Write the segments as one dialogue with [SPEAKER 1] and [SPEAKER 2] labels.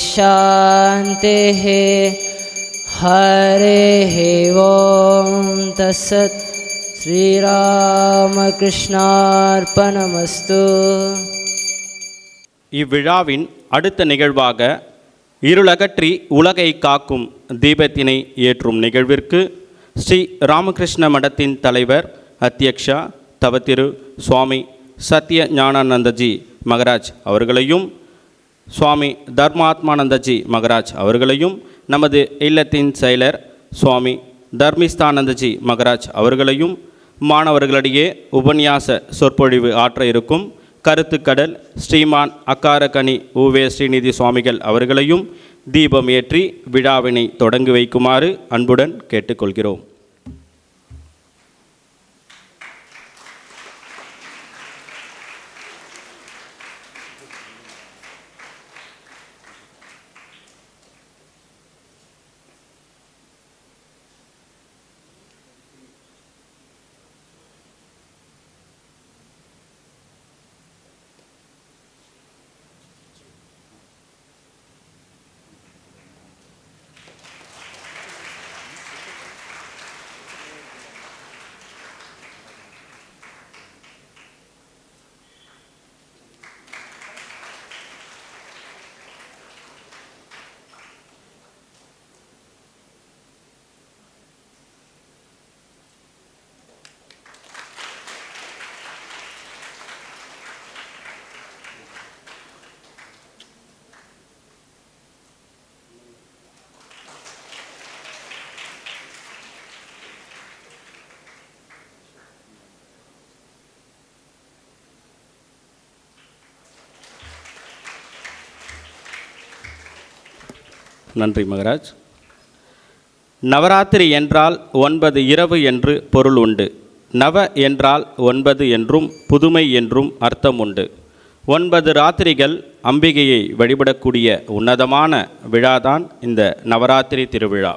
[SPEAKER 1] शान्तिः हरिः ओं तत्सत् ஸ்ரீராமகிருஷ்ணார்ப்பணமஸ்து.
[SPEAKER 2] இவ்விழாவின் அடுத்த நிகழ்வாக இருளகற்றி உலகை காக்கும் தீபத்தினை ஏற்றும் நிகழ்விற்கு ஸ்ரீ ராமகிருஷ்ண மடத்தின் தலைவர் அத்தியக்ஷா தவத்திரு சுவாமி சத்ய ஞானானந்தஜி மகராஜ் அவர்களையும் சுவாமி தர்மாத்மானந்தஜி மகராஜ் அவர்களையும் நமது இல்லத்தின் செயலர் சுவாமி தர்மிஸ்தானந்தஜி மகராஜ் அவர்களையும் மாணவர்களிடையே உபன்யாச சொற்பொழிவு ஆற்ற இருக்கும் கருத்துக்கடல் ஸ்ரீமான் அக்காரகனி உவே ஸ்ரீநிதி சுவாமிகள் அவர்களையும் தீபம் ஏற்றி விழாவினை தொடங்கி வைக்குமாறு அன்புடன் கேட்டுக்கொள்கிறோம். நன்றி மகராஜ். நவராத்திரி என்றால் 9 இரவு என்று பொருள் உண்டு. நவ என்றால் 9 என்றும் புதுமை என்றும் அர்த்தம் உண்டு. 9 ராத்திரிகள் அம்பிகையை வழிபடக்கூடிய உன்னதமான விழாதான் இந்த நவராத்திரி திருவிழா.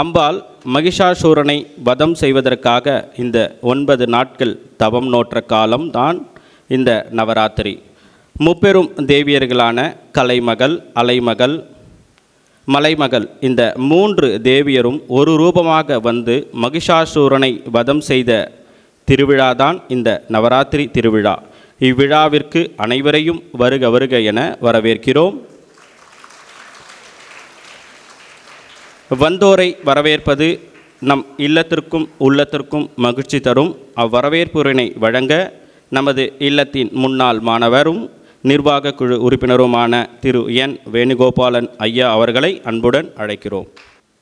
[SPEAKER 2] அம்பாள் மகிஷாசூரனை வதம் செய்வதற்காக இந்த 9 நாட்கள் தவம் நோற்ற காலம்தான் இந்த நவராத்திரி. முப்பெரும் தேவியர்களான கலைமகள், அலைமகள், மலைமகள் இந்த 3 தேவியரும் ஒரு ரூபமாக வந்து மகிஷாசூரனை வதம் செய்த திருவிழாதான் இந்த நவராத்திரி திருவிழா. இவ்விழாவிற்கு அனைவரையும் வருக வருக என வரவேற்கிறோம். வந்தோரை வரவேற்பது நம் இல்லத்திற்கும் உள்ளத்திற்கும் மகிழ்ச்சி தரும். அவ்வரவேற்புரினை வழங்க நமது இல்லத்தின் முன்னாள் மாணவரும் நிர்வாக குழு உறுப்பினருமான திரு என் வேணுகோபாலன் ஐயா அவர்களை அன்புடன் அழைக்கிறோம்.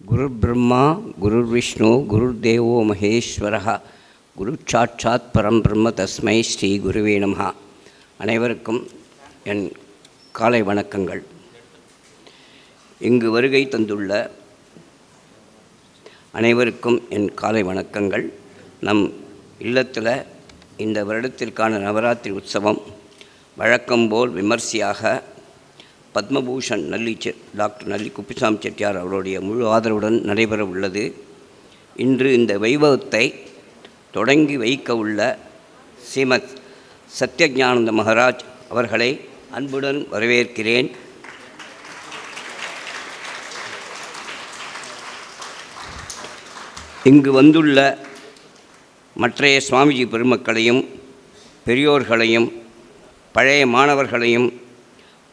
[SPEAKER 3] குரு பிரம்மா குரு விஷ்ணு குரு தேவோ மகேஸ்வரः குரு சாட்சாத் பரம் பிரம்ம தஸ்மை ஸ்ரீ குருவே நமஹ. அனைவருக்கும் என் காலை வணக்கங்கள். இங்கு வருகை தந்துள்ள அனைவருக்கும் என் காலை வணக்கங்கள். நம் இல்லத்தில் இந்த வருடத்திற்கான நவராத்திரி உற்சவம் வழக்கம்போல் விமர்சையாக பத்மபூஷன் டாக்டர் நல்லி குப்புசாமி செட்டியார் அவருடைய முழு ஆதரவுடன் நடைபெற உள்ளது. இன்று இந்த வைபவத்தை தொடங்கி வைக்க உள்ள ஸ்ரீமத் சத்யஞானந்த மகாராஜ் அவர்களை அன்புடன் வரவேற்கிறேன். இங்கு வந்துள்ள மற்றைய சுவாமிஜி பெருமக்களையும் பெரியோர்களையும் பழைய மாணவர்களையும்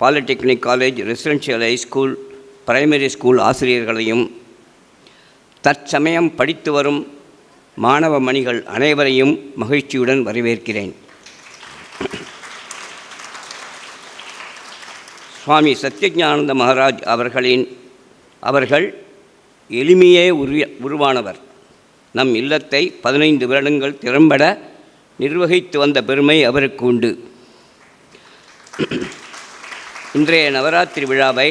[SPEAKER 3] polytechnic college, residential high school, primary school ஆசிரியர்களையும் தற்சமயம் படித்து வரும் மாணவ மணிகள் அனைவரையும் மகிழ்ச்சியுடன் வரவேற்கிறேன். சுவாமி சத்யஞானந்த மகாராஜ் அவர்கள் எளிமையே உருவானவர். நம் இல்லத்தை 15 வருடங்கள் திறம்பட நிர்வகித்து வந்த பெருமை அவருக்கு உண்டு. இன்றைய நவராத்திரி விழாவை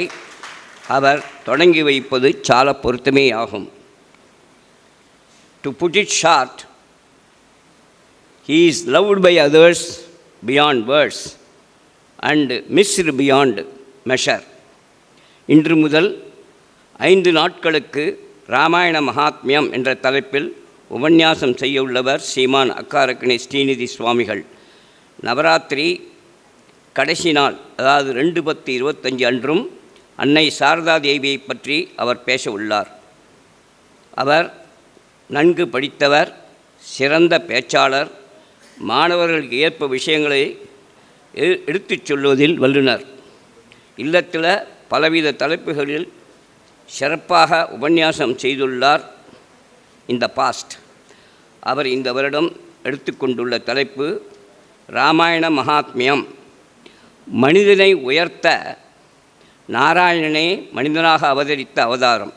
[SPEAKER 3] அவர் தொடங்கி வைப்பது சால பொருத்தமே ஆகும். To put it short, he is loved by others beyond words and missed beyond measure. இன்று முதல் 5 நாட்களுக்கு ராமாயண மகாத்மியம் என்ற தலைப்பில் உபன்யாசம் செய்ய உள்ளவர் ஸ்ரீமான் அக்காரக்கணி ஸ்ரீநிதி சுவாமிகள். நவராத்திரி கடைசி நாள், அதாவது 2/10/25 அன்றும் அன்னை சாரதா தேவியை பற்றி அவர் பேச உள்ளார். அவர் நன்கு படித்தவர், சிறந்த பேச்சாளர், மாணவர்களுக்கு ஏற்ப விஷயங்களை எடுத்துச் சொல்வதில் வல்லுனர். இல்லத்தில் பலவித தலைப்புகளில் சிறப்பாக உபன்யாசம் செய்துள்ளார். இந்த பாஸ்ட் அவர் இந்த வருடம் எடுத்துக்கொண்டுள்ள தலைப்பு ராமாயண மகாத்மியம். மனிதனை உயர்த்த நாராயணனே மனிதனாக அவதரித்த அவதாரம்.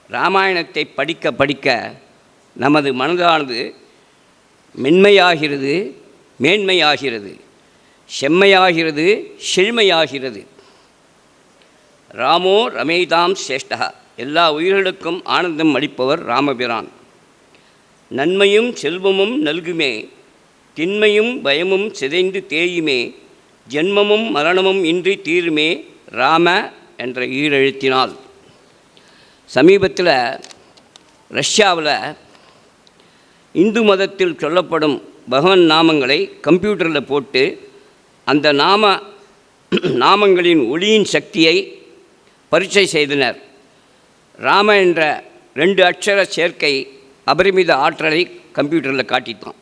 [SPEAKER 3] ராமாயணத்தை படிக்க படிக்க நமது மனதானது மென்மையாகிறது, மேன்மையாகிறது, செம்மையாகிறது, செழுமையாகிறது. ராமோ ரமேதாம் சேஷ்டா, எல்லா உயிர்களுக்கும் ஆனந்தம் அளிப்பவர் ராமபிரான். நன்மையும் செல்வமும் நல்குமே, திண்மையும் பயமும் சிதைந்து தேயுமே, ஜென்மமும் மரணமும் இன்றி தீருமே ராம என்ற ஈரெழுத்தினால். சமீபத்தில் ரஷ்யாவில் இந்து மதத்தில் சொல்லப்படும் பகவன் நாமங்களை கம்ப்யூட்டரில் போட்டு அந்த நாமங்களின் ஒளியின் சக்தியை பரீட்சை செய்தனர். ராம என்ற 2 அட்சர சேர்க்கை அபரிமித ஆற்றலை கம்ப்யூட்டரில் காட்டித்தான்.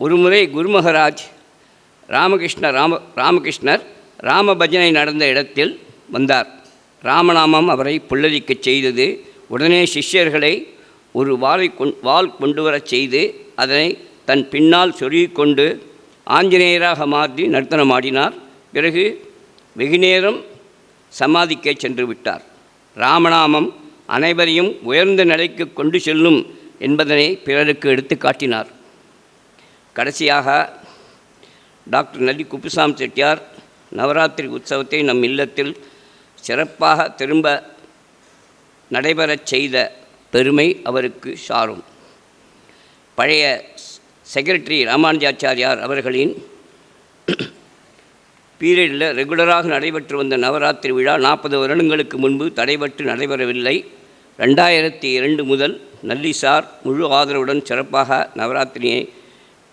[SPEAKER 3] ஒரு முறை குருமகராஜ் ராமகிருஷ்ணர் ராம பஜனை நடந்த இடத்தில் வந்தார். ராமநாமம் அவரை புல்லரிக்கச் செய்தது. உடனே சிஷ்யர்களை ஒரு வாள் கொண்டு வரச் செய்து அதனை தன் பின்னால் சொருகிக்கொண்டு ஆஞ்சநேயராக மாற்றி நர்த்தனமாடினார். பிறகு வெகுநேரம் சமாதிக்கே சென்று விட்டார். ராமநாமம் அனைவரையும் உயர்ந்த நிலைக்கு கொண்டு செல்லும் என்பதனை பிறருக்கு எடுத்து காட்டினார். கடைசியாக டாக்டர் நல்லி குப்புசாமி செட்டியார் நவராத்திரி உற்சவத்தை நம் இல்லத்தில் சிறப்பாக திரும்ப நடைபெறச் செய்த பெருமை அவருக்கு சாரும். பழைய செக்ரட்டரி ராமானுஜாச்சாரியார் அவர்களின் பீரியடில் ரெகுலராக நடைபெற்று வந்த நவராத்திரி விழா 40 வருடங்களுக்கு முன்பு தடைபட்டு நடைபெறவில்லை. 2002 முதல் நல்லி சார் முழு ஆதரவுடன் சிறப்பாக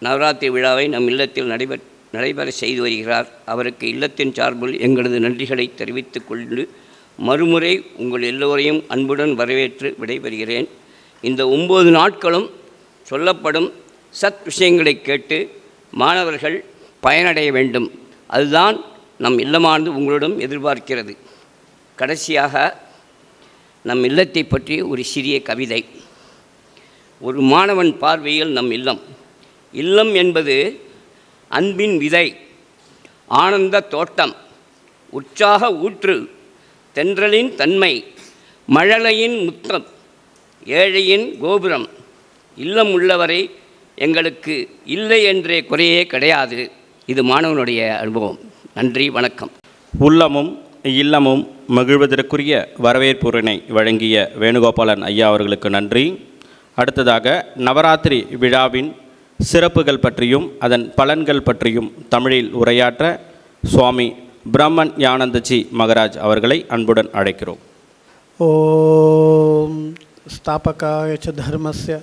[SPEAKER 3] நவராத்திரி விழாவை நம் இல்லத்தில் நடைபெற செய்து வருகிறார். அவருக்கு இல்லத்தின் சார்பில் எங்களது நன்றிகளை தெரிவித்துக் கொண்டு மறுமுறை உங்கள் எல்லோரையும் அன்புடன் வரவேற்று விடைபெறுகிறேன். இந்த 9 நாட்களும் சொல்லப்படும் சத் விஷயங்களை கேட்டு மாணவர்கள் பயனடைய வேண்டும். அதுதான் நம் இல்லமானது உங்களிடம் எதிர்பார்க்கிறது. கடைசியாக நம் இல்லத்தை பற்றி ஒரு சிறிய கவிதை. ஒரு மாணவன் பார்வையில் நம் இல்லம் என்பது அன்பின் விதை, ஆனந்த தோட்டம், உற்சாக ஊற்று, தென்றலின் தன்மை, மழலையின் முத்தம், ஏழையின் கோபுரம். இல்லம் உள்ளவரை எங்களுக்கு இல்லை என்றே குறையே கிடையாது. இது மாணவனுடைய அனுபவம். நன்றி, வணக்கம்.
[SPEAKER 2] உள்ளமும் இல்லமும் மகிழ்வதற்குரிய வரவேற்புரினை வழங்கிய வேணுகோபாலன் ஐயா அவர்களுக்கு நன்றி. அடுத்ததாக நவராத்திரி விழாவின் சிறப்புகள் பற்றியும் அதன் பலன்கள் பற்றியும் தமிழில் உரையாற்ற சுவாமி பிரம்மன் ஞானந்தஜி மகராஜ் அவர்களை அன்புடன் அழைக்கிறோம்.
[SPEAKER 4] ஓம் ஸ்தாபகாய ச தர்மஸ்ய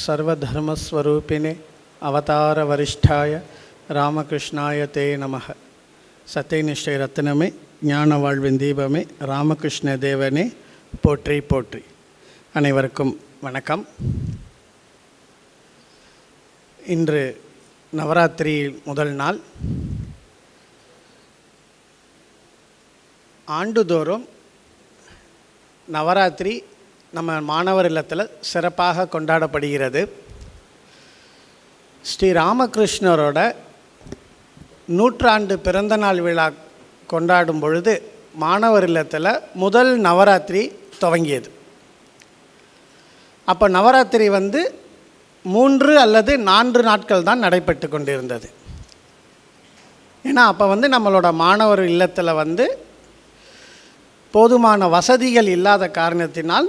[SPEAKER 4] சர்வதர்மஸ்வரூபிணே அவதார வரிஷ்டாய ராமகிருஷ்ணாய தே நமः. சத்தியநிஷ்டை ரத்னமே, ஞான வாழ்வின் தீபமே, ராமகிருஷ்ண தேவனே போற்றி போற்றி. அனைவருக்கும் வணக்கம். இன்று நவராத்திரி முதல் நாள். ஆண்டுதோறும் நவராத்திரி நம்ம மாணவர் இல்லத்தில் சிறப்பாக கொண்டாடப்படுகிறது. ஸ்ரீ ராமகிருஷ்ணரோட 100ஆண்டு பிறந்தநாள் விழா கொண்டாடும் பொழுது மாணவர் இல்லத்தில் முதல் நவராத்திரி துவங்கியது. அப்போ நவராத்திரி 3 அல்லது 4 நாட்கள் தான் நடைபெற்று கொண்டிருந்தது. ஏன்னா அப்போ நம்மளோட மாணவர் இல்லத்தில் போதுமான வசதிகள் இல்லாத காரணத்தினால்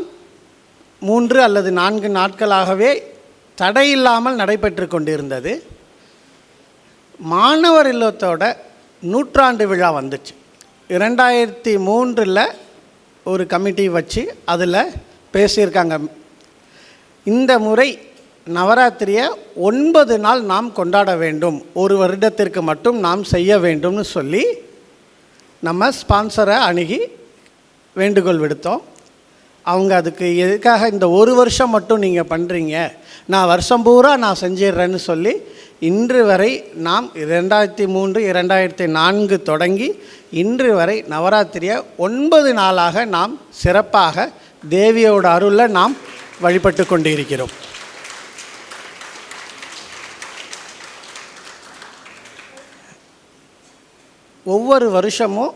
[SPEAKER 4] 3 அல்லது 4 நாட்களாகவே தடையில்லாமல் நடைபெற்று கொண்டிருந்தது. மாணவர் இல்லத்தோட 100ஆண்டு விழா வந்துச்சு. 2003 ஒரு கமிட்டி வச்சு அதில் பேசியிருக்காங்க, இந்த முறை நவராத்திரியை 9 நாள் நாம் கொண்டாட வேண்டும், ஒரு வருடத்திற்கு மட்டும் நாம் செய்ய வேண்டும்னு சொல்லி நம்ம ஸ்பான்சரை அணுகி வேண்டுகோள் விடுத்தோம். அவங்க அதுக்கு எதுக்காக இந்த ஒரு வருஷம் மட்டும் நீங்கள் பண்ணுறீங்க, நான் வருஷம் பூரா நான் செஞ்சிடுறேன்னு சொல்லி இன்று வரை நாம் 2003 2004 தொடங்கி இன்று வரை நவராத்திரியை 9 நாளாக நாம் சிறப்பாக தேவியோட அருளை நாம் வழிபட்டு கொண்டிருக்கிறோம். ஒவ்வொரு வருஷமும்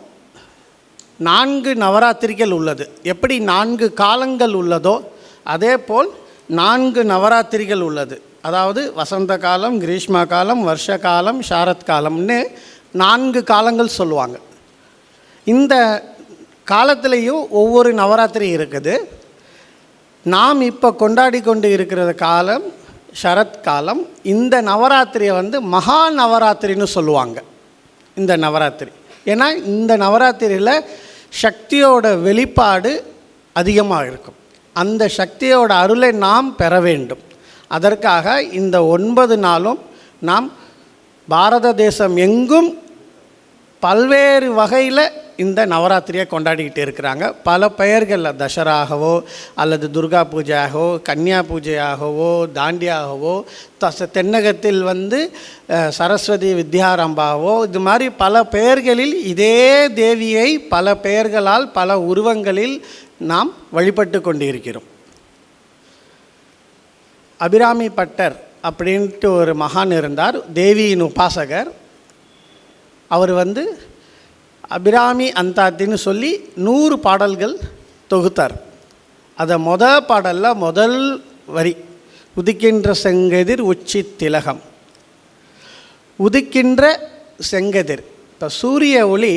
[SPEAKER 4] 4 நவராத்திரிகள் உள்ளது. எப்படி 4 காலங்கள் உள்ளதோ அதே போல் 4 நவராத்திரிகள் உள்ளது. அதாவது வசந்த காலம், கிரீஷ்ம காலம், வருஷ காலம், ஷாரத் காலம்னு 4 காலங்கள் சொல்லுவாங்க. இந்த காலத்திலையும் ஒவ்வொரு நவராத்திரி இருக்குது. நாம் இப்போ கொண்டாடி கொண்டு இருக்கிற காலம் ஷரத் காலம். இந்த நவராத்திரியை மகா நவராத்திரின்னு சொல்லுவாங்க. இந்த நவராத்திரி ஏன்னா இந்த நவராத்திரியில் சக்தியோட வெளிப்பாடு அதிகமாக இருக்கும். அந்த சக்தியோட அருளை நாம் பெற வேண்டும். அதற்காக இந்த 9 நாளும் நாம் பாரத தேசம் எங்கும் பல்வேறு வகையில் இந்த நவராத்திரியை கொண்டாடிக்கிட்டு இருக்கிறாங்க. பல பெயர்களில் தசராகவோ அல்லது துர்கா பூஜையாகவோ, கன்னியா பூஜையாகவோ, தாண்டியாகவோ, தென்னகத்தில் சரஸ்வதி வித்யாரம்பாவோ, இது மாதிரி பல பெயர்களில் இதே தேவியை பல பெயர்களால் பல உருவங்களில் நாம் வழிபட்டு கொண்டிருக்கிறோம். அபிராமி பட்டர் அப்படின்ட்டு ஒரு மகான் இருந்தார், தேவியின் உபாசகர். அவர் அபிராமி அந்தாத்தின்னு சொல்லி 100 பாடல்கள் தொகுத்தார். அதை பாடலில் முதல் வரி, உதிக்கின்ற செங்கதிர் உச்சி திலகம். உதிக்கின்ற செங்கதிர், இப்போ சூரிய ஒளி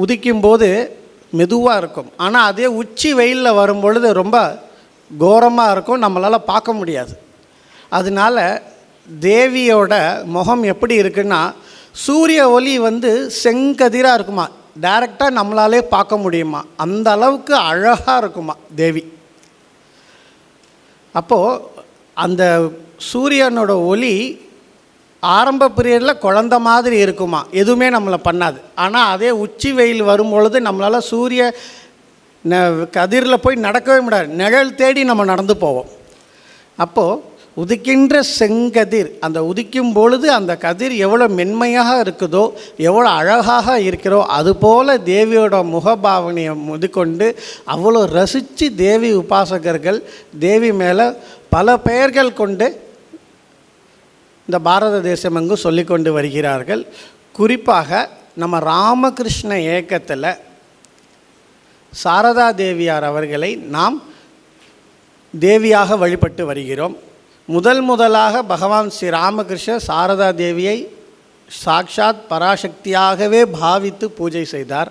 [SPEAKER 4] உதிக்கும்போது மெதுவாக இருக்கும், ஆனால் அதே உச்சி வெயிலில் வரும்பொழுது ரொம்ப கோரமாக இருக்கும், நம்மளால் பார்க்க முடியாது. அதனால் தேவியோட முகம் எப்படி இருக்குன்னா, சூரிய ஒளி செங்கதிராக இருக்குமா, டைரெக்டாக நம்மளாலே பார்க்க முடியுமா, அந்த அளவுக்கு அழகாக இருக்குமா தேவி. அப்போது அந்த சூரியனோட ஒளி ஆரம்ப பீரியடில் குழந்த மாதிரி இருக்குமா, எதுவுமே நம்மளை பண்ணாது. ஆனால் அதே உச்சி வெயில் வரும்பொழுது நம்மளால் சூரிய கதிரில் போய் நடக்கவே முடியாது, நிழல் தேடி நம்ம நடந்து போவோம். அப்போது உதிக்கின்ற செங்கதிர், அந்த உதிக்கும் பொழுது அந்த கதிர் எவ்வளோ மென்மையாக இருக்குதோ, எவ்வளோ அழகாக இருக்கிறோ, அதுபோல் தேவியோட முகபாவனையை முதிக்கொண்டு அவ்வளோ ரசித்து தேவி உபாசகர்கள் தேவி மேலே பல பெயர்கள் கொண்டு இந்த பாரத தேசம் எங்கும் சொல்லிக்கொண்டு வருகிறார்கள். குறிப்பாக நம்ம ராமகிருஷ்ண இயக்கத்தில் சாரதா தேவியார் அவர்களை நாம் தேவியாக வழிபட்டு வருகிறோம். முதலாக பகவான் ஸ்ரீ ராமகிருஷ்ணர் சாரதா தேவியை சாக்ஷாத் பராசக்தியாகவே பாவித்து பூஜை செய்தார்.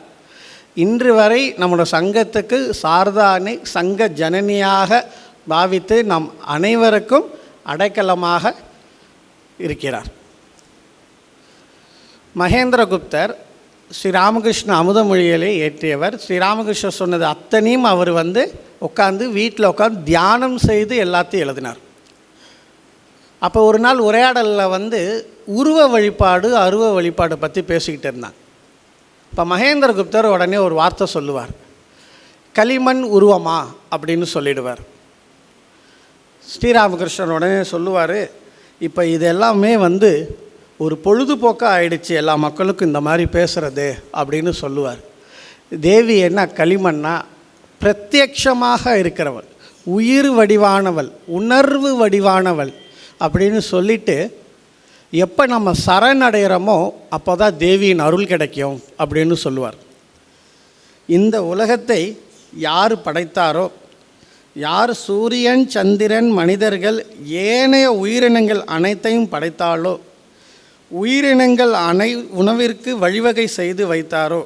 [SPEAKER 4] இன்று வரை நம்முடைய சங்கத்துக்கு சாரதானை சங்க ஜனனியாக பாவித்து நம் அனைவருக்கும் அடைக்கலமாக இருக்கிறார். மகேந்திரகுப்தர் ஸ்ரீராமகிருஷ்ண அமுதமொழிகளை ஏற்றியவர். ஸ்ரீராமகிருஷ்ணர் சொன்னது அத்தனையும் அவர் உட்காந்து வீட்டில் உட்காந்து தியானம் செய்து எல்லாத்தையும் எழுதினார். அப்போ ஒரு நாள் உரையாடலில் உருவ வழிபாடு அருவ வழிபாடு பற்றி பேசிக்கிட்டு இருந்தாங்க. இப்போ மகேந்திரகுப்தர் உடனே ஒரு வார்த்தை சொல்லுவார், களிமண் உருவமா அப்படின்னு சொல்லிடுவார். ஸ்ரீராமகிருஷ்ணன் உடனே சொல்லுவார், இப்போ இது எல்லாமே ஒரு பொழுதுபோக்காக ஆயிடுச்சு எல்லா மக்களுக்கும் இந்த மாதிரி பேசுகிறது அப்படின்னு சொல்லுவார். தேவி என்ன களிமண்ணா? பிரத்யக்ஷமாக இருக்கிறவள், உயிர் வடிவானவள், உணர்வு வடிவானவள் அப்படின்னு சொல்லிட்டு எப்போ நம்ம சரணடைகிறோமோ அப்போ தான் தேவியின் அருள் கிடைக்கும் அப்படின்னு சொல்லுவார். இந்த உலகத்தை யார் படைத்தாரோ, யார் சூரியன் சந்திரன் மனிதர்கள் ஏனைய உயிரினங்கள் அனைத்தையும் படைத்தாலோ, உயிரினங்கள் உணவிற்கு வழிவகை செய்து வைத்தாரோ,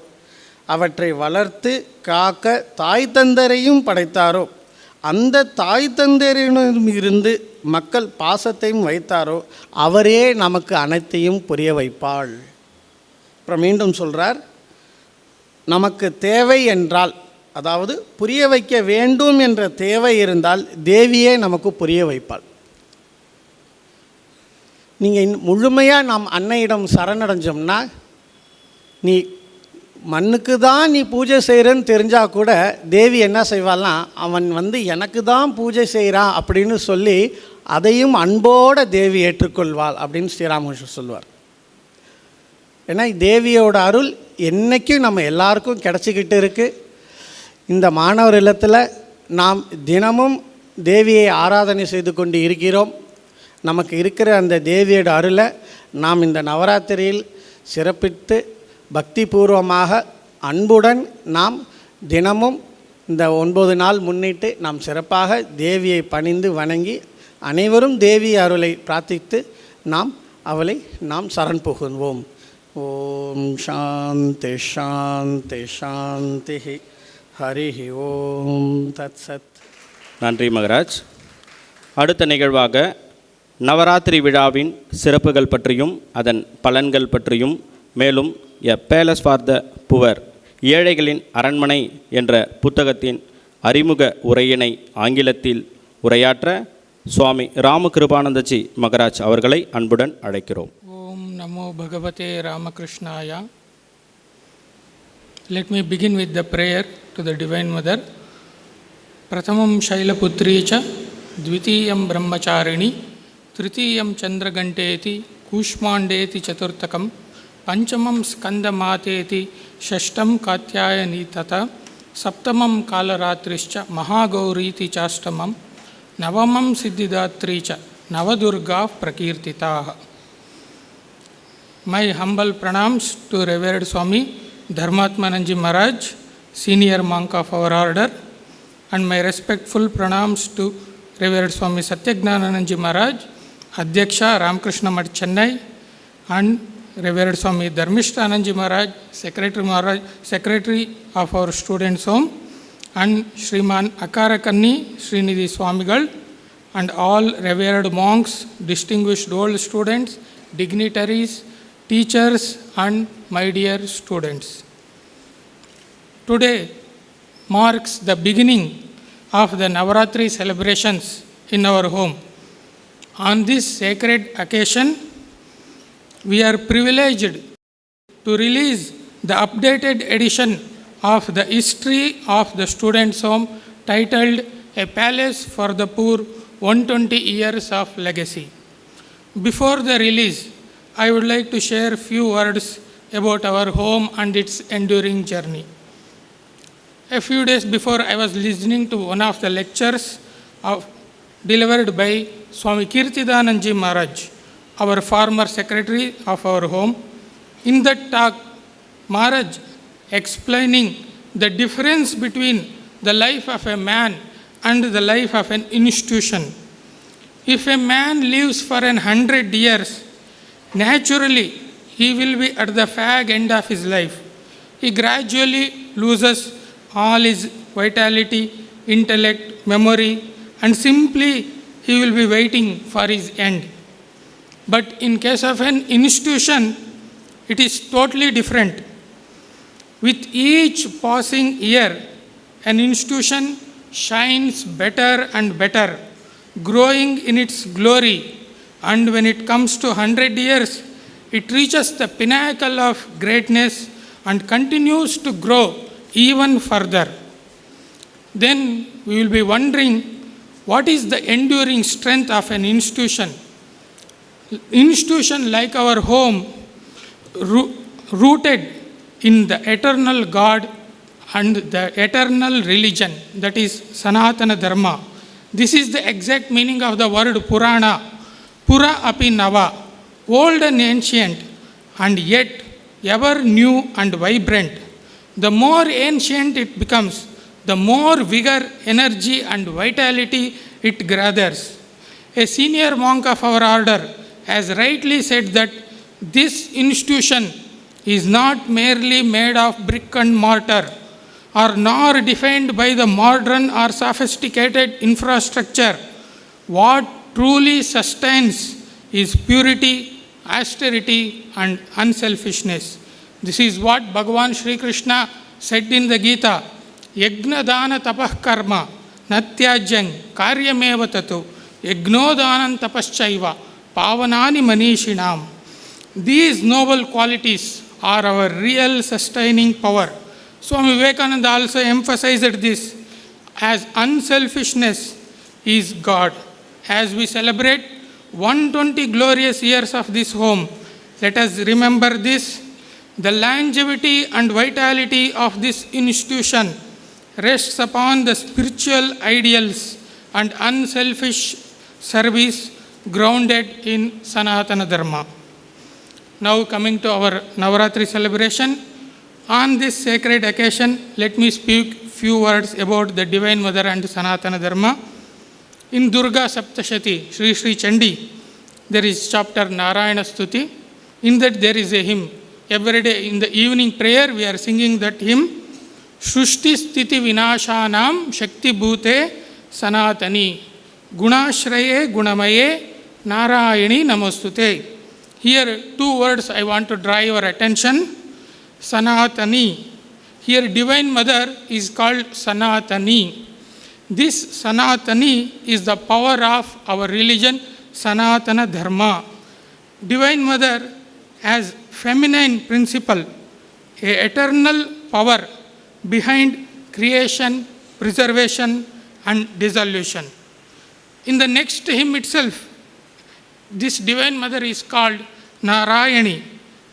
[SPEAKER 4] அவற்றை வளர்த்து காக்க தாய் தந்தரையும் படைத்தாரோ, அந்த தாய் தந்தரிடமிருந்து மக்கள் பாசத்தையும் வைத்தாரோ, அவரே நமக்கு அனைத்தையும் புரிய வைப்பாள். அப்புறம் மீண்டும் சொல்கிறார், நமக்கு தேவை என்றால், அதாவது புரிய வைக்க வேண்டும் என்ற தேவை இருந்தால் தேவியே நமக்கு புரிய வைப்பாள். நீங்கள் முழுமையாக நாம் அன்னையிடம் சரணடைஞ்சோம்னா, நீ மண்ணுக்கு தான் நீ பூஜை செய்கிறன்னு தெரிஞ்சால் கூட தேவி என்ன செய்வாள்னா, அவன் எனக்கு தான் பூஜை செய்கிறான் அப்படின்னு சொல்லி அதையும் அன்போடு தேவி ஏற்றுக்கொள்வாள் அப்படின்னு ஸ்ரீராமகிருஷ்ணர் சொல்லுவார். ஏன்னா தேவியோட அருள் என்றைக்கும் நம்ம எல்லாருக்கும் கிடச்சிக்கிட்டு இருக்குது. இந்த மாணவர் இல்லத்தில் நாம் தினமும் தேவியை ஆராதனை செய்து கொண்டு இருக்கிறோம். நமக்கு இருக்கிற அந்த தேவியோட அருளை நாம் இந்த நவராத்திரியில் சிறப்பித்து பக்தி பூர்வமாக அன்புடன் நாம் தினமும் இந்த 9 நாள் முன்னிட்டு நாம் சிறப்பாக தேவியை பணிந்து வணங்கி அனைவரும் தேவி அருளை பிரார்த்தித்து அவளை சரண் புகுவோம். ஓம் சாந்தி சாந்தி சாந்தி. ஹரி ஓம் தத் சத்.
[SPEAKER 2] நன்றி மகராஜ். அடுத்த நிகழ்வாக நவராத்திரி விழாவின் சிறப்புகள் பற்றியும் அதன் பலன்கள் பற்றியும், மேலும் a palace for the poor, ஏழைகளின் அரண்மனை என்ற புத்தகத்தின் அறிமுக உரையினை ஆங்கிலத்தில் உரையாற்ற சுவாமி ராமகிருபானந்தஜி மகராஜ் அவர்களை அன்புடன் அழைக்கிறோம்.
[SPEAKER 5] ஓம் நமோ பகவதே ராமகிருஷ்ணாய. Let me begin with the prayer to the Divine Mother. Prathamam Shailaputri cha, Dvitiyam Brahmacharini, Tritiyam Chandraganteti, Kushmandeti Chaturtakam, Panchamam Skandamateti, Shashtam Katyayani Tata, Saptamam Kalaratrischa, Mahagauriti Chastamam, Navamam Siddhidatricha, Navadurga Prakirtitaha. My humble pranams to Revered Swami Dharmatmananji Maharaj, Senior Monk of our order, and my respectful pranams to Revered Swami Satyagnanananji Maharaj, Adhyaksha Ramakrishna Math Chennai, and Revered Swami Dharmishtananji Maharaj, Secretary of our Students' Home, and Shriman Akarakanni Srinidhi Swamigal, and all revered monks, distinguished old students, dignitaries, teachers, and my dear students. Today marks the beginning of the Navaratri celebrations in our home. On this sacred occasion, we are privileged to release the updated edition of the History of the Students' Home titled A Palace for the Poor, 120 Years of Legacy. Before the release, I would like to share few words about our home and its enduring journey. A few days before, I was listening to one of the lectures delivered by Swami Kirtidananji Maharaj, our former secretary of our home. In that talk, Maharaj explaining the difference between the life of a man and the life of an institution. If a man lives for 100 years, naturally he will be at the fag end of his life. He gradually loses all his vitality, intellect, memory, and simply he will be waiting for his end. But in case of an institution, it is totally different. With each passing year, an institution shines better and better, growing in its glory, and when it comes to 100 years, it reaches the pinnacle of greatness and continues to grow even further. Then we will be wondering, what is the enduring strength of an institution? Institution like our home, rooted in the eternal God and the eternal religion, that is Sanatana Dharma. This is the exact meaning of the word Purana. Pura api nava, old and ancient, and yet ever new and vibrant. The more ancient it becomes, the more vigor, energy, and vitality it gathers. A senior monk of our order has rightly said that this institution is not merely made of brick and mortar, or nor defined by the modern or sophisticated infrastructure. What truly sustains is purity, austerity, and unselfishness. This is what Bhagavan Sri Krishna said in the Gita. Yajna dana tapah karma natyajyang karyameva tatu yajno danan tapaschaiva pavanani manishinam. These noble qualities are our real sustaining power. Swami Vivekananda also emphasized this, as unselfishness is God. As we celebrate 120 glorious years of this home, let us remember this: the longevity and vitality of this institution rests upon the spiritual ideals and unselfish service grounded in Sanatana Dharma. Now coming to our Navaratri celebration, on this sacred occasion, let me speak few words about the Divine Mother and Sanatana Dharma. In Durga Saptashati, Sri Sri Chandi, there is chapter Narayana Stuti. In that there is a hymn. Every day in the evening prayer, we are singing that hymn. Shrushti Sthiti Vinashanam Shakti Bhute Sanatani Gunashraye Gunamaye Narayani Namostute. Here two words I want to draw your attention. Sanatani. Here Divine Mother is called Sanatani. This Sanatani is the power of our religion, Sanatana Dharma. Divine Mother has feminine principle, a eternal power behind creation, preservation, and dissolution. In the next hymn itself, this Divine Mother is called Narayani,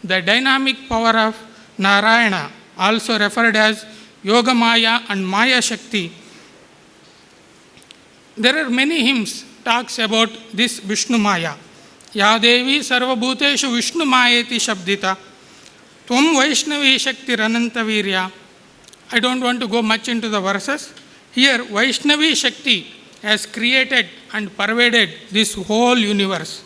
[SPEAKER 5] the dynamic power of Narayana, also referred as Yogamaya and Maya Shakti. There are many hymns talks about this Vishnu Maya. Ya Devi Sarvabhuteshu Vishnu Mayeti Shabdita Tvam Vaishnavi Shakti Rananta Virya. I don't want to go much into the verses. Here Vaishnavi Shakti has created and pervaded this whole universe.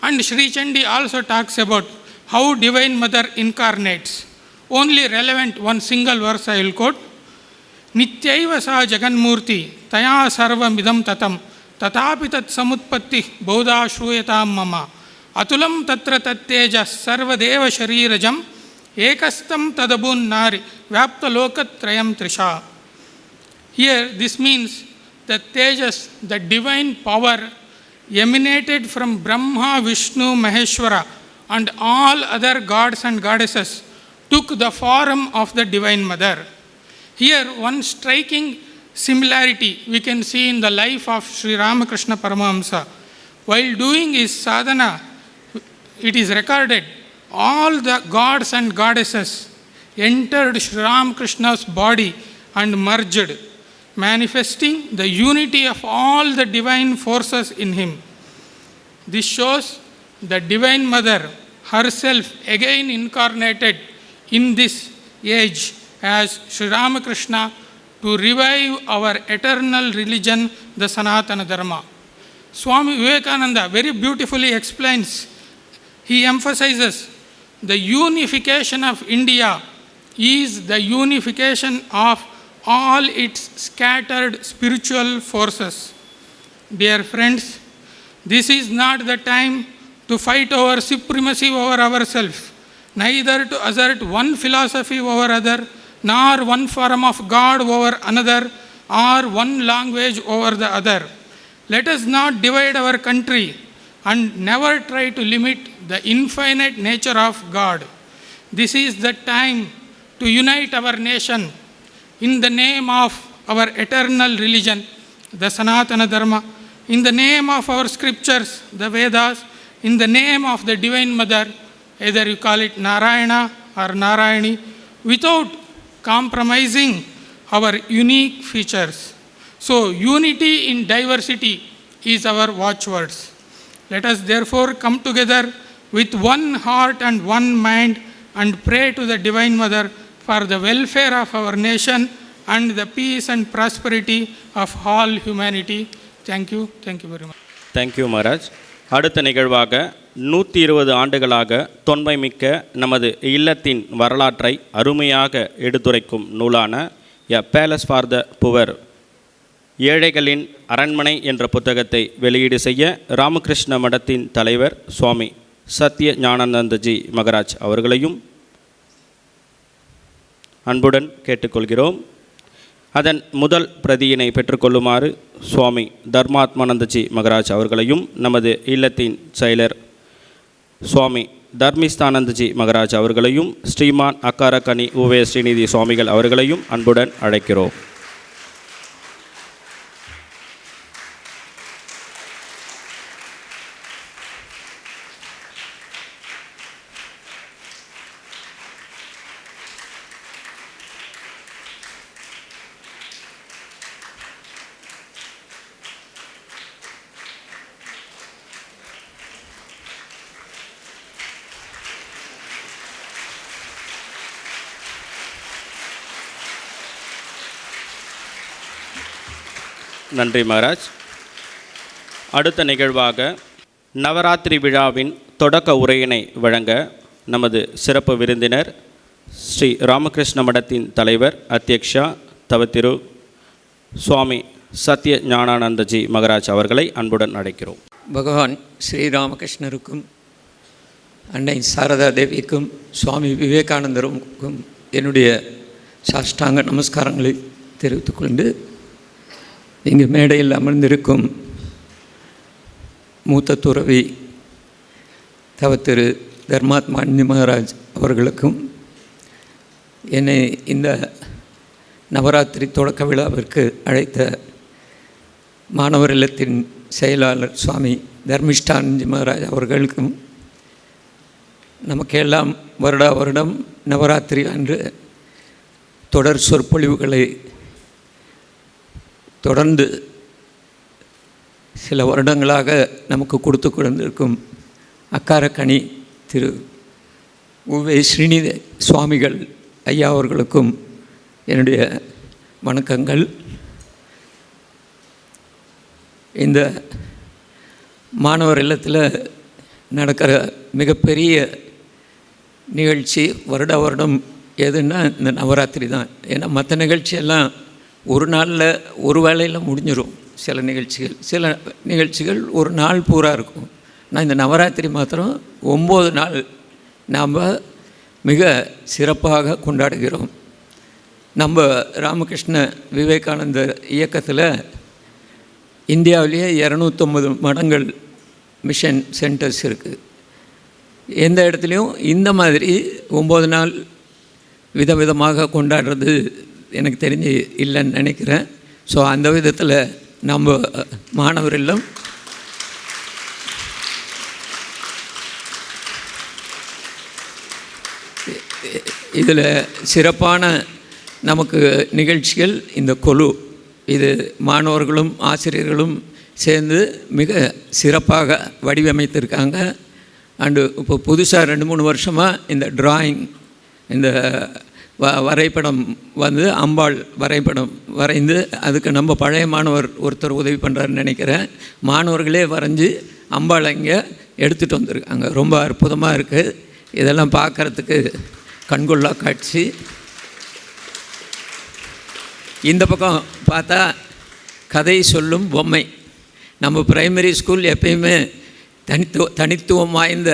[SPEAKER 5] And Sri Chandi also talks about how Divine Mother incarnates. Only relevant one single verse I will quote. Nityaiva sa Jaganmurti Taya Sarvam Idam Tatam Tatapi Tat Samutpatti Bodha Shruyatam Mama Atulam Tatra Tatteja Sarva Deva Sharirajam Ekastam Tadabun Nari Vyapta Lokatrayam Trisha. Here this means that Tejas, the divine power, emanated from Brahma, Vishnu, Maheshwara and all other gods and goddesses, took the form of the Divine Mother. Here one striking similarity we can see in the life of Sri Ramakrishna Paramahamsa. While doing his sadhana, it is recorded, all the gods and goddesses entered Sri Ramakrishna's body and merged, manifesting the unity of all the divine forces in him. This shows the Divine Mother herself again incarnated in this age as Sri Ramakrishna to revive our eternal religion, the Sanatana Dharma. Swami Vivekananda very beautifully explains, he emphasizes the unification of India is the unification of all its scattered spiritual forces. Dear friends, this is not the time to fight over supremacy over ourselves, neither to assert one philosophy over other, nor one form of God over another, or one language over the other. Let us not divide our country and never try to limit the infinite nature of God. This is the time to unite our nation in the name of our eternal religion, the Sanatana Dharma, in the name of our scriptures, the Vedas, in the name of the Divine Mother, either you call it Narayana or Narayani, without compromising our unique features. So, unity in diversity is our watchwords. Let us therefore come together with one heart and one mind and pray to the Divine Mother for the welfare of our nation and the peace and prosperity of all humanity. Thank you very much.
[SPEAKER 2] Thank you Maharaj. அடுத்த நிகழ்வாக 120 ஆண்டுகளாக தொன்மைமிக்க நமது இல்லத்தின் வரலாற்றை அருமையாக எடுத்துரைக்கும் நூலான a palace for the poor, ஏழைகளின் அரண்மனை என்ற புத்தகத்தை வெளியீடு செய்ய ராமகிருஷ்ண மடத்தின் தலைவர் சுவாமி சத்ய ஞானானந்தஜி மகராஜ் அவர்களையும் அன்புடன் கேட்டுக்கொள்கிறோம். அதன் முதல் பிரதியினை பெற்றுக்கொள்ளுமாறு சுவாமி தர்மாத்மானந்தஜி மகராஜ் அவர்களையும் நமது இல்லத்தின் செயலர் சுவாமி தர்மிஸ்தானந்தஜி மகராஜ் அவர்களையும் ஸ்ரீமான் அக்காரக்கனி உவே ஸ்ரீநிதி சுவாமிகள் அவர்களையும் அன்புடன் அழைக்கிறோம். நன்றி மகாராஜ். அடுத்த நிகழ்வாக நவராத்திரி விழாவின் தொடக்க உரையினை வழங்க நமது சிறப்பு விருந்தினர் ஸ்ரீ ராமகிருஷ்ண மடத்தின் தலைவர் அத்தியக்ஷா தவத்திரு சுவாமி சத்ய ஞானானந்தஜி மகராஜ் அவர்களை அன்புடன் அழைக்கிறோம்.
[SPEAKER 6] பகவான் ஸ்ரீராமகிருஷ்ணருக்கும் அன்னை சாரதா தேவிக்கும் சுவாமி விவேகானந்தருக்கும் என்னுடைய சாஷ்டாங்க நமஸ்காரங்களை தெரிவித்துக்கொண்டு, இங்கு மேடையில் அமர்ந்திருக்கும் மூத்த துறவி தவத்திரு தர்மாத்மானந்தி மகாராஜ் அவர்களுக்கும், என்னை இந்த நவராத்திரி தொடக்க விழாவிற்கு அழைத்த மாணவர் இல்லத்தின் செயலாளர் சுவாமி தர்மிஷ்டானந்தி மகாராஜ் அவர்களுக்கும், நமக்கெல்லாம் வருடா வருடம் நவராத்திரி அன்று தொடர் சொற்பொழிவுகளை தொடர்ந்து சில வருடங்களாக நமக்கு கொடுத்து கொண்டிருக்கும் அக்காரக்கனி திரு உவே ஸ்ரீநிதி சுவாமிகள் ஐயா அவர்களுக்கும் என்னுடைய வணக்கங்கள். இந்த மாணவர் இல்லத்தில் நடக்கிற மிகப்பெரிய நிகழ்ச்சி வருட வருடம் எதுன்னா இந்த நவராத்திரி தான். ஏன்னா மற்ற நிகழ்ச்சியெல்லாம் ஒரு நாளில் ஒரு வேளையில் முடிஞ்சிடும். சில நிகழ்ச்சிகள் ஒரு நாள் பூரா இருக்கும். ஆனால் இந்த நவராத்திரி மாத்திரம் 9 நாள் நாம் மிக சிறப்பாக கொண்டாடுகிறோம். நம்ம ராமகிருஷ்ண விவேகானந்தர் இயக்கத்தில் இந்தியாவிலேயே 250 மடங்கள் மிஷன் சென்டர்ஸ் இருக்குது. எந்த இடத்துலையும் இந்த மாதிரி 9 நாள் விதவிதமாக கொண்டாடுறது எனக்கு தெரிஞ்சு இல்லைன்னு நினைக்கிறேன். ஸோ அந்த விதத்தில் நம்ம மாணவர் இல்லம் இதில் சிறப்பான நமக்கு நிகழ்ச்சிகள் இந்த கொலு, இது மாணவர்களும் ஆசிரியர்களும் சேர்ந்து மிக சிறப்பாக வடிவமைத்திருக்காங்க. அண்டு இப்போ புதுசாக 2-3 வருஷமாக இந்த டிராயிங், இந்த வரைபடம் வந்து அம்பாள் வரைபடம் வரைந்து அதுக்கு நம்ம பழைய மாணவர் ஒருத்தர் உதவி பண்ணுறாருன்னு நினைக்கிறேன். மாணவர்களே வரைஞ்சி அம்பாள் இங்கே எடுத்துகிட்டு வந்திருக்காங்க. ரொம்ப அற்புதமாக இருக்குது. இதெல்லாம் பார்க்குறதுக்கு கண்கொள்ளா காட்சி. இந்த பக்கம் பார்த்தா கதை சொல்லும் பொம்மை. நம்ம பிரைமரி ஸ்கூல் எப்பயுமே தனித்துவம் வாய்ந்த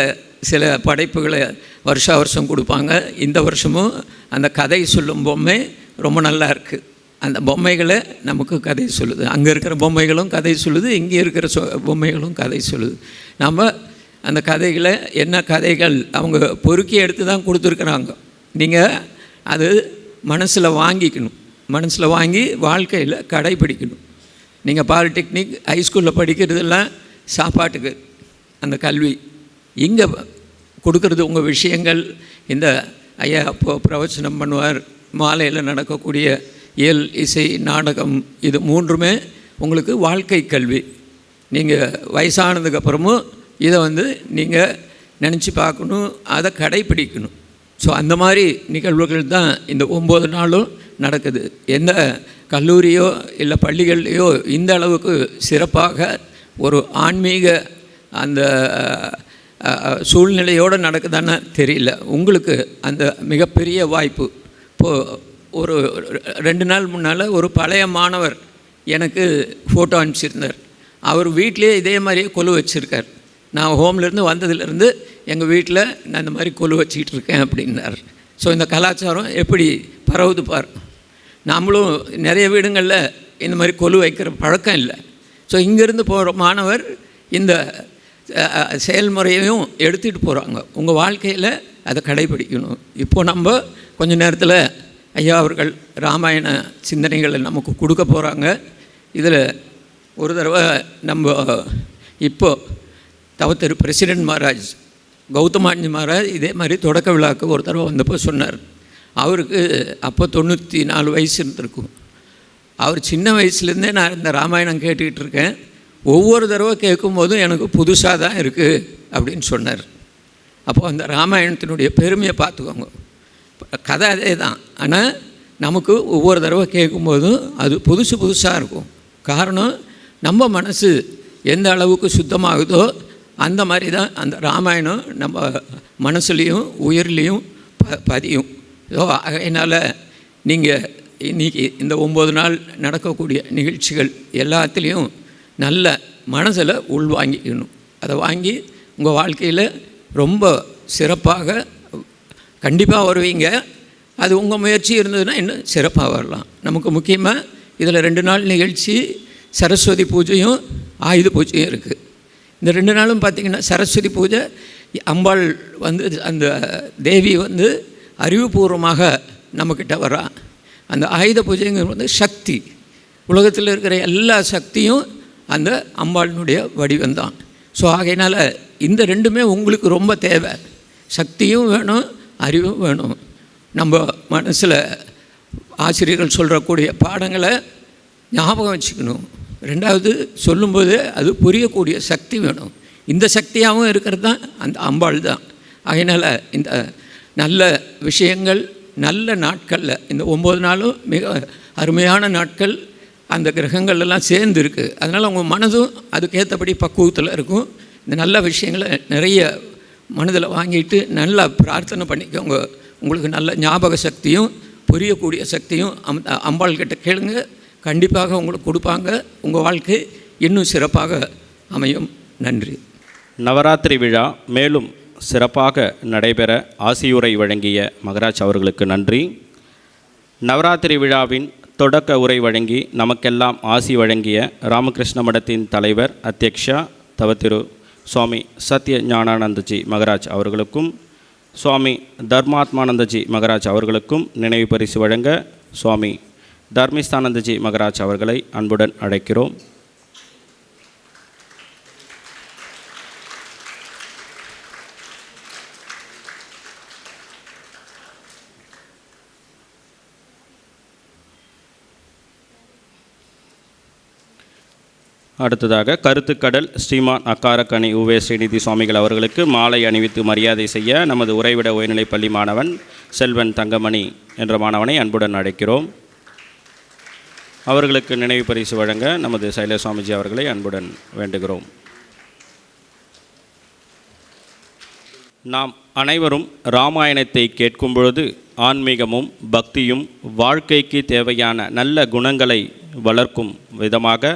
[SPEAKER 6] சில படைப்புகளை வருஷம் கொடுப்பாங்க. இந்த வருஷமும் அந்த கதை சொல்லும் பொம்மை ரொம்ப நல்லா இருக்குது. அந்த பொம்மைகளை நமக்கு கதை சொல்லுது. அங்கே இருக்கிற பொம்மைகளும் கதை சொல்லுது, இங்கே இருக்கிற பொம்மைகளும் கதை சொல்லுது. நம்ம அந்த கதைகளை என்ன கதைகள் அவங்க பொறுக்கி எடுத்து தான் கொடுத்துருக்குறாங்க. நீங்கள் அது மனசில் வாங்கிக்கணும், மனசில் வாங்கி வாழ்க்கையில் கடைப்பிடிக்கணும். நீங்கள் பாலிடெக்னிக் ஹைஸ்கூலில் படிக்கிறதெல்லாம் சாப்பாட்டுக்கு அந்த கல்வி, இங்கே கொடுக்கறது உங்கள் விஷயங்கள். இந்த ஐயா அப்போது பிரவச்சனம் பண்ணுவார், மாலையில் நடக்கக்கூடிய இயல், இசை, நாடகம், இது மூன்றுமே உங்களுக்கு வாழ்க்கை கல்வி. நீங்கள் வயசானதுக்கப்புறமும் இதை நீங்கள் நினச்சி பார்க்கணும், அதை கடைப்பிடிக்கணும். ஸோ அந்த மாதிரி நிகழ்வுகள் தான் இந்த 9 நாளும் நடக்குது. எந்த கல்லூரியோ இல்லை பள்ளிகள்லையோ இந்த அளவுக்கு சிறப்பாக ஒரு ஆன்மீக அந்த சூழ்நிலையோடு நடக்குதான்னு தெரியல. உங்களுக்கு அந்த மிகப்பெரிய வாய்ப்பு. இப்போது ஒரு 2 நாள் முன்னால் ஒரு பழைய மாணவர் எனக்கு ஃபோட்டோ அனுப்பிச்சிருந்தார். அவர் வீட்டிலே இதே மாதிரியே கொலு வச்சுருக்கார். நான் ஹோம்லேருந்து வந்ததுலேருந்து எங்கள் வீட்டில் நான் இந்த மாதிரி கொலு வச்சிக்கிட்டு இருக்கேன் அப்படின்னார். ஸோ இந்த கலாச்சாரம் எப்படி பரவுது பார். நம்மளும் நிறைய வீடுங்களில் இந்த மாதிரி கொலு வைக்கிற பழக்கம் இல்லை. ஸோ இங்கேருந்து போகிற மாணவர் இந்த செயல்முறையையும் எடுத்துகிட்டு போகிறாங்க. உங்கள் வாழ்க்கையில் அதை கடைப்பிடிக்கணும். இப்போது நம்ம கொஞ்சம் நேரத்தில் ஐயா அவர்கள் ராமாயண சிந்தனைகளை நமக்கு கொடுக்க போகிறாங்க. இதில் ஒரு தடவை நம்ம இப்போது தவத்திரு பிரசிடென்ட் மகாராஜ் கௌதமானி மகாராஜ் இதே மாதிரி தொடக்க விழாவுக்கு ஒரு தடவை வந்தப்போ சொன்னார். அவருக்கு அப்போ 94 வயசு இருந்திருக்கும். அவர் சின்ன வயசுலேருந்தே நான் இந்த ராமாயணம் கேட்டுக்கிட்டு இருக்கேன், ஒவ்வொரு தடவை கேட்கும்போதும் எனக்கு புதுசாக தான் இருக்குது அப்படின்னு சொன்னார். அப்போது அந்த ராமாயணத்தினுடைய பெருமையை பார்த்துக்கோங்க. கதை அதே தான், ஆனால் நமக்கு ஒவ்வொரு தடவை கேட்கும்போதும் அது புதுசாக இருக்கும். காரணம், நம்ம மனசு எந்த அளவுக்கு சுத்தமாகுதோ அந்த மாதிரி தான் அந்த ராமாயணம் நம்ம மனசுலேயும் உயிர்லேயும் பதியும். ஸோ அதனால் நீங்கள் இன்றைக்கி இந்த 9 நாள் நடக்கக்கூடிய நிகழ்ச்சிகள் எல்லாத்துலேயும் நல்ல மனசில் உள்வாங்கிக்கணும். அதை வாங்கி உங்கள் வாழ்க்கையில் ரொம்ப சிறப்பாக கண்டிப்பாக வருவீங்க. அது உங்கள் முயற்சி இருந்ததுன்னா இன்னும் சிறப்பாக வரலாம். நமக்கு முக்கியமாக இதில் 2 நாள் நிகழ்ச்சி சரஸ்வதி பூஜையும் ஆயுத பூஜையும் இருக்குது. இந்த 2 நாளும் பார்த்திங்கன்னா சரஸ்வதி பூஜை அம்பாள் அந்த தேவி அறிவுபூர்வமாக நம்மக்கிட்ட வரா. அந்த ஆயுத பூஜைங்கிறது சக்தி, உலகத்தில் இருக்கிற எல்லா சக்தியும் அந்த அம்பாளினுடைய வடிவம்தான். ஸோ ஆகையினால் இந்த 2மே உங்களுக்கு ரொம்ப தேவை. சக்தியும் வேணும், அறிவும் வேணும். நம்ம மனசில் ஆசிரியர்கள் சொல்கிறக்கூடிய பாடங்களை ஞாபகம் வச்சுக்கணும். 2வது சொல்லும்போது அது புரியக்கூடிய சக்தி வேணும். இந்த சக்தியாகவும் இருக்கிறது தான் அந்த அம்பாள் தான். அதனால் இந்த நல்ல விஷயங்கள் நல்ல நாட்களில் இந்த 9 நாளும் மிக அருமையான நாட்கள். அந்த கிரகங்கள் எல்லாம் சேர்ந்து இருக்குது. அதனால் உங்கள் மனதும் அதுக்கேற்றபடி பக்குவத்தில் இருக்கும். இந்த நல்ல விஷயங்களை நிறைய மனதில் வாங்கிட்டு நல்லா பிரார்த்தனை பண்ணிக்கோங்க. உங்களுக்கு நல்ல ஞாபக சக்தியும் புரியக்கூடிய சக்தியும் அம்பாள் கிட்ட கேளுங்க, கண்டிப்பாக உங்களுக்கு கொடுப்பாங்க. உங்கள் வாழ்க்கை இன்னும் சிறப்பாக அமையும். நன்றி.
[SPEAKER 2] நவராத்திரி விழா மேலும் சிறப்பாக நடைபெற ஆசியுரை வழங்கிய மகராஜ் அவர்களுக்கு நன்றி. நவராத்திரி விழாவின் தொடக்க உரை வழங்கி நமக்கெல்லாம் ஆசி வழங்கிய ராமகிருஷ்ண மடத்தின் தலைவர் அத்தியக்ஷா தவத்திரு சுவாமி சத்ய ஞானானந்தஜி மகராஜ் அவர்களுக்கும் சுவாமி தர்மாத்மானந்தஜி மகராஜ் அவர்களுக்கும் நினைவு பரிசு வழங்க சுவாமி தர்மிஸ்தானந்தஜி மகராஜ் அவர்களை அன்புடன் அழைக்கிறோம். அடுத்ததாக கருத்துக்கடல் ஸ்ரீமான் அக்காரக்கணி உவே ஸ்ரீநிதி சுவாமிகள் அவர்களுக்கு மாலை அணிவித்து மரியாதை செய்ய நமது உறைவிட உயர்நிலைப் பள்ளி மாணவன் செல்வன் தங்கமணி என்ற மாணவனை அன்புடன் அழைக்கிறோம். அவர்களுக்கு நினைவு பரிசு வழங்க நமது சைல சுவாமிஜி அவர்களை அன்புடன் வேண்டுகிறோம். நாம் அனைவரும் இராமாயணத்தை கேட்கும் பொழுது ஆன்மீகமும் பக்தியும் வாழ்க்கைக்கு தேவையான நல்ல குணங்களை வளர்க்கும் விதமாக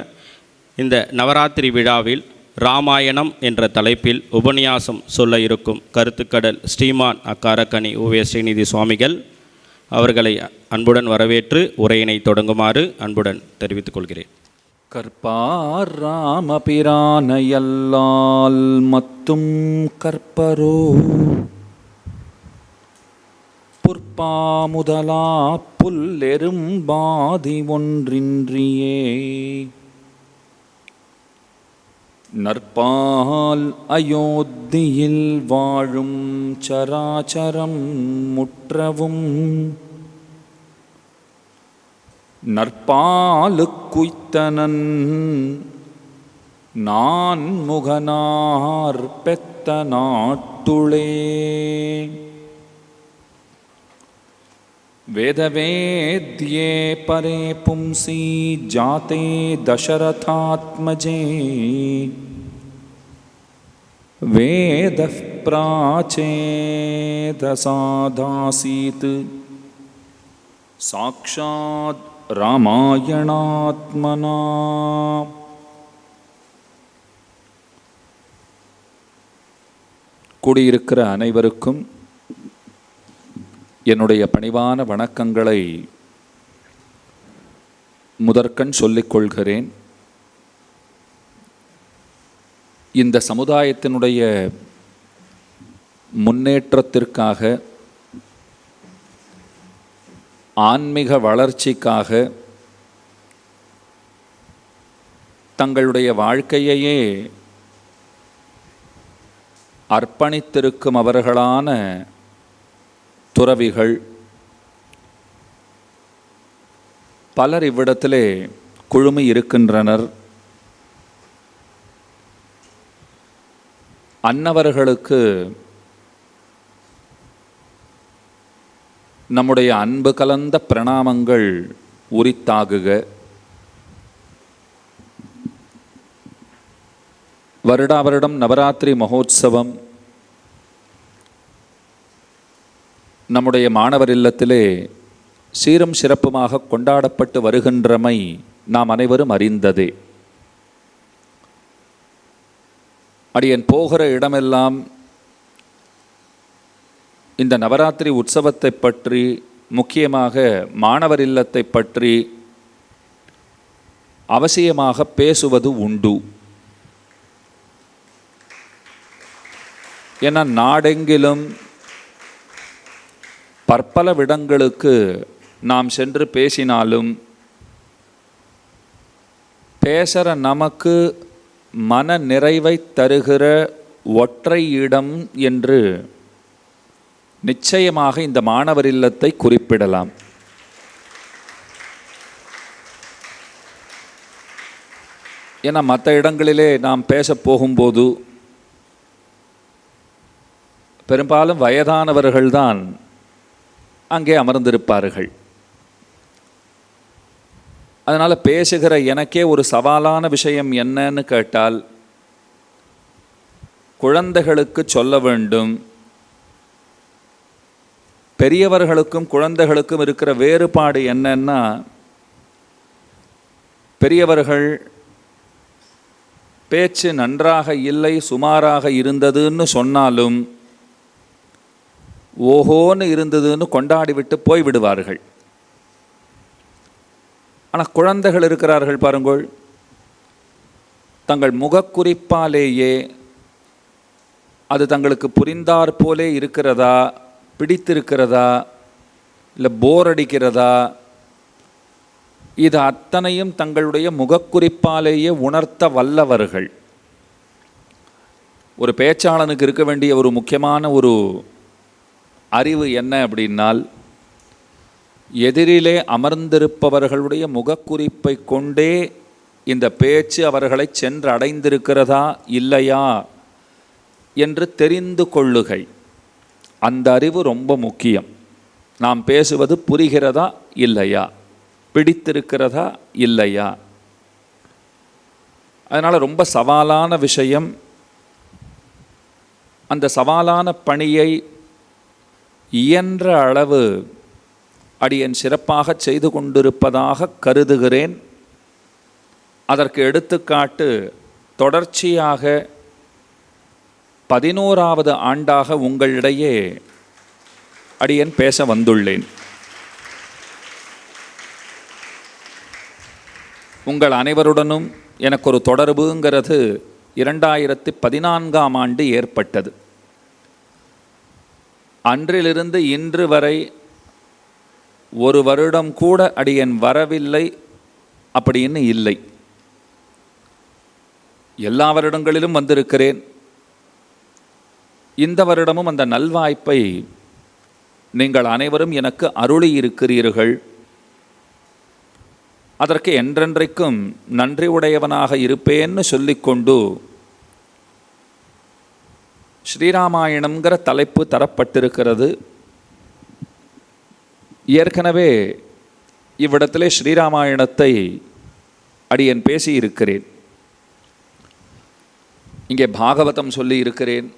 [SPEAKER 2] இந்த நவராத்திரி விழாவில் இராமாயணம் என்ற தலைப்பில் உபன்யாசம் சொல்ல இருக்கும் கருத்துக்கடல் ஸ்ரீமான் அக்காரக்கனி உவே ஸ்ரீநிதி சுவாமிகள் அவர்களை அன்புடன் வரவேற்று உரையினை தொடங்குமாறு அன்புடன் தெரிவித்துக் கொள்கிறேன்.
[SPEAKER 7] கற்பார் ராமபிரானையல்லால் மத்தும் கற்பரோ புற்பாமுதலா புல்லெரும்பாதி ஒன்றின்றியே நற்பால் அயோத்தியில் வாழும் சராச்சரம் முற்றவும் நற்பாலுக்குய்த்தனன் நான் முகனார் பெத்த நாட்டுளே வேதவேத்யே பரே பும்சி ஜாதே தசரதாத்மஜே வேதः பிராச்சேதசாதாசீத் சாக்ஷாத் ராமாயணாத்மனா. கூடியிருக்கிற அனைவருக்கும் என்னுடைய பணிவான வணக்கங்களை முதற்கண் சொல்லிக்கொள்கிறேன். இந்த சமுதாயத்தினுடைய முன்னேற்றத்திற்காக, ஆன்மீக வளர்ச்சிக்காக தங்களுடைய வாழ்க்கையையே அர்ப்பணித்திருக்கும் அவர்களான துறவிகள் பலர் இவ்விடத்திலே குழுமி இருக்கின்றனர். அன்னவர்களுக்கு நம்முடைய அன்பு கலந்த பிரணாமங்கள் உரித்தாகுக. வருடா வருடம் நவராத்திரி மகோத்சவம் நம்முடைய மாணவர் இல்லத்திலே சீரும் சிறப்புமாக கொண்டாடப்பட்டு வருகின்றமை நாம் அனைவரும் அறிந்ததே. அடியேன் போகிற இடமெல்லாம் இந்த நவராத்திரி உற்சவத்தை பற்றி, முக்கியமாக மாணவர் இல்லத்தை பற்றி அவசியமாக பேசுவது உண்டு. ஏன்னா நாடெங்கிலும் பற்பல விடங்களுக்கு நாம் சென்று பேசினாலும் பேசுகிற நமக்கு மன நிறைவை தருகிற ஒற்றை இடம் என்று நிச்சயமாக இந்த மாணவர் இல்லத்தை குறிப்பிடலாம். ஏன்னா மற்ற இடங்களிலே நாம் பேச போகும்போது பெரும்பாலும் வயதானவர்கள்தான் அங்கே அமர்ந்திருப்பார்கள். அதனால் பேசுகிற எனக்கே ஒரு சவாலான விஷயம் என்னன்னு கேட்டால், குழந்தைகளுக்கு சொல்ல வேண்டும், பெரியவர்களுக்கும் குழந்தைகளுக்கும் இருக்கிற வேறுபாடு என்னன்னா, பெரியவர்கள் பேச்சு நன்றாக இல்லை, சுமாராக இருந்ததுன்னு சொன்னாலும் ஓஹோன்னு இருந்ததுன்னு கொண்டாடிவிட்டு போய்விடுவார்கள். ஆனால் குழந்தைகள் இருக்கிறார்கள் பாருங்கள், தங்கள் முகக்குறிப்பாலேயே அது தங்களுக்கு புரிந்தாற்போலே இருக்கிறதா, பிடித்திருக்கிறதா, இல்லை போர் அடிக்கிறதா, இது அத்தனையும் தங்களுடைய முகக்குறிப்பாலேயே உணர்த்த வல்லவர்கள். ஒரு பேச்சாளனுக்கு இருக்க வேண்டிய ஒரு முக்கியமான ஒரு அறிவு என்ன அப்படின்னால், எதிரிலே அமர்ந்திருப்பவர்களுடைய முகக்குறிப்பை கொண்டே இந்த பேச்சு அவர்களை சென்று அடைந்திருக்கிறதா இல்லையா என்று தெரிந்து கொள்ளுகை. அந்த அறிவு ரொம்ப முக்கியம். நாம் பேசுவது புரிகிறதா இல்லையா, பிடித்திருக்கிறதா இல்லையா. அதனால் ரொம்ப சவாலான விஷயம். அந்த சவாலான பணியை இயன்ற அளவு அடியேன் சிறப்பாக செய்து கொண்டிருப்பதாக கருதுகிறேன். அதற்கு எடுத்துக்காட்டு தொடர்ச்சியாக 11வது ஆண்டாக உங்களிடையே அடியேன் பேச வந்துள்ளேன். உங்கள் அனைவருடனும் எனக்கு ஒரு தொடர்புங்கிறது 2014ஆம் ஆண்டு ஏற்பட்டது. அன்றிலிருந்து இன்று வரை ஒரு வருடம் கூட அடியேன் வரவில்லை அப்படின்னு இல்லை. எல்லா வருடங்களிலும் வந்திருக்கிறேன். இந்த வருடமும் அந்த நல்வாய்ப்பை நீங்கள் அனைவரும் எனக்கு அருளி இருக்கிறீர்கள். அதற்கு என்றென்றைக்கும் நன்றி உடையவனாக இருப்பேன்னு சொல்லிக்கொண்டு, ஸ்ரீராமாயணம்ங்கிற தலைப்பு தரப்பட்டிருக்கிறது. ஏற்கனவே இவ்விடத்திலே ஸ்ரீராமாயணத்தை அடியேன் பேசியிருக்கிறேன். இங்கே பாகவதம் சொல்லி இருக்கிறேன்.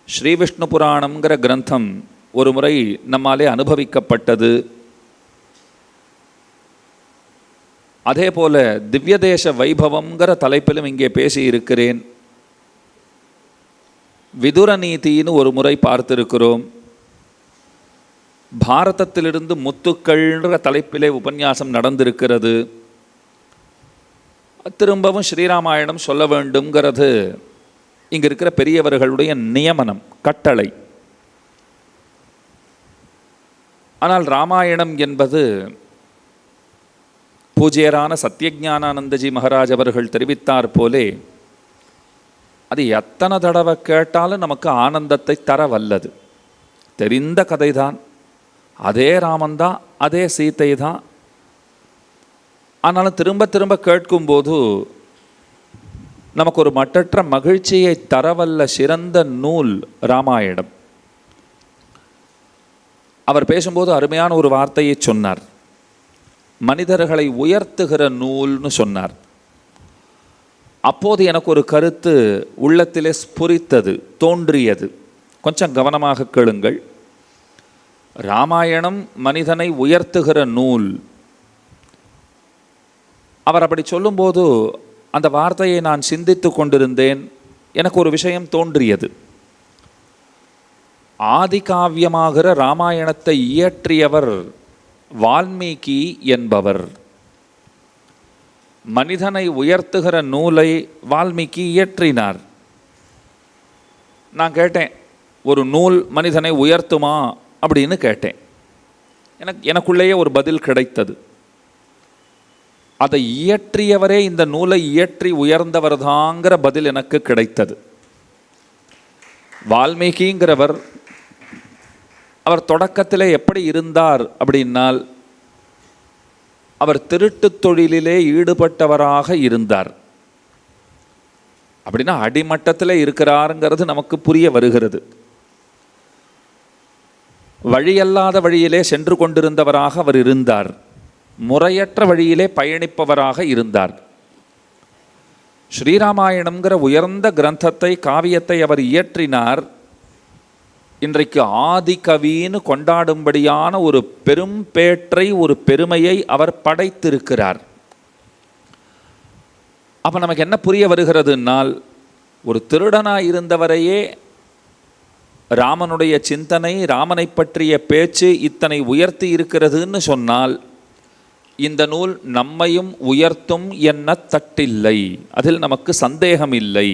[SPEAKER 7] ஸ்ரீ விஷ்ணு புராணம்ங்கிற கிரந்தம் ஒரு முறை நம்மாலே அனுபவிக்கப்பட்டது. அதே போல திவ்யதேச வைபவம்ங்கிற தலைப்பிலும் இங்கே பேசியிருக்கிறேன். விதுர நீதின்னு ஒரு முறை பார்த்திருக்கிறோம். பாரதத்திலிருந்து முத்துக்கள்ன்ற தலைப்பிலே உபன்யாசம் நடந்திருக்கிறது. திரும்பவும் ஸ்ரீராமாயணம் சொல்ல வேண்டும்ங்கிறது இங்கே இருக்கிற பெரியவர்களுடைய நியமனம், கட்டளை. ஆனால் ராமாயணம் என்பது பூஜ்யரான சத்யஞானானந்தஜி மகாராஜ் அவர்கள் தெரிவித்தார் போலே, அது எத்தனை தடவை கேட்டாலும் நமக்கு ஆனந்தத்தை தர வல்லது. தெரிந்த கதை தான், அதே ராமன்தான், அதே சீத்தை தான். ஆனாலும் திரும்ப திரும்ப கேட்கும்போது நமக்கு ஒரு மட்டற்ற மகிழ்ச்சியை தரவல்ல சிறந்த நூல் ராமாயணம். அவர் பேசும்போது அருமையான ஒரு வார்த்தையை சொன்னார். மனிதர்களை உயர்த்துகிற நூல்னு சொன்னார். அப்போது எனக்கு ஒரு கருத்து உள்ளத்திலே ஸ்புரித்தது, தோன்றியது. கொஞ்சம் கவனமாக கேளுங்கள். ராமாயணம் மனிதனை உயர்த்துகிற நூல். அவர் அப்படி சொல்லும்போது அந்த வார்த்தையை நான் சிந்தித்து கொண்டிருந்தேன். எனக்கு ஒரு விஷயம் தோன்றியது. ஆதி காவியமாகிற ராமாயணத்தை இயற்றியவர் வால்மீகி என்பவர். மனிதனை உயர்த்துகிற நூலை வால்மீகி இயற்றினார். நான் கேட்டேன், ஒரு நூல் மனிதனை உயர்த்துமா அப்படின்னு கேட்டேன். எனக்குள்ளேயே ஒரு பதில் கிடைத்தது. அதை இயற்றியவரே இந்த நூலை இயற்றி உயர்ந்தவர் தாங்கிற பதில் எனக்கு கிடைத்தது. வால்மீகிங்கிறவர் அவர் தொடக்கத்திலே எப்படி இருந்தார் அப்படின்னால், அவர் திருட்டு தொழிலிலே ஈடுபட்டவராக இருந்தார். அப்படின்னா அடிமட்டத்தில் இருக்கிறாருங்கிறது நமக்கு புரிய வருகிறது. வழியல்லாத வழியிலே சென்று கொண்டிருந்தவராக அவர் இருந்தார். முறையற்ற வழியிலே பயணிப்பவராக இருந்தார். ஸ்ரீராமாயணம்ங்கிற உயர்ந்த கிரந்தத்தை, காவியத்தை அவர் இயற்றினார். இன்றைக்கு ஆதி கவின்னு கொண்டாடும்படியான ஒரு பெரும் பேற்றை, ஒரு பெருமையை அவர் படைத்திருக்கிறார். அப்போ நமக்கு என்ன புரிய வருகிறதுனால், ஒரு திருடனாக இருந்தவரையே ராமனுடைய சிந்தனை, ராமனை பற்றிய பேச்சு இத்தனை உயர்த்தி இருக்கிறதுன்னு சொன்னால், இந்த நூல் நம்மையும் உயர்த்தும் என்ன தட்டில்லை, அதில் நமக்கு சந்தேகம் இல்லை.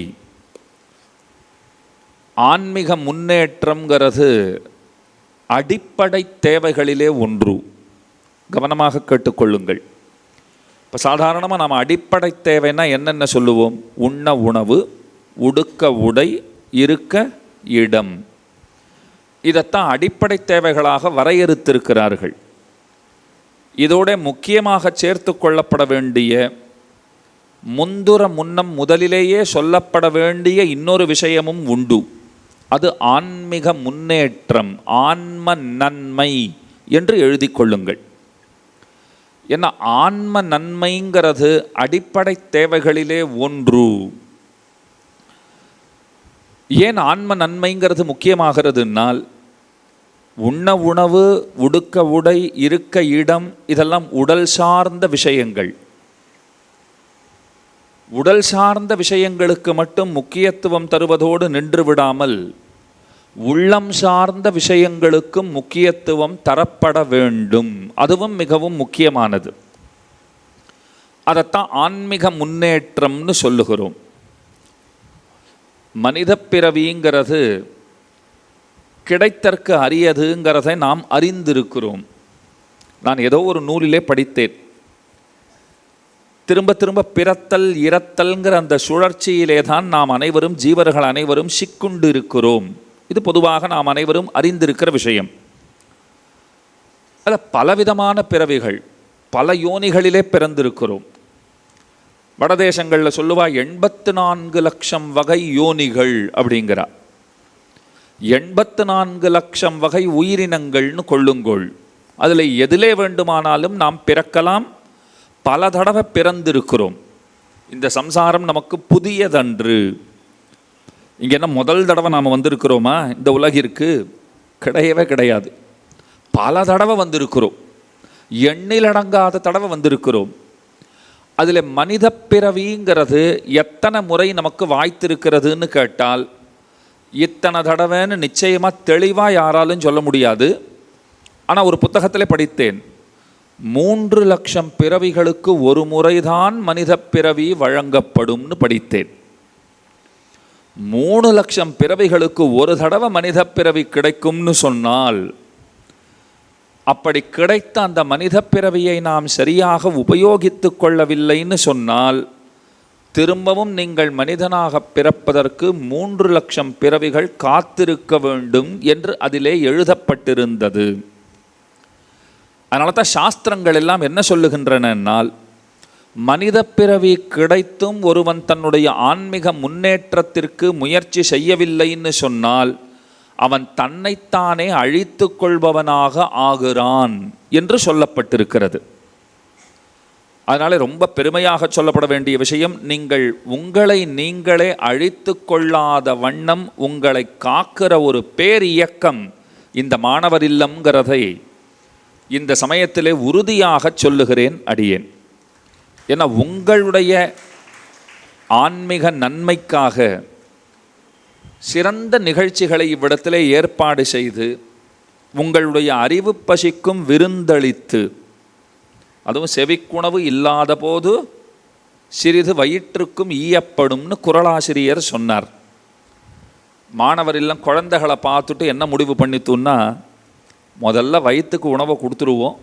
[SPEAKER 7] ஆன்மீக முன்னேற்றம்ங்கிறது அடிப்படை தேவைகளிலே ஒன்று. கவனமாக கேட்டுக்கொள்ளுங்கள். இப்போ சாதாரணமாக நாம் அடிப்படை தேவைன்னா என்னென்ன சொல்லுவோம்? உண்ண உணவு, உடுக்க உடை, இருக்க இடம். இதைத்தான் அடிப்படை தேவைகளாக வரையறுத்திருக்கிறார்கள். இதோட முக்கியமாக சேர்த்து கொள்ளப்பட வேண்டிய, முதலிலேயே சொல்லப்பட வேண்டிய இன்னொரு விஷயமும் உண்டு. அது ஆன்மீக முன்னேற்றம், ஆன்ம நன்மை என்று எழுதி கொள்ளுங்கள். ஏன்னா ஆன்ம நன்மைங்கிறது அடிப்படை தேவைகளிலே ஒன்று. ஏன் ஆன்ம நன்மைங்கிறது முக்கியமாகிறதுனால், உண்ண உணவு, உடுக்க உடை, இருக்க இடம் இதெல்லாம் உடல் சார்ந்த விஷயங்கள். உடல் சார்ந்த விஷயங்களுக்கு மட்டும் முக்கியத்துவம் தருவதோடு நின்று விடாமல் உள்ளம் சார்ந்த விஷயங்களுக்கும் முக்கியத்துவம் தரப்பட வேண்டும். அதுவும் மிகவும் முக்கியமானது. அதைத்தான் ஆன்மீக முன்னேற்றம்னு சொல்லுகிறோம். மனித பிறவிங்கிறது கிடைத்தற்கு அரியதுங்கிறதை நாம் அறிந்திருக்கிறோம். நான் ஏதோ ஒரு நூலிலே படித்தேன். திரும்ப திரும்ப பிறத்தல் இறத்தல்ங்கிற அந்த சுழற்சியிலே தான் நாம் அனைவரும், ஜீவர்கள் அனைவரும் சிக்குண்டு இருக்கிறோம். இது பொதுவாக நாம் அனைவரும் அறிந்திருக்கிற விஷயம். அதில் பலவிதமான பிறவிகள், பல யோனிகளிலே பிறந்திருக்கிறோம். வடதேசங்களில் சொல்லுவா 84 லட்சம் வகை யோனிகள் அப்படிங்கிறா. 84 லட்சம் வகை உயிரினங்கள்னு கொள்ளுங்கோள். அதில் எதிலே வேண்டுமானாலும் நாம் பிறக்கலாம். பல தடவை பிறந்திருக்கிறோம். இந்த சம்சாரம் நமக்கு புதியதன்று. இங்கே என்ன முதல் தடவை நாம் வந்திருக்கிறோமா இந்த உலகிற்கு? கிடையவே கிடையாது. பல தடவை வந்திருக்கிறோம். எண்ணிலடங்காத தடவை வந்திருக்கிறோம். அதில் மனித பிறவிங்கிறது எத்தனை முறை நமக்கு வாய்த்திருக்கிறதுன்னு கேட்டால், இத்தனை தடவைன்னு நிச்சயமாக தெளிவாக யாராலும் சொல்ல முடியாது. ஆனால் ஒரு புத்தகத்தில் படித்தேன், 3 லட்சம் பிறவிகளுக்கு ஒரு முறைதான் மனித பிறவி வழங்கப்படும்னு படித்தேன். 3 லட்சம் பிறவிகளுக்கு ஒரு தடவை மனித பிறவி கிடைக்கும்னு சொன்னால், அப்படி கிடைத்த அந்த மனித பிறவியை நாம் சரியாக உபயோகித்து கொள்ளவில்லைன்னு சொன்னால், திரும்பவும் நீங்கள் மனிதனாக பிறப்பதற்கு 3 லட்சம் பிறவிகள் காத்திருக்க வேண்டும் என்று அதிலே எழுதப்பட்டிருந்தது. அதனால தான் சாஸ்திரங்கள் எல்லாம் என்ன சொல்லுகின்றனால், மனித பிறவி கிடைத்தும் ஒருவன் தன்னுடைய ஆன்மீக முன்னேற்றத்திற்கு முயற்சி செய்யவில்லைன்னு சொன்னால், அவன் தன்னைத்தானே அழித்து கொள்பவனாக ஆகிறான் என்று சொல்லப்பட்டிருக்கிறது. அதனால ரொம்ப பெருமையாக சொல்லப்பட வேண்டிய விஷயம், நீங்கள் உங்களை நீங்களே அழித்து கொள்ளாத வண்ணம் உங்களை காக்கிற ஒரு பேரியக்கம் இந்த மாணவர் இல்லம்ங்கிறதை இந்த சமயத்திலே உறுதியாக சொல்லுகிறேன் அடியேன். ஏன்னா உங்களுடைய ஆன்மீக நன்மைக்காக சிறந்த நிகழ்ச்சிகளை இவ்விடத்திலே ஏற்பாடு செய்து, உங்களுடைய அறிவு பசிக்கும் விருந்தளித்து, அதுவும் செவிக்குணவு இல்லாத போது சிறிது வயிற்றுக்கும் ஈயப்படும்னு குறளாசிரியர் சொன்னார். மாணவர் இல்லம் குழந்தைகளை பார்த்துட்டு என்ன முடிவு பண்ணித்தோன்னா, முதல்ல வயிற்றுக்கு உணவை கொடுத்துருவோம்,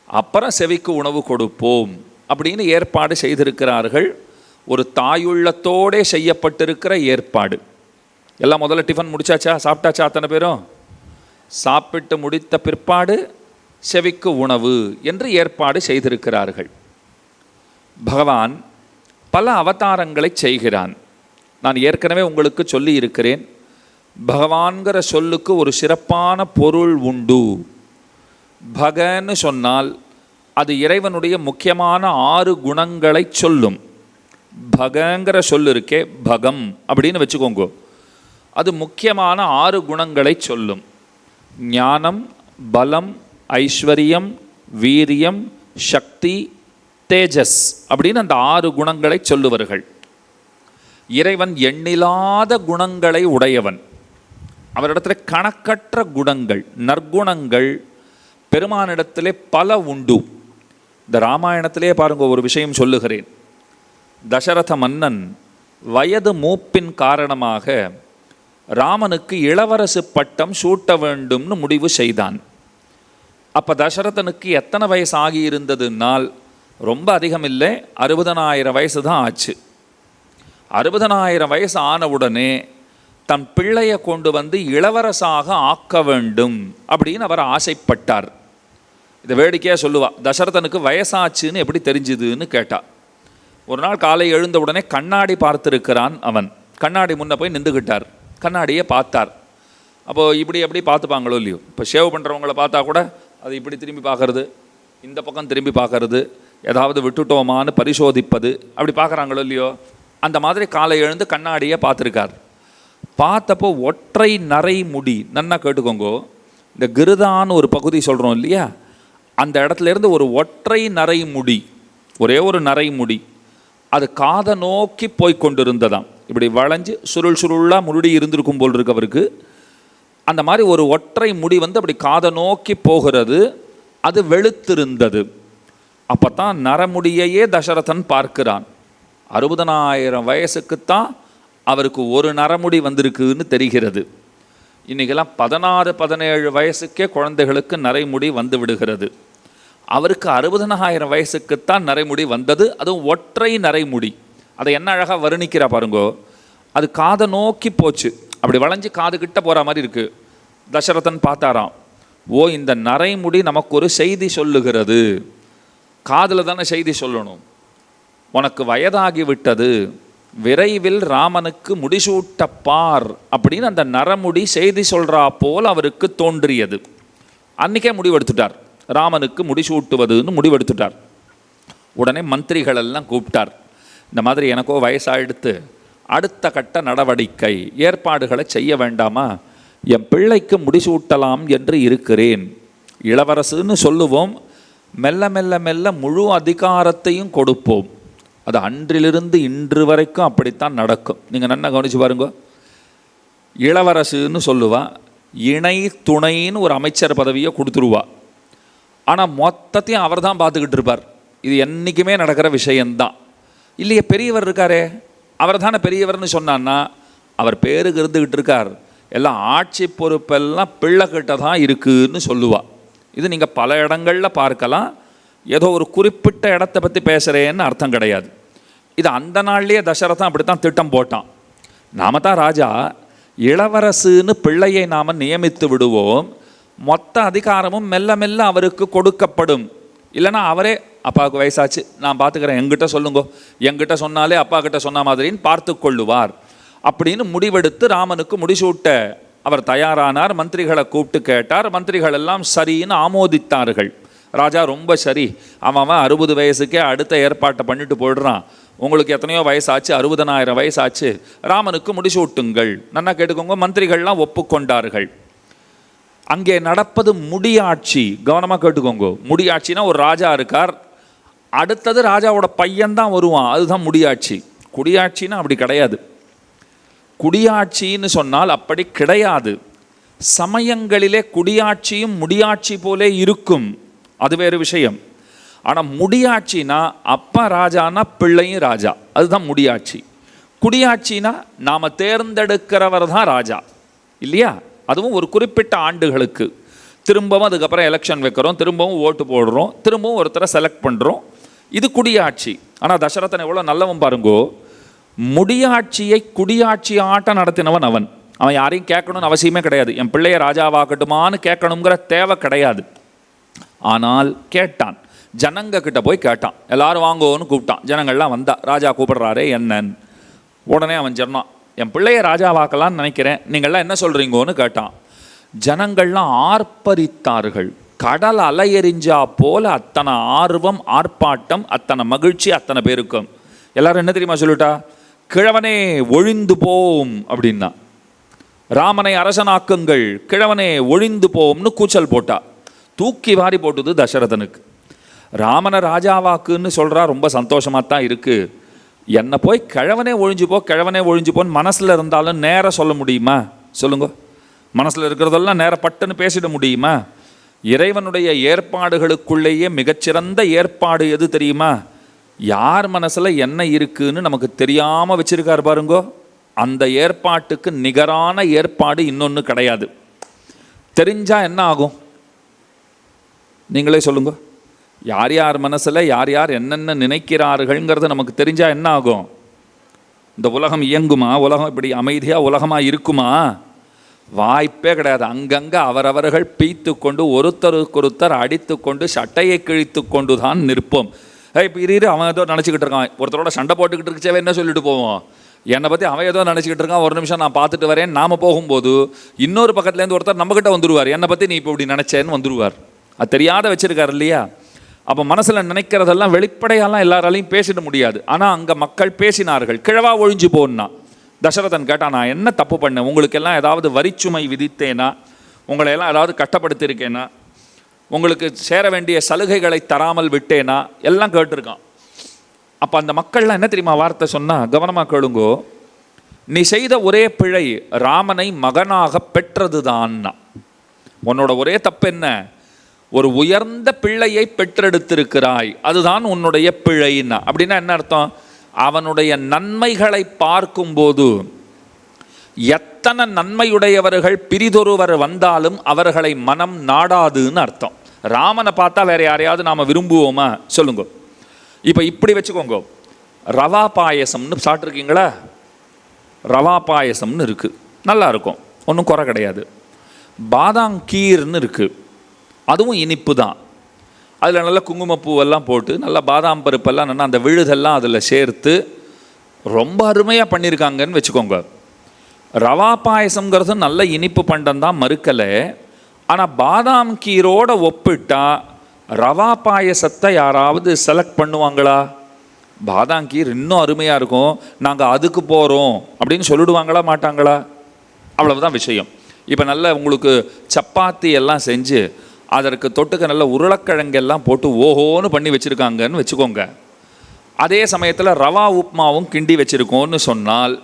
[SPEAKER 7] அப்புறம் செவிக்கு உணவு கொடுப்போம் அப்படின்னு ஏற்பாடு செய்திருக்கிறார்கள். ஒரு தாயுள்ளத்தோடே செய்யப்பட்டிருக்கிற ஏற்பாடு. எல்லாம் முதல்ல டிஃபன் முடிச்சாச்சா, சாப்பிட்டாச்சா? அத்தனை பேரும் சாப்பிட்டு முடித்த பிற்பாடு செவிக்கு உணவு என்று ஏற்பாடு செய்திருக்கிறார்கள். பகவான் பல அவதாரங்களை செய்கிறான். நான் ஏற்கனவே உங்களுக்கு சொல்லி இருக்கிறேன், பகவான்கிற சொல்லுக்கு ஒரு சிறப்பான பொருள் உண்டு. பகன்னு சொன்னால் அது இறைவனுடைய முக்கியமான 6 குணங்களை சொல்லும். பகங்கிற சொல் இருக்கே, பகம் அப்படின்னு வச்சுக்கோங்க, அது முக்கியமான 6 குணங்களை சொல்லும். ஞானம், பலம், ஐஸ்வர்யம், வீரியம், சக்தி, தேஜஸ் அப்படின்னு அந்த 6 குணங்களை சொல்லுவார்கள். இறைவன் எண்ணிலாத குணங்களை உடையவன். அவரிடத்தில் கணக்கற்ற குணங்கள், நற்குணங்கள் பெருமானிடத்திலே பல உண்டு. இந்த ராமாயணத்திலே பாருங்க, ஒரு விஷயம் சொல்லுகிறேன். தசரத மன்னன் வயது மூப்பின் காரணமாக ராமனுக்கு இளவரசு பட்டம் சூட்ட வேண்டும்னு முடிவு செய்தான். அப்போ தசரதனுக்கு எத்தனை வயசு ஆகியிருந்ததுனால், ரொம்ப அதிகம் இல்லை, 60,000 வயசு தான் ஆச்சு. 60,000 வயசு ஆனவுடனே தன் பிள்ளையை கொண்டு வந்து இளவரசாக ஆக்க வேண்டும் அப்படின்னு அவர் ஆசைப்பட்டார். இதை வேடிக்கையாக சொல்லுவா, தசரதனுக்கு வயசாச்சுன்னு எப்படி தெரிஞ்சுதுன்னு கேட்டா. ஒரு நாள் காலை எழுந்த உடனே கண்ணாடி பார்த்துருக்கிறான் அவன். கண்ணாடி முன்னே போய் நின்றுக்கிட்டார். கண்ணாடியை பார்த்தார். அப்போது இப்படி எப்படி பார்த்துப்பாங்களோ இல்லையோ, இப்போ ஷேவ் பண்ணுறவங்கள பார்த்தா கூட அது இப்படி திரும்பி பார்க்கறது, இந்த பக்கம் திரும்பி பார்க்கறது, ஏதாவது விட்டுட்டோமான்னு பரிசோதிப்பது, அப்படி பார்க்குறாங்களோ இல்லையோ, அந்த மாதிரி காலை எழுந்து கண்ணாடியை பார்த்துருக்கார். பார்த்தப்போ ஒற்றை நரை முடி. நன்னா கேட்டுக்கோங்கோ, இந்த கிருதான்னு ஒரு பகுதி சொல்கிறோம் இல்லையா, அந்த இடத்துலேருந்து ஒரு ஒற்றை நரை முடி, ஒரே ஒரு நரை முடி, அது காதை நோக்கி போய் கொண்டிருந்ததாம். இப்படி வளைஞ்சு சுருள் சுருளாக முடி இருந்திருக்கும் போல் இருக்கு அவருக்கு. அந்த மாதிரி ஒரு ஒற்றை முடி வந்து அப்படி காதை நோக்கி போகிறது, அது வெளுத்திருந்தது. அப்போ தான் நரமுடியையே தசரதன் பார்க்கிறான். 60,000 வயசுக்குத்தான் அவருக்கு ஒரு நரமுடி வந்திருக்குன்னு தெரிகிறது. இன்றைக்கெல்லாம் 16-17 வயசுக்கே குழந்தைகளுக்கு நரைமுடி வந்து விடுகிறது. அவருக்கு 60,000 வயசுக்குத்தான் நரைமுடி வந்தது, அதுவும் ஒற்றை நரைமுடி. அதை என்ன அழகாக வர்ணிக்கிறா பாருங்கோ. அது காதை நோக்கி போச்சு, அப்படி வளைஞ்சு காது கிட்ட போகிற மாதிரி இருக்குது. தசரதன் பார்த்தாராம், ஓ இந்த நரைமுடி நமக்கு ஒரு செய்தி சொல்லுகிறது. காதில் தானே செய்தி சொல்லணும். உனக்கு வயதாகி விட்டது, விரைவில் ராமனுக்கு முடிசூட்டப்பார் அப்படின்னு அந்த நரமுடி செய்தி சொல்கிறா போல் அவருக்கு தோன்றியது. அன்றைக்கே முடிவெடுத்துட்டார், ராமனுக்கு முடிசூட்டுவதுன்னு முடிவெடுத்துட்டார். உடனே மந்திரிகளெல்லாம் கூப்பிட்டார். இந்த மாதிரி எனக்கோ வயசாகிடுத்து, அடுத்த கட்ட நடவடிக்கை ஏற்பாடுகளை செய்ய வேண்டாமா? என் பிள்ளைக்கு முடிசூட்டலாம் என்று இருக்கிறேன். இளவரசுன்னு சொல்லுவோம், மெல்ல மெல்ல மெல்ல முழு அதிகாரத்தையும் கொடுப்போம். அது அன்றிலிருந்து இன்று வரைக்கும் அப்படித்தான் நடக்கும். நீங்கள் நல்லா கவனிச்சு பாருங்க. இளவரசுன்னு சொல்லுவா, இணை துணைன்னு ஒரு அமைச்சர் பதவியை கொடுத்துருவா. ஆனால் மொத்தத்தையும் அவர் தான் பார்த்துக்கிட்டு இருப்பார். இது என்றைக்குமே நடக்கிற விஷயந்தான் இல்லையே. பெரியவர் இருக்காரே, அவர் தானே பெரியவர்னு சொன்னான்னா, அவர் பேருக்கு இருந்துக்கிட்டு இருக்கார், எல்லாம் ஆட்சி பொறுப்பெல்லாம் பிள்ளைக்கிட்ட தான் இருக்குதுன்னு சொல்லுவா. இது நீங்கள் பல இடங்களில் பார்க்கலாம். ஏதோ ஒரு குறிப்பிட்ட இடத்தை பற்றி பேசுகிறேன்னு அர்த்தம் கிடையாது. இது அந்த நாள்லேயே தசரதன் அப்படி தான் திட்டம் போட்டான். நாம தான் ராஜா, இளவரசுன்னு பிள்ளையை நாம் நியமித்து விடுவோம், மொத்த அதிகாரமும் மெல்ல மெல்ல அவருக்கு கொடுக்கப்படும். இல்லைனா அவரே அப்பாவுக்கு வயசாச்சு, நான் பார்த்துக்கிறேன், எங்கிட்ட சொல்லுங்கோ, எங்கிட்ட சொன்னாலே அப்பா கிட்ட சொன்ன மாதிரின்னு பார்த்து கொள்ளுவார் அப்படின்னு முடிவெடுத்து ராமனுக்கு முடிசூட்ட அவர் தயாரானார். மந்திரிகளை கூப்பிட்டு கேட்டார். மந்திரிகள் எல்லாம் சரின்னு ஆமோதித்தார்கள். ராஜா ரொம்ப சரி, அவன் 60 வயசுக்கே அடுத்த ஏற்பாட்டை பண்ணிட்டு போயிடுறான். உங்களுக்கு எத்தனையோ வயசாச்சு, 60,000 வயசாச்சு, ராமனுக்கு முடிசூட்டுங்கள். நல்லா கேட்டுக்கோங்க. மந்திரிகள்லாம் ஒப்புக்கொண்டார்கள். அங்கே நடப்பது முடியாட்சி. கவனமாக கேட்டுக்கோங்க. முடியாட்சினா ஒரு ராஜா இருக்கார், அடுத்தது ராஜாவோட பையன்தான் வருவான், அதுதான் முடியாட்சி. குடியாட்சின்னா அப்படி கிடையாது. குடியாட்சின்னு சொன்னால் அப்படி கிடையாது. சமயங்களிலே குடியாட்சியும் முடியாட்சி போலே இருக்கும், அது வேறு விஷயம். ஆனால் முடியாட்சினா அப்பா ராஜானா பிள்ளையும் ராஜா, அதுதான் முடியாட்சி. குடியாட்சினா நாம் தேர்ந்தெடுக்கிறவர் தான் ராஜா இல்லையா? அதுவும் ஒரு குறிப்பிட்ட ஆண்டுகளுக்கு. திரும்பவும் அதுக்கப்புறம் எலெக்ஷன் வைக்கிறோம், திரும்பவும் ஓட்டு போடுறோம், திரும்பவும் ஒருத்தரை செலக்ட் பண்ணுறோம். இது குடியாட்சி. ஆனால் தசரதன் எவ்வளோ நல்லவன் பாருங்கோ. முடியாட்சியை குடியாட்சி ஆட்டம் நடத்தினவன் அவன். அவன் யாரையும் கேட்கணும்னு அவசியமே கிடையாது. என் பிள்ளைய ராஜாவாக்கட்டுமான்னு கேட்கணுங்கிற தேவை கிடையாது. ஆனால் கேட்டான், ஜனங்க கிட்ட போய் கேட்டான். எல்லாரும் வாங்கோன்னு கூப்பிட்டான். ஜனங்கள்லாம் வந்தா, ராஜா கூப்பிடுறாரே என்னன்னு. உடனே அவன் சொன்னான், என் பிள்ளைய ராஜாவாக்கலான்னு நினைக்கிறேன், நீங்கள்லாம் என்ன சொல்கிறீங்கோன்னு கேட்டான். ஜனங்கள்லாம் ஆர்ப்பரித்தார்கள். கடல் அலையெறிஞ்சா போல அத்தனை ஆர்வம், ஆர்ப்பாட்டம், அத்தனை மகிழ்ச்சி அத்தனை பேருக்கும். எல்லாரும் என்ன தெரியுமா சொல்லிட்டா? கிழவனே ஒழிந்து போம் அப்படின்னா. ராமனை அரசனாக்குங்கள், கிழவனே ஒழிந்து போம்னு கூச்சல் போட்டா. தூக்கி வாரி போட்டுது தசரதனுக்கு. ராமனை ராஜாவாக்குன்னு சொல்கிறா, ரொம்ப சந்தோஷமாக தான் இருக்குது. என்னை போய் கிழவனே ஒழிஞ்சு போ, கிழவனே ஒழிஞ்சு போன்னு மனசில் இருந்தாலும் நேராக சொல்ல முடியுமா? சொல்லுங்க. மனசில் இருக்கிறதெல்லாம் நேர பட்டுன்னு பேசிட முடியுமா? இறைவனுடைய ஏற்பாடுகளுக்குள்ளேயே மிகச்சிறந்த ஏற்பாடு எது தெரியுமா? யார் மனசில் என்ன இருக்குன்னு நமக்கு தெரியாமல் வச்சிருக்காரு பாருங்கோ. அந்த ஏற்பாட்டுக்கு நிகரான ஏற்பாடு இன்னொன்று கிடையாது. தெரிஞ்சால் என்ன ஆகும் நீங்களே சொல்லுங்க. யார் யார் மனசில் யார் யார் என்னென்ன நினைக்கிறார்கள்ங்கிறது நமக்கு தெரிஞ்சால் என்ன ஆகும்? இந்த உலகம் இயங்குமா? உலகம் இப்படி அமைதியாக உலகமாக இருக்குமா? வாய்ப்பே கிடையாது. அங்கங்கே அவரவர்கள் பீத்து கொண்டு ஒருத்தருக்கொருத்தர் அடித்து கொண்டு சட்டையை கிழித்து கொண்டு தான் நிற்போம். இப்போ இரு அவன் ஏதோ நினச்சிக்கிட்டு இருக்கான், ஒருத்தரோட சண்டை போட்டுக்கிட்டு இருக்கச்சேவே என்ன சொல்லிட்டு போவோம்? என்னை பற்றி அவன் ஏதோ நினச்சிக்கிட்டு இருக்கான், ஒரு நிமிஷம் நான் பார்த்துட்டு வரேன். நாம் போகும்போது இன்னொரு பக்கத்துலேருந்து ஒருத்தர் நம்மக்கிட்ட வந்துடுவார், என்னை பற்றி நீ இப்போ இப்படி நினச்சேன்னு வந்துடுவார். அது தெரியாத வச்சுருக்கார் இல்லையா? அப்போ மனசில் நினைக்கிறதெல்லாம் வெளிப்படையெல்லாம் எல்லாராலையும் பேசிட முடியாது. ஆனால் அங்கே மக்கள் பேசினார்கள். கிழவா ஒழிஞ்சு போன்னா, தசரதன் கேட்டான், நான் என்ன தப்பு பண்ணேன்? உங்களுக்கெல்லாம் ஏதாவது வரிச்சுமை விதித்தேனா? உங்களையெல்லாம் ஏதாவது கஷ்டப்படுத்தியிருக்கேனா? உங்களுக்கு சேர வேண்டிய சலுகைகளை தராமல் விட்டேனா? எல்லாம் கேட்டிருக்கான். அப்போ அந்த மக்கள்லாம் என்ன தெரியுமா வார்த்தை சொன்னால், கவனமாக கேளுங்கோ, நீ செய்த ஒரே பிழை ராமனை மகனாக பெற்றது தான்னா. உன்னோட ஒரே தப்பு என்ன? ஒரு உயர்ந்த பிள்ளையை பெற்றெடுத்திருக்கிறாய், அதுதான் உன்னுடைய பிழைன்னா. அப்படின்னா என்ன அர்த்தம்? அவனுடைய நன்மைகளை பார்க்கும்போது எத்தனை நன்மையுடையவர்கள் பிரிதொருவர் வந்தாலும் அவர்களை மனம் நாடாதுன்னு அர்த்தம். ராமனை பார்த்தா வேற யாரையாவது நாம் விரும்புவோமா சொல்லுங்க? இப்போ இப்படி வச்சுக்கோங்க, ரவா பாயசம்னு சாப்பிட்ருக்கீங்களா? ரவா பாயசம்னு இருக்குது, நல்லா இருக்கும், ஒன்றும் குறை கிடையாது. பாதாம் கீர்னு இருக்குது, அதுவும் இனிப்பு தான். அதில் நல்லா குங்குமப்பூவெல்லாம் போட்டு நல்லா பாதாம் பருப்பெல்லாம் நல்லா அந்த விழுதெல்லாம் அதில் சேர்த்து ரொம்ப அருமையாக பண்ணியிருக்காங்கன்னு வச்சுக்கோங்க. ரவா பாயசங்கிறது நல்ல இனிப்பு பண்டம் தான், மறுக்கலை. ஆனால் பாதாம் கீரோடு ஒப்பிட்டா ரவா பாயசத்தை யாராவது செலக்ட் பண்ணுவாங்களா? பாதாம் கீர் இன்னும் அருமையாக இருக்கும், நாங்கள் அதுக்கு போகிறோம் அப்படின்னு சொல்லிடுவாங்களா மாட்டாங்களா? அவ்வளவுதான் விஷயம். இப்போ நல்ல உங்களுக்கு சப்பாத்தி எல்லாம் செஞ்சு அதற்கு தொட்டுக்க நல்ல உருளைக்கிழங்கெல்லாம் போட்டு ஓஹோன்னு பண்ணி வச்சுருக்காங்கன்னு வச்சுக்கோங்க. அதே சமயத்தில் ரவா உப்புமாவும் கிண்டி வச்சுருக்கோன்னு சொன்னால்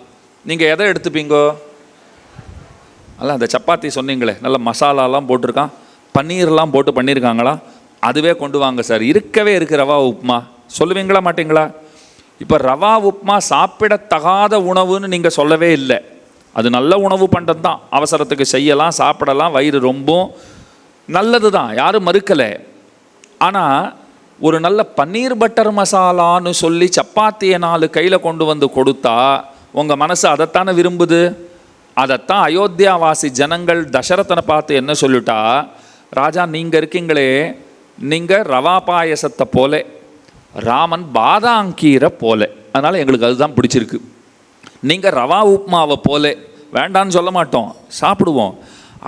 [SPEAKER 7] நீங்கள் எதை எடுத்துப்பீங்கோ? அல்ல அந்த சப்பாத்தி சொன்னீங்களே நல்ல மசாலாலாம் போட்டிருக்கான், பன்னீர்லாம் போட்டு பண்ணியிருக்காங்களா, அதுவே கொண்டு வாங்க சார், இருக்கவே இருக்குது ரவா உப்புமா சொல்லுவீங்களா மாட்டிங்களா? இப்போ ரவா உப்புமா சாப்பிடத்தகாத உணவுன்னு நீங்கள் சொல்லவே இல்லை, அது நல்ல உணவு பண்டம் தான், அவசரத்துக்கு செய்யலாம், சாப்பிடலாம், வயிறு ரொம்பவும் நல்லது தான், யாரும் மறுக்கலை. ஆனால் ஒரு நல்ல பன்னீர் பட்டர் மசாலான்னு சொல்லி சப்பாத்தியை 4 கையில் கொண்டு வந்து கொடுத்தா உங்கள் மனசு அதைத்தானே விரும்புது. அதைத்தான் அயோத்தியாவாசி ஜனங்கள் தசரதனை பார்த்து என்ன சொல்லிட்டா, ராஜா நீங்கள் இருக்கீங்களே, நீங்கள் ரவா பாயசத்தை போல, ராமன் பாதாங்கீரை போல, அதனால் எங்களுக்கு அதுதான் பிடிச்சிருக்கு. நீங்கள் ரவா உப்புமாவை போல, வேண்டான்னு சொல்ல மாட்டோம், சாப்பிடுவோம்.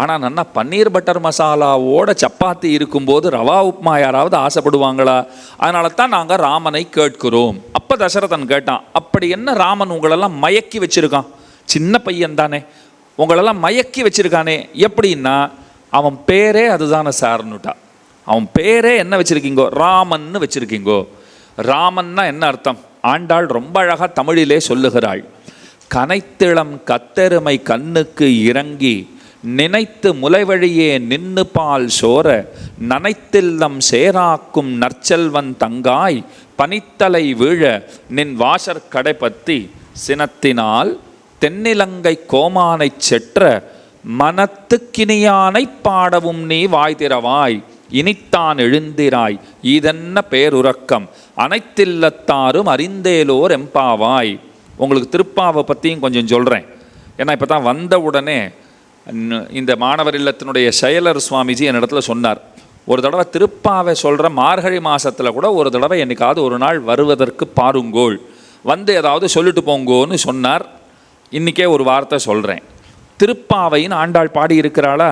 [SPEAKER 7] ஆனால் நல்லா பன்னீர் பட்டர் மசாலாவோட சப்பாத்தி இருக்கும்போது ரவா உப்புமா யாராவது ஆசைப்படுவாங்களா? அதனால தான் நாங்கள் ராமனை கேட்கிறோம். அப்போ தசரதன் கேட்டான், அப்படி என்ன ராமன் உங்களெல்லாம் மயக்கி வச்சுருக்கான்? சின்ன பையன் தானே, உங்களெல்லாம் மயக்கி வச்சுருக்கானே எப்படின்னா, அவன் பேரே அதுதானே சார்னுட்டா. அவன் பேரே என்ன வச்சுருக்கீங்கோ? ராமன்னு வச்சுருக்கீங்கோ. ராமன்னா என்ன அர்த்தம்? ஆண்டாள் ரொம்ப அழகாக தமிழிலே சொல்லுகிறாள், கனைத்திளம் கத்தெருமை கண்ணுக்கு இறங்கி நினைத்து முலைவழியே நின்னு பால் சோர நனைத்தில்லம் சேராக்கும் நற்செல்வன் தங்காய் பனித்தலை வீழ நின் வாசற் கடைபத்தி சினத்தினால் தென்னிலங்கை கோமானை செற்ற மனத்துக்கினியானை பாடவும் நீ வாய் திறவாய் இனித்தான் எழுந்திராய் இதென்ன பேருறக்கம் அனைத்தில்லத்தாரும் அறிந்தேலோர் எம்பாவாய். உங்களுக்கு திருப்பாவை பற்றியும் கொஞ்சம் சொல்கிறேன், ஏன்னா இப்போ தான் வந்த உடனே இந்த மாணவர் இல்லத்தினுடைய செயலர் சுவாமிஜி என்னிடத்துல சொன்னார், ஒரு தடவை திருப்பாவை சொல்கிற மார்கழி மாதத்தில் கூட ஒரு தடவை என்னைக்காவது ஒரு நாள் வருவதற்கு பாருங்கோள், வந்து ஏதாவது சொல்லிட்டு போங்கோன்னு சொன்னார். இன்றைக்கே ஒரு வார்த்தை சொல்கிறேன். திருப்பாவைன்னு ஆண்டாள் பாடி இருக்கிறாளா,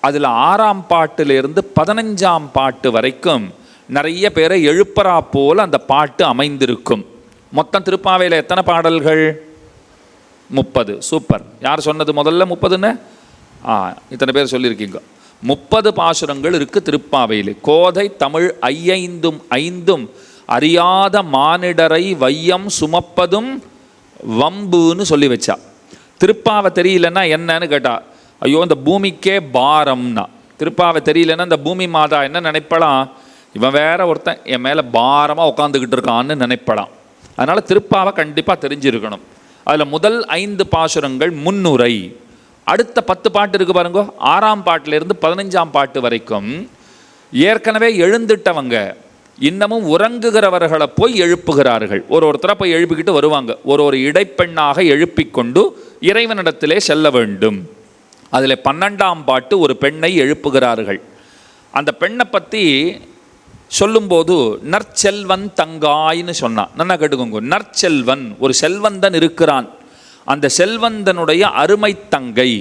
[SPEAKER 7] அதில் 6ஆம் பாட்டிலிருந்து 15ஆம் பாட்டு வரைக்கும் நிறைய பேரை எழுப்பறா போல் அந்த பாட்டு அமைந்திருக்கும். மொத்தம் திருப்பாவையில் எத்தனை பாடல்கள்? 30. சூப்பர். யார் சொன்னது முதல்ல 30ன்னு? இத்தனை பேர் சொல்லியிருக்கீங்க. 30 பாசுரங்கள் இருக்குது திருப்பாவையில். கோதை தமிழ் 5 அறியாத மானிடரை வையம் சுமப்பதும் வம்புன்னு சொல்லி வச்சா. திருப்பாவை தெரியலன்னா என்னன்னு கேட்டா, ஐயோ இந்த பூமிக்கே பாரம்னா. திருப்பாவை தெரியலன்னா இந்த பூமி மாதா என்ன நினைப்பலாம், இவன் வேற ஒருத்தன் என் மேலே பாரமாக உட்காந்துக்கிட்டு இருக்கான்னு நினைப்பலாம். அதனால் திருப்பாவை கண்டிப்பாக தெரிஞ்சிருக்கணும். அதில் முதல் 5 பாசுரங்கள் முன்னுரை, அடுத்த 10 பாட்டு இருக்குது பாருங்க, 6ஆம் பாட்டிலிருந்து 15ஆம் பாட்டு வரைக்கும் ஏற்கனவே எழுந்துட்டவங்க இன்னமும் உறங்குகிறவர்களை போய் எழுப்புகிறார்கள். ஒருத்தரை போய் எழுப்பிக்கிட்டு வருவாங்க, ஒரு இடைப்பெண்ணாக எழுப்பிக்கொண்டு இறைவனிடத்திலே செல்ல வேண்டும். அதில் 12ஆம் பாட்டு ஒரு பெண்ணை எழுப்புகிறார்கள். அந்த பெண்ணை பற்றி சொல்லும்போது நற்செல்வன் தங்காய்னு சொன்னான். நல்லா கேட்டுக்கோங்க, நற்செல்வன் ஒரு செல்வந்தன் இருக்கிறான், அந்த செல்வந்தனுடைய அருமை தங்கை.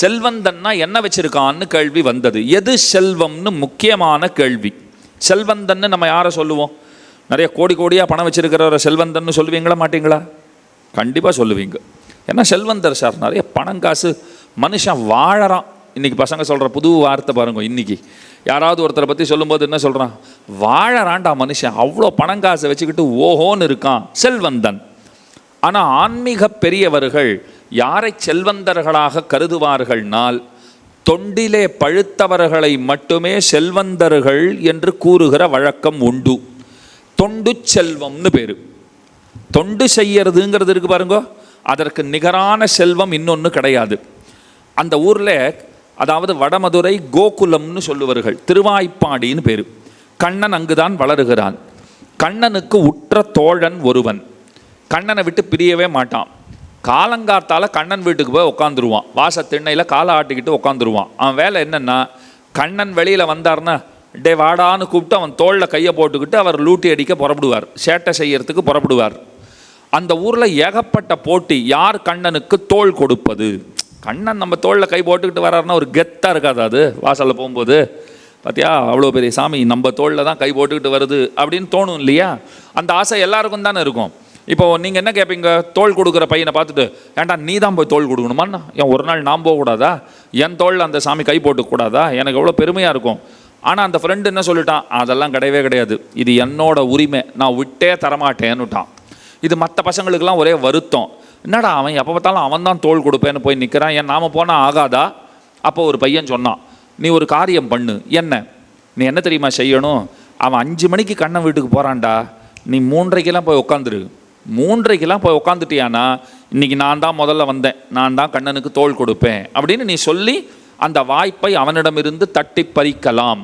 [SPEAKER 7] செல்வந்தன்னா என்ன வச்சிருக்கான்னு கேள்வி வந்தது. எது செல்வம்னு முக்கியமான கேள்வி. செல்வந்தன்னு நம்ம யாரை சொல்லுவோம்? நிறைய கோடி கோடியாக பணம் வச்சிருக்கிறவரை செல்வந்தன்னு சொல்லுவீங்களா மாட்டீங்களா? கண்டிப்பாக சொல்லுவீங்க. ஏன்னா செல்வந்தர் சார், நிறைய பணம் காசு, மனுஷன் வாழறான். இன்றைக்கி பசங்க சொல்கிற புது வார்த்தை பாருங்க. இன்றைக்கி யாராவது ஒருத்தரை பற்றி சொல்லும்போது என்ன சொல்கிறான்? வாழறான்டா மனுஷன், அவ்வளோ பணம் காசை வச்சுக்கிட்டு ஓஹோன்னு இருக்கான், செல்வந்தன். ஆனால் ஆன்மீக பெரியவர்கள் யாரை செல்வந்தர்களாக கருதுவார்கள்னால், தொண்டிலே பழுத்தவர்களை மட்டுமே செல்வந்தர்கள் என்று கூறுகிற வழக்கம் உண்டு. தொண்டு செல்வம்னு பேர். தொண்டு செய்யறதுங்கிறது இருக்கு பாருங்க, அதற்கு நிகரான செல்வம் இன்னொன்று கிடையாது. அந்த ஊரில், அதாவது வடமதுரை கோகுலம்னு சொல்லுவார்கள், திருவாய்ப்பாடின்னு பேர். கண்ணன் அங்குதான் வளருகிறான். கண்ணனுக்கு உற்ற தோழன் ஒருவன். கண்ணனை விட்டு பிரியவே மாட்டான். காலங்காத்தால் கண்ணன் வீட்டுக்கு போய் உட்காந்துருவான். வாச திண்ணையில் காலை ஆட்டிக்கிட்டு உட்காந்துருவான். அவன் வேலை என்னென்னா, கண்ணன் வெளியில் வந்தார்னா டே வாடான்னு கூப்பிட்டு அவன் தோளில் கையை போட்டுக்கிட்டு அவர் லூட்டி அடிக்க புறப்படுவார், சேட்டை செய்யறதுக்கு புறப்படுவார். அந்த ஊரில் ஏகப்பட்ட போட்டி, யார் கண்ணனுக்கு தோள் கொடுப்பது. கண்ணன் நம்ம தோளில் கை போட்டுக்கிட்டு வர்றாருன்னா ஒரு கெத்தாக இருக்காது அது? வாசலில் போகும்போது பார்த்தியா, அவ்வளோ பெரிய சாமி நம்ம தோளில் தான் கை போட்டுக்கிட்டு வருது அப்படின்னு தோணும் இல்லையா? அந்த ஆசை எல்லாருக்கும் தானே இருக்கும். இப்போ நீங்கள் என்ன கேட்பீங்க? தோள் கொடுக்குற பையனை பார்த்துட்டு, ஏன்டா நீ தான் போய் தோள் கொடுக்கணுமாண்ணா, ஏன் ஒரு நாள் நான் போகக்கூடாதா? என் தோளில் அந்த சாமி கை போட்டுக்கூடாதா? எனக்கு எவ்வளோ பெருமையாக இருக்கும். ஆனால் அந்த ஃப்ரெண்டு என்ன சொல்லிட்டான்? அதெல்லாம் கிடையவே கிடையாது, இது என்னோட உரிமை, நான் விட்டே தரமாட்டேன்னுட்டான். இது மற்ற பசங்களுக்கெல்லாம் ஒரே வருத்தம். என்னடா அவன் எப்போ பார்த்தாலும் அவன் தான் தோள் கொடுப்பேன்னு போய் நிற்கிறான், ஏன் நாம் போனால் ஆகாதா? அப்போ ஒரு பையன் சொன்னான், நீ ஒரு காரியம் பண்ணு. என்ன? நீ என்ன தெரியுமா செய்யணும்? அவன் 5 மணிக்கு கண்ணன் வீட்டுக்கு போகிறான்டா, நீ 3:30 போய் உட்காந்துரு. 3:30 போய் உட்காந்துட்டியானா, இன்றைக்கி நான் தான் முதல்ல வந்தேன், நான் தான் கண்ணனுக்கு தோள் கொடுப்பேன் அப்படின்னு நீ சொல்லி அந்த வாய்ப்பை அவனிடமிருந்து தட்டி பறிக்கலாம்.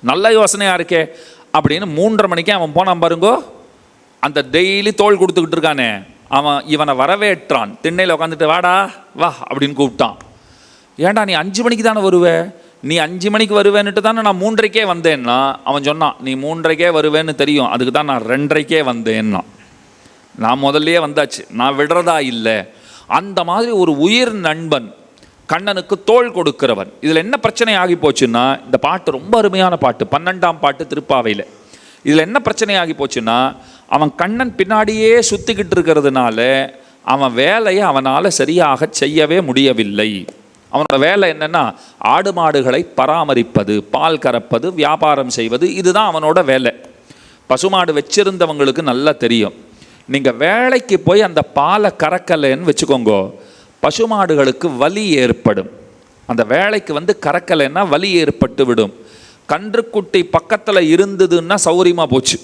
[SPEAKER 7] நல்ல யோசனையாக இருக்கே அப்படின்னு 3:30 மணிக்கே அவன் போனான் பாருங்கோ. அந்த டெய்லி தோள் கொடுத்துக்கிட்டு இருக்கானே அவன் இவனை வரவேற்றான். திண்ணையில் உட்காந்துட்டு வாடா வா அப்படின்னு கூப்பிட்டான். ஏன்டா நீ 5 மணிக்கு தானே வருவே? நீ 5 மணிக்கு வருவேன்னுட்டு தானே நான் 3:30 வந்தேன்னா. அவன் சொன்னான், நீ 3:30 வருவேன்னு தெரியும், அதுக்கு தான் நான் 2:30 வந்தேன்னா. நான் முதல்லையே வந்தாச்சு, நான் விடுறதா இல்லை. அந்த மாதிரி ஒரு உயிர் நண்பன், கண்ணனுக்கு தோள் கொடுக்கிறவன். இதில் என்ன பிரச்சனை ஆகி போச்சுன்னா, இந்த பாட்டு ரொம்ப அருமையான பாட்டு, 12ஆம் பாட்டு திருப்பாவையில். இதில் என்ன பிரச்சனை ஆகி போச்சுன்னா, அவன் கண்ணன் பின்னாடியே சுற்றிக்கிட்டு இருக்கிறதுனால அவன் வேலையை அவனால் சரியாக செய்யவே முடியவில்லை. அவனோட வேலை என்னென்னா, ஆடு மாடுகளை பராமரிப்பது, பால் கறப்பது, வியாபாரம் செய்வது, இதுதான் அவனோட வேலை. பசுமாடு வச்சிருந்தவங்களுக்கு நல்லா தெரியும். நீங்கள் வேலைக்கு போய் அந்த பாலை கறக்கலைன்னு வச்சுக்கோங்க, பசுமாடுகளுக்கு வலி ஏற்படும். அந்த வேலைக்கு கறக்கலைன்னா வலி ஏற்பட்டு விடும். கன்றுக்குட்டி பக்கத்தில் இருந்ததுன்னா சௌரியமாக போச்சு.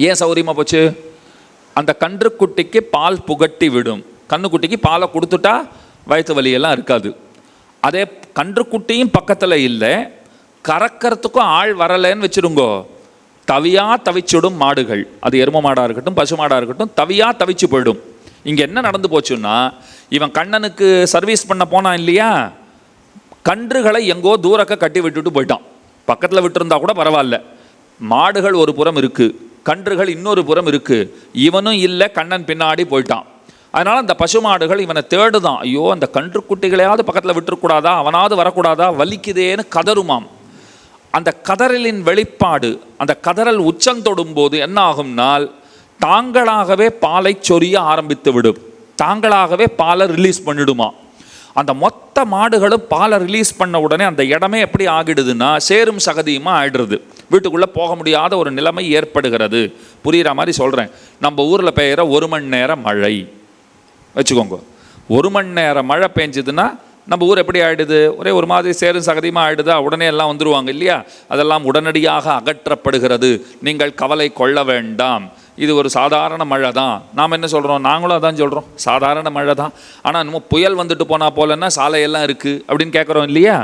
[SPEAKER 7] ஏன் சௌரியமாக போச்சு? அந்த கன்றுக்குட்டிக்கு பால் புகட்டி விடும். கன்றுக்குட்டிக்கு பாலை கொடுத்துட்டா வயிற்று வலியெல்லாம் இருக்காது. அதே கன்றுக்குட்டியும் பக்கத்தில் இல்லை, கறக்கிறதுக்கும் ஆள் வரலைன்னு வச்சுருங்கோ, தவியாக தவிச்சிடும் மாடுகள். அது எரும மாடாக இருக்கட்டும், பசு மாடாக இருக்கட்டும், தவியாக தவிச்சு போயிடும். இங்கே என்ன நடந்து போச்சுன்னா, இவன் கண்ணனுக்கு சர்வீஸ் பண்ண போனான் இல்லையா, கன்றுகளை எங்கோ தூரக்க கட்டி விட்டுட்டு போயிட்டான். பக்கத்தில் விட்டுருந்தா கூட பரவாயில்ல. மாடுகள் ஒரு புறம் இருக்குது, கன்றுகள் இன்னொரு புறம் இருக்குது. இவனும் இல்லை, கண்ணன் பின்னாடி போயிட்டான். அதனால் அந்த பசு மாடுகள் இவனை தேடுதான். ஐயோ, அந்த கன்றுக்குட்டிகளையாவது பக்கத்தில் விட்டுறக்கூடாதா, அவனாவது வரக்கூடாதா, வலிக்குதேன்னு கதறுமாம். அந்த கதறலின் வெளிப்பாடு, அந்த கதறல் உச்சந்தொடும் போது என்ன ஆகும்னால், தாங்களாகவே பாலை சொரிய ஆரம்பித்து விடும், தாங்களாகவே பாலை ரிலீஸ் பண்ணிடுமா. அந்த மொத்த மாடுகளும் பாலை ரிலீஸ் பண்ண உடனே அந்த இடமே எப்படி ஆகிடுதுன்னா, சேரும் சகதியுமாக ஆகிடுறது. வீட்டுக்குள்ளே போக முடியாத ஒரு நிலைமை ஏற்படுகிறது. புரிகிற மாதிரி சொல்கிறேன். நம்ம ஊரில் பெய்கிற 1 மணி நேரம் மழை வச்சுக்கோங்க, 1 மணி நேரம் மழை பெஞ்சதுன்னா நம்ம ஊர் எப்படி ஆகிடுது? ஒரே ஒரு மாதிரி சேரும் சகதியமாக ஆகிடுதா? உடனே எல்லாம் வந்துடுவாங்க இல்லையா? அதெல்லாம் உடனடியாக அகற்றப்படுகிறது. நீங்கள் கவலை கொள்ள வேண்டாம், இது ஒரு சாதாரண மழை தான். நாம் என்ன சொல்கிறோம்? நாங்களும் அதான் சொல்கிறோம், சாதாரண மழை தான். ஆனால் இன்னும் புயல் வந்துட்டு போனால் போலன்னா சாலையெல்லாம் இருக்குது அப்படின்னு கேட்குறோம் இல்லையா?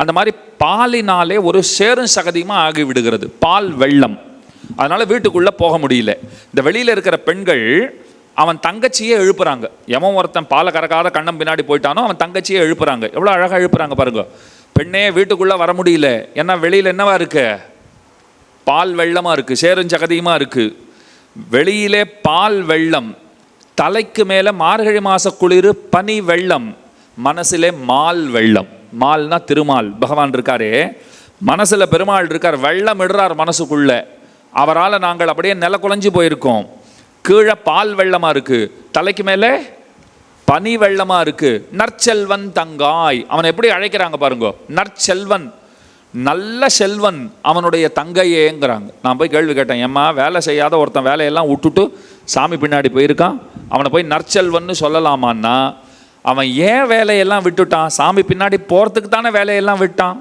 [SPEAKER 7] அந்த மாதிரி பாலினாலே ஒரு சேரும் சகதியமாக ஆகி விடுகிறது, பால் வெள்ளம். அதனால் வீட்டுக்குள்ளே போக முடியல. இந்த வெளியில் இருக்கிற பெண்கள் அவன் தங்கச்சியே எழுப்புறாங்க. எவன் ஒருத்தன் பாலை கறக்காத கண்ணம் பின்னாடி போயிட்டானோ அவன் தங்கச்சியே எழுப்புறாங்க. எவ்வளோ அழகாக எழுப்புறாங்க பாருங்க. பெண்ணே வீட்டுக்குள்ளே வர முடியல, ஏன்னா வெளியில் என்னவா இருக்கு? பால் வெள்ளமாக இருக்குது, சேரும் சகதியுமாக இருக்குது. வெளியிலே பால் வெள்ளம், தலைக்கு மேலே மார்கழி மாத குளிர் பனி வெள்ளம், மனசிலே மால் வெள்ளம். மால்னா திருமால் பகவான் இருக்காரே, மனசில் பெருமாள் இருக்கார், வெள்ளம் இடுறார் மனசுக்குள்ள. அவரால் நாங்கள் அப்படியே நில குலைஞ்சு போயிருக்கோம். கீழே பால் வெள்ளமாக இருக்குது, தலைக்கு மேலே பனி வெள்ளமாக இருக்குது, நற்செல்வன் தங்காய். அவனை எப்படி அழைக்கிறாங்க பாருங்க, நற்செல்வன், நல்ல செல்வன் அவனுடைய தங்கையேங்கிறாங்க. நான் போய் கேள்வி கேட்டேன், ஏம்மா வேலை செய்யாத ஒருத்தன் வேலையெல்லாம் விட்டுட்டு சாமி பின்னாடி போயிருக்கான், அவனை போய் நற்செல்வன்னு சொல்லலாமான்னா, அவன் ஏன் வேலையெல்லாம் விட்டுட்டான்? சாமி பின்னாடி போகிறதுக்கு தானே வேலையெல்லாம் விட்டான்,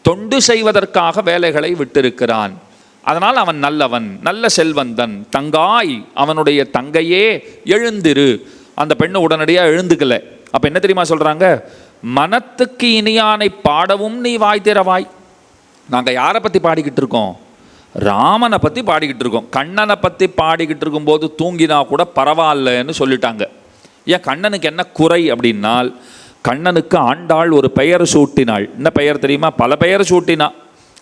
[SPEAKER 7] தொண்டு செய்வதற்காக வேலைகளை விட்டிருக்கிறான். அதனால் அவன் நல்லவன், நல்ல செல்வந்தன். தங்காய், அவனுடைய தங்கையே எழுந்திரு. அந்த பெண்ணு உடனடியாக எழுந்துக்கல. அப்போ என்ன தெரியுமா சொல்கிறாங்க, மனத்துக்கு இனியானை பாடவும் நீ வாய் திறவாய். நாங்கள் யாரை பற்றி பாடிக்கிட்டு இருக்கோம்? ராமனை பற்றி பாடிக்கிட்டு இருக்கோம். கண்ணனை பற்றி பாடிக்கிட்டு இருக்கும்போது தூங்கினா கூட பரவாயில்லன்னு சொல்லிட்டாங்க. ஏன் கண்ணனுக்கு என்ன குறை அப்படின்னால், கண்ணனுக்கு ஆண்டாள் ஒரு பெயர் சூட்டினாள். என்ன பெயர் தெரியுமா? பல பெயர் சூட்டினா.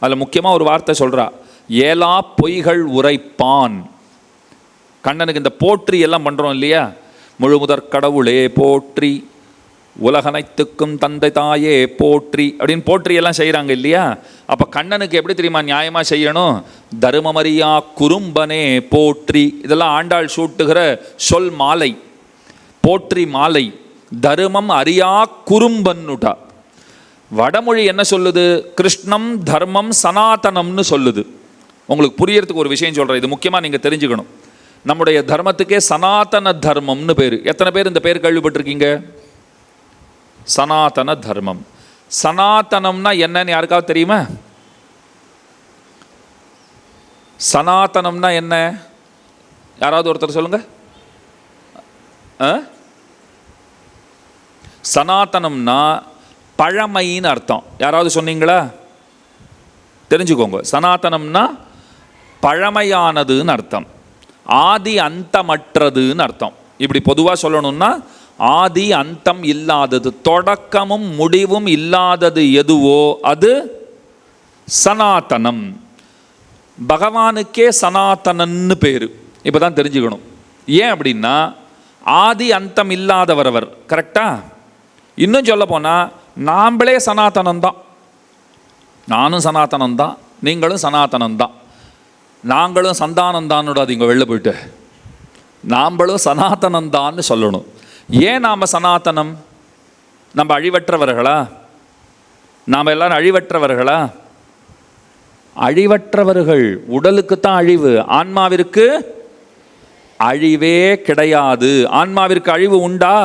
[SPEAKER 7] அதில் முக்கியமாக ஒரு வார்த்தை சொல்கிறா, ஏலா பொய்கள் உரைப்பான். கண்ணனுக்கு இந்த போற்றி எல்லாம் பண்ணுறோம் இல்லையா, முழுமுதற் கடவுளே போற்றி, உலகனைத்துக்கும் தந்தை தாயே போற்றி அப்படின்னு போற்றி எல்லாம் செய்கிறாங்க இல்லையா. அப்போ கண்ணனுக்கு எப்படி தெரியுமா நியாயமாக செய்யணும்? தருமமரியா குறும்பனே போற்றி. இதெல்லாம் ஆண்டாள் சூட்டுகிற சொல் மாலை, போற்றி மாலை. தருமம் அறியா குறும்பன்னுட்டா. வடமொழி என்ன சொல்லுது? கிருஷ்ணம் தர்மம் சனாதனம்னு சொல்லுது. உங்களுக்கு புரியறதுக்கு ஒரு விஷயம் சொல்கிறேன், இது முக்கியமாக நீங்கள் தெரிஞ்சுக்கணும். நம்முடைய தர்மத்துக்கே சனாதன தர்மம்னு பேர். எத்தனை பேர் இந்த பேர் கேள்விப்பட்டிருக்கீங்க? சனாதன தர்மம். சனாதனம்னா என்னன்னு யாருக்காவது தெரியுமா? சனாதனம்னா என்ன? யாராவது ஒருத்தர் சொல்லுங்க. சனாதனம்னா பழமைன்னு அர்த்தம். யாராவது சொன்னீங்களா? தெரிஞ்சுக்கோங்க. சனாதனம்னா பழமையானதுன்னு அர்த்தம், ஆதி அந்தமற்றதுன்னு அர்த்தம். இப்படி பொதுவாக சொல்லணும்னா ஆதி அந்தம் இல்லாதது, தொடக்கமும் முடிவும் இல்லாதது எதுவோ அது சனாதனம். பகவானுக்கே சனாதனன்னு பேர். இப்போ தான் தெரிஞ்சுக்கணும். ஏன் அப்படின்னா ஆதி அந்தம் இல்லாதவர் அவர், கரெக்டா? இன்னும் சொல்ல போனால் நாம்ளே சனாதனம்தான். நானும் சனாதனம்தான், நீங்களும் சனாதனம்தான். நாங்களும் சந்தானந்தான்னுடாதீங்க வெளில போயிட்டு, நாம்ளும் சனாதனந்தான்னு சொல்லணும். ஏன் நாம் சனாதனம்? நம்ம அழிவற்றவர்களா? நாம் எல்லாரும் அழிவற்றவர்களா? அழிவற்றவர்கள். உடலுக்குத்தான் அழிவு, ஆன்மாவிற்கு அழிவே கிடையாது. ஆன்மாவிற்கு அழிவு உண்டா?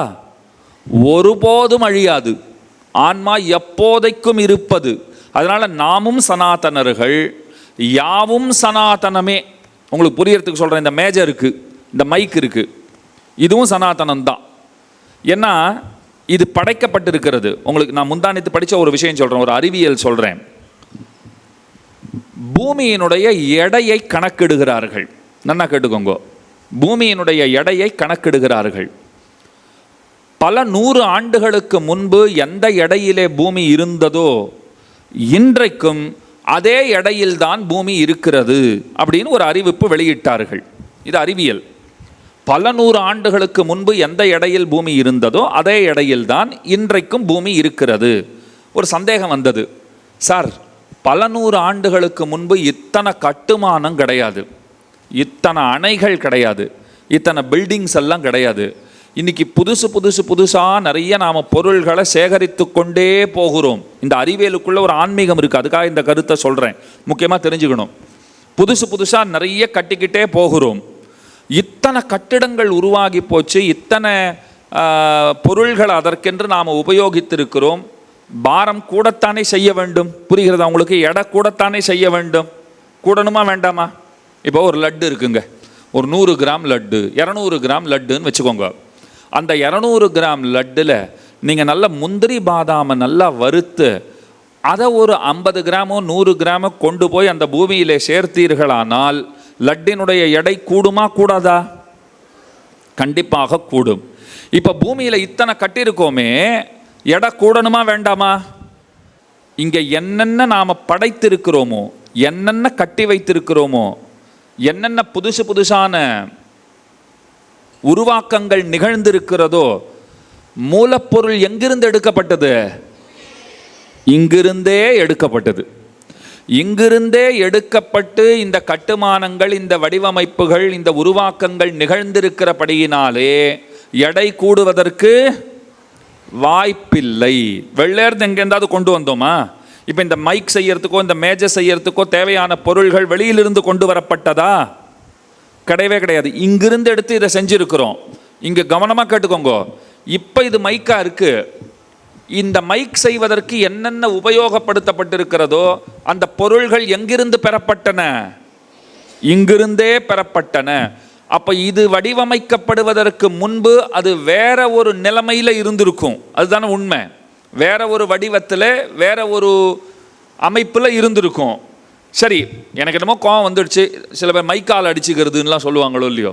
[SPEAKER 7] ஒருபோதும் அழியாது. ஆன்மா எப்போதைக்கும் இருப்பது. அதனால நாமும் சனாதனர்கள், யாவும் சனாதனமே. உங்களுக்கு புரியறதுக்கு சொல்கிறேன், இந்த மேஜர் இருக்குது, இந்த மைக் இருக்குது, இதுவும் சனாதனம்தான். ஏன்னா இது படைக்கப்பட்டிருக்கிறது. உங்களுக்கு நான் முந்தானித்து படித்த ஒரு விஷயம் சொல்கிறேன், ஒரு அறிவியல் சொல்கிறேன். பூமியினுடைய எடையை கணக்கிடுகிறார்கள். நல்லா கேட்டுக்கோங்க. பூமியினுடைய எடையை கணக்கிடுகிறார்கள். பல 100 ஆண்டுகளுக்கு முன்பு எந்த எடையிலே பூமி இருந்ததோ இன்றைக்கும் அதே எடையில்தான் பூமி இருக்கிறது அப்படின்னு ஒரு அறிவிப்பு வெளியிட்டார்கள். இது அறிவியல். பல 100 ஆண்டுகளுக்கு முன்பு எந்த எடையில் பூமி இருந்ததோ அதே எடையில்தான் இன்றைக்கும் பூமி இருக்கிறது. ஒரு சந்தேகம் வந்தது, சார் பல 100 ஆண்டுகளுக்கு முன்பு இத்தனை கட்டுமானம் கிடையாது, இத்தனை அணைகள் கிடையாது, இத்தனை பில்டிங்ஸ் எல்லாம் கிடையாது. இன்றைக்கி புதுசாக நிறைய நாம் பொருள்களை சேகரித்து கொண்டே போகிறோம். இந்த அறிவியலுக்குள்ளே ஒரு ஆன்மீகம் இருக்குது, அதுக்காக இந்த கருத்தை சொல்கிறேன், முக்கியமாக தெரிஞ்சுக்கணும். புதுசாக நிறைய கட்டிக்கிட்டே போகிறோம். இத்தனை கட்டிடங்கள் உருவாகி போச்சு, இத்தனை பொருள்கள் அதற்கென்று நாம் உபயோகித்திருக்கிறோம். பாரம் கூடத்தானே செய்ய வேண்டும். புரிகிறதா உங்களுக்கு? எடை கூடத்தானே செய்ய வேண்டும். கூடணுமா வேண்டாமா? இப்போ ஒரு லட்டு இருக்குங்க, ஒரு 100 கிராம் லட்டு, 200 கிராம் லட்டுன்னு வச்சுக்கோங்க. அந்த 200 கிராம் லட்டில் நீங்கள் நல்ல முந்திரி பாதாமை நல்லா வறுத்து அதை ஒரு 50 கிராமோ 100 கிராமோ கொண்டு போய் அந்த பூமியிலே சேர்த்தீர்களானால் லட்டினுடைய எடை கூடுமா கூடாதா? கண்டிப்பாக கூடும். இப்போ பூமியில் இத்தனை கட்டியிருக்கோமே, எடை கூடணுமா வேண்டாமா? இங்கே என்னென்ன நாம் படைத்திருக்கிறோமோ, என்னென்ன கட்டி வைத்திருக்கிறோமோ, என்னென்ன புதுசான உருவாக்கங்கள் நிகழ்ந்திருக்கிறதோ, மூலப்பொருள் எங்கிருந்து எடுக்கப்பட்டது? இங்கிருந்தே எடுக்கப்பட்டது. இங்கிருந்தே எடுக்கப்பட்டு இந்த கட்டுமானங்கள், இந்த வடிவமைப்புகள், இந்த உருவாக்கங்கள் நிகழ்ந்திருக்கிறபடியினாலே எடை கூடுவதற்கு வாய்ப்பில்லை. வெள்ளேர்ந்து எங்கேருந்தாவது கொண்டு வந்தோமா? இப்போ இந்த மைக் செய்யறதுக்கோ இந்த மேஜை செய்யறதுக்கோ தேவையான பொருள்கள் வெளியிலிருந்து கொண்டு வரப்பட்டதா? கிடையவே கிடையாது. இங்கிருந்து எடுத்து இதை செஞ்சுருக்கிறோம். இங்கே கவனமாக கேட்டுக்கோங்க. இப்போ இது மைக்காக இருக்குது. இந்த மைக் செய்வதற்கு என்னென்ன உபயோகப்படுத்தப்பட்டிருக்கிறதோ அந்த பொருள்கள் எங்கிருந்து பெறப்பட்டன? இங்கிருந்தே பெறப்பட்டன. அப்போ இது வடிவமைக்கப்படுவதற்கு முன்பு அது வேற ஒரு நிலைமையில் இருந்திருக்கும். அதுதானே உண்மை. வேற ஒரு வடிவத்தில் வேற ஒரு அமைப்பில் இருந்திருக்கும். சரி, எனக்கு என்னமோ கோவம் வந்துடுச்சு. சில பேர் மைக்கால் அடிச்சுக்கிறதுலாம் சொல்லுவாங்களோ இல்லையோ,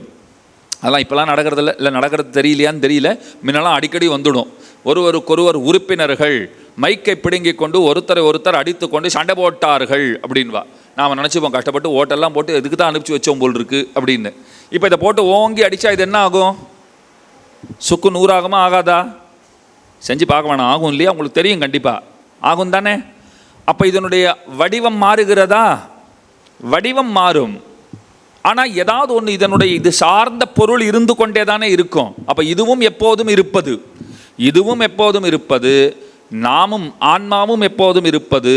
[SPEAKER 7] அதெல்லாம் இப்போலாம் நடக்கிறதில்ல. இல்லை நடக்கிறது தெரியலையான்னு தெரியல. முன்னெல்லாம் அடிக்கடி வந்துடும். ஒருவருக்கொருவர் உறுப்பினர்கள் மைக்கை பிடுங்கி கொண்டு ஒருத்தர் அடித்து கொண்டு சண்டை போட்டார்கள் அப்படின்வா. நாம் நினச்சிப்போம் கஷ்டப்பட்டு ஓட்டெல்லாம் போட்டு இதுக்கு தான் அனுப்பிச்சி வச்சோம் போல் இருக்கு அப்படின்னு. இப்போ இதை போட்டு ஓங்கி அடித்தா இது என்ன ஆகும்? சுக்கு நூறாகுமா ஆகாதா? செஞ்சு பார்க்க வேணாம். ஆகும் இல்லையா? உங்களுக்கு தெரியும், கண்டிப்பாக ஆகும் தானே. அப்போ இதனுடைய வடிவம் மாறுகிறதா? வடிவம் மாறும். ஆனால் ஏதாவது ஒன்று இதனுடைய இது சார்ந்த பொருள் இருந்து கொண்டே தானே இருக்கும். அப்போ இதுவும் எப்போதும் இருப்பது, இதுவும் எப்போதும் இருப்பது, நாமும் ஆன்மாவும் எப்போதும் இருப்பது,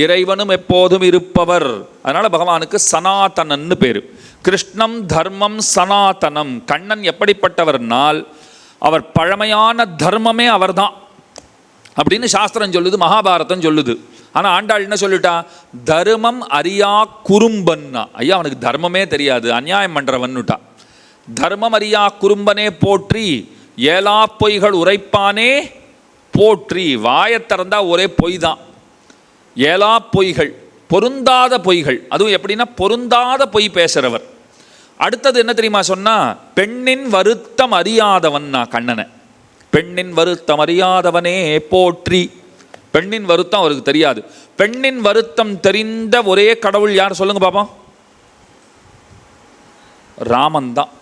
[SPEAKER 7] இறைவனும் எப்போதும் இருப்பவர். அதனால் பகவானுக்கு சனாதனன்னு பேர். கிருஷ்ணம் தர்மம் சனாதனம். கண்ணன் எப்படிப்பட்டவர்னால் அவர் பழமையான தர்மமே அவர்தான் அப்படின்னு சாஸ்திரம் சொல்லுது, மகாபாரதம் சொல்லுது. ஆனால் ஆண்டாள் என்ன சொல்லிட்டா? தர்மம் அறியா குறும்பன்னா. ஐயா அவனுக்கு தர்மமே தெரியாது, அநியாயம் பண்ணுறவன்னுட்டா. தர்மம் அறியா குறும்பனே போற்றி, ஏலா பொய்கள் உரைப்பானே போற்றி. வாயை திறந்தா ஒரே பொய் தான். ஏலா பொய்கள், பொருந்தாத பொய்கள். அதுவும் எப்படின்னா பொருந்தாத பொய் பேசுகிறவர். அடுத்தது என்ன தெரியுமா சொன்னா? பெண்ணின் வருத்தம் அறியாதவன்னா கண்ணனை. பெண்ணின் வருத்தம் அறியாதவனே போற்றி. பெண்ணின் வருத்தம் அவருக்கு தெரியாது. பெண்ணின் வருத்தம் தெரிந்த ஒரே கடவுள் யார் சொல்லுங்க பாப்போம்? ராமன் தான்.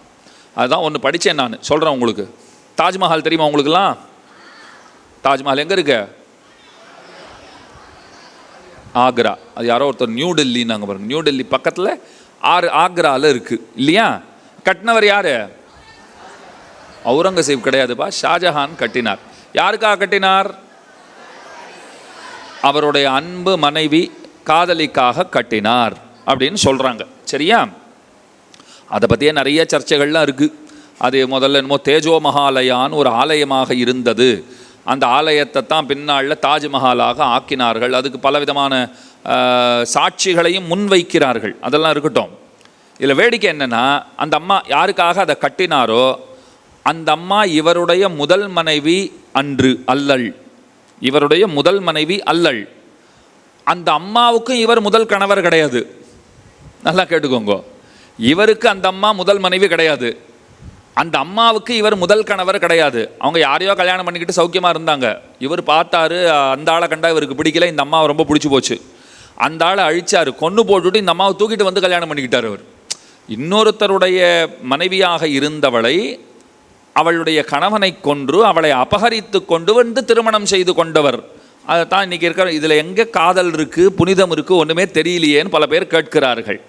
[SPEAKER 7] அதுதான் ஒன்று படித்தேன் நான், சொல்கிறேன் உங்களுக்கு. தாஜ்மஹால் தெரியுமா உங்களுக்குலாம்? தாஜ்மஹால் எங்கே இருக்கு? ஆக்ரா. அது யாரோ ஒருத்தர் நியூ டெல்லின்னாங்க பாருங்க. நியூ டெல்லி பக்கத்தில் ஆக்ராவில் இருக்குது இல்லையா? கட்டினவர் யார்? அவுரங்கசீப் கிடையாதுப்பா, ஷாஜஹான் கட்டினார். யாருக்காக கட்டினார்? அவருடைய அன்பு மனைவி காதலிக்காக கட்டினார் அப்படின்னு சொல்கிறாங்க. சரியா? அதை பற்றியே நிறைய சர்ச்சைகள்லாம் இருக்குது. அது முதல்ல என்னமோ தேஜோ மகாலயான்னு ஒரு ஆலயமாக இருந்தது. அந்த ஆலயத்தை தான் பின்னாளில் தாஜ்மஹாலாக ஆக்கினார்கள். அதுக்கு பலவிதமான சாட்சிகளையும் முன்வைக்கிறார்கள். அதெல்லாம் இருக்கட்டும். இதில் வேடிக்கை என்னென்னா, அந்த அம்மா யாருக்காக அதை கட்டினாரோ அந்த அம்மா இவருடைய முதல் மனைவி அன்று அல்லள். இவருடைய முதல் மனைவி அல்லள். அந்த அம்மாவுக்கும் இவர் முதல் கணவர் கிடையாது. நல்லா கேட்டுக்கோங்க. இவருக்கு அந்த அம்மா முதல் மனைவி கிடையாது. அந்த அம்மாவுக்கு இவர் முதல் கணவர் கிடையாது. அவங்க யாரையோ கல்யாணம் பண்ணிக்கிட்டு சௌக்கியமாக இருந்தாங்க. இவர் பார்த்தாரு, அந்த ஆளை கண்டா இவருக்கு பிடிக்கல, இந்த அம்மாவை ரொம்ப பிடிச்சி போச்சு. அந்த ஆளை அழிச்சார், கொன்று போட்டுவிட்டு இந்த அம்மாவை தூக்கிட்டு வந்து கல்யாணம் பண்ணிக்கிட்டார். அவர் இன்னொருத்தருடைய மனைவியாக இருந்தவளை அவளுடைய கணவனை கொன்று அவளை அபகரித்து கொண்டு வந்து திருமணம் செய்து கொண்டவர். அதை தான் இன்றைக்கி இருக்கிற இதில் எங்கே காதல் இருக்குது, புனிதம் இருக்குது, ஒன்றுமே தெரியலையேன்னு பல பேர் கேட்கிறார்கள்.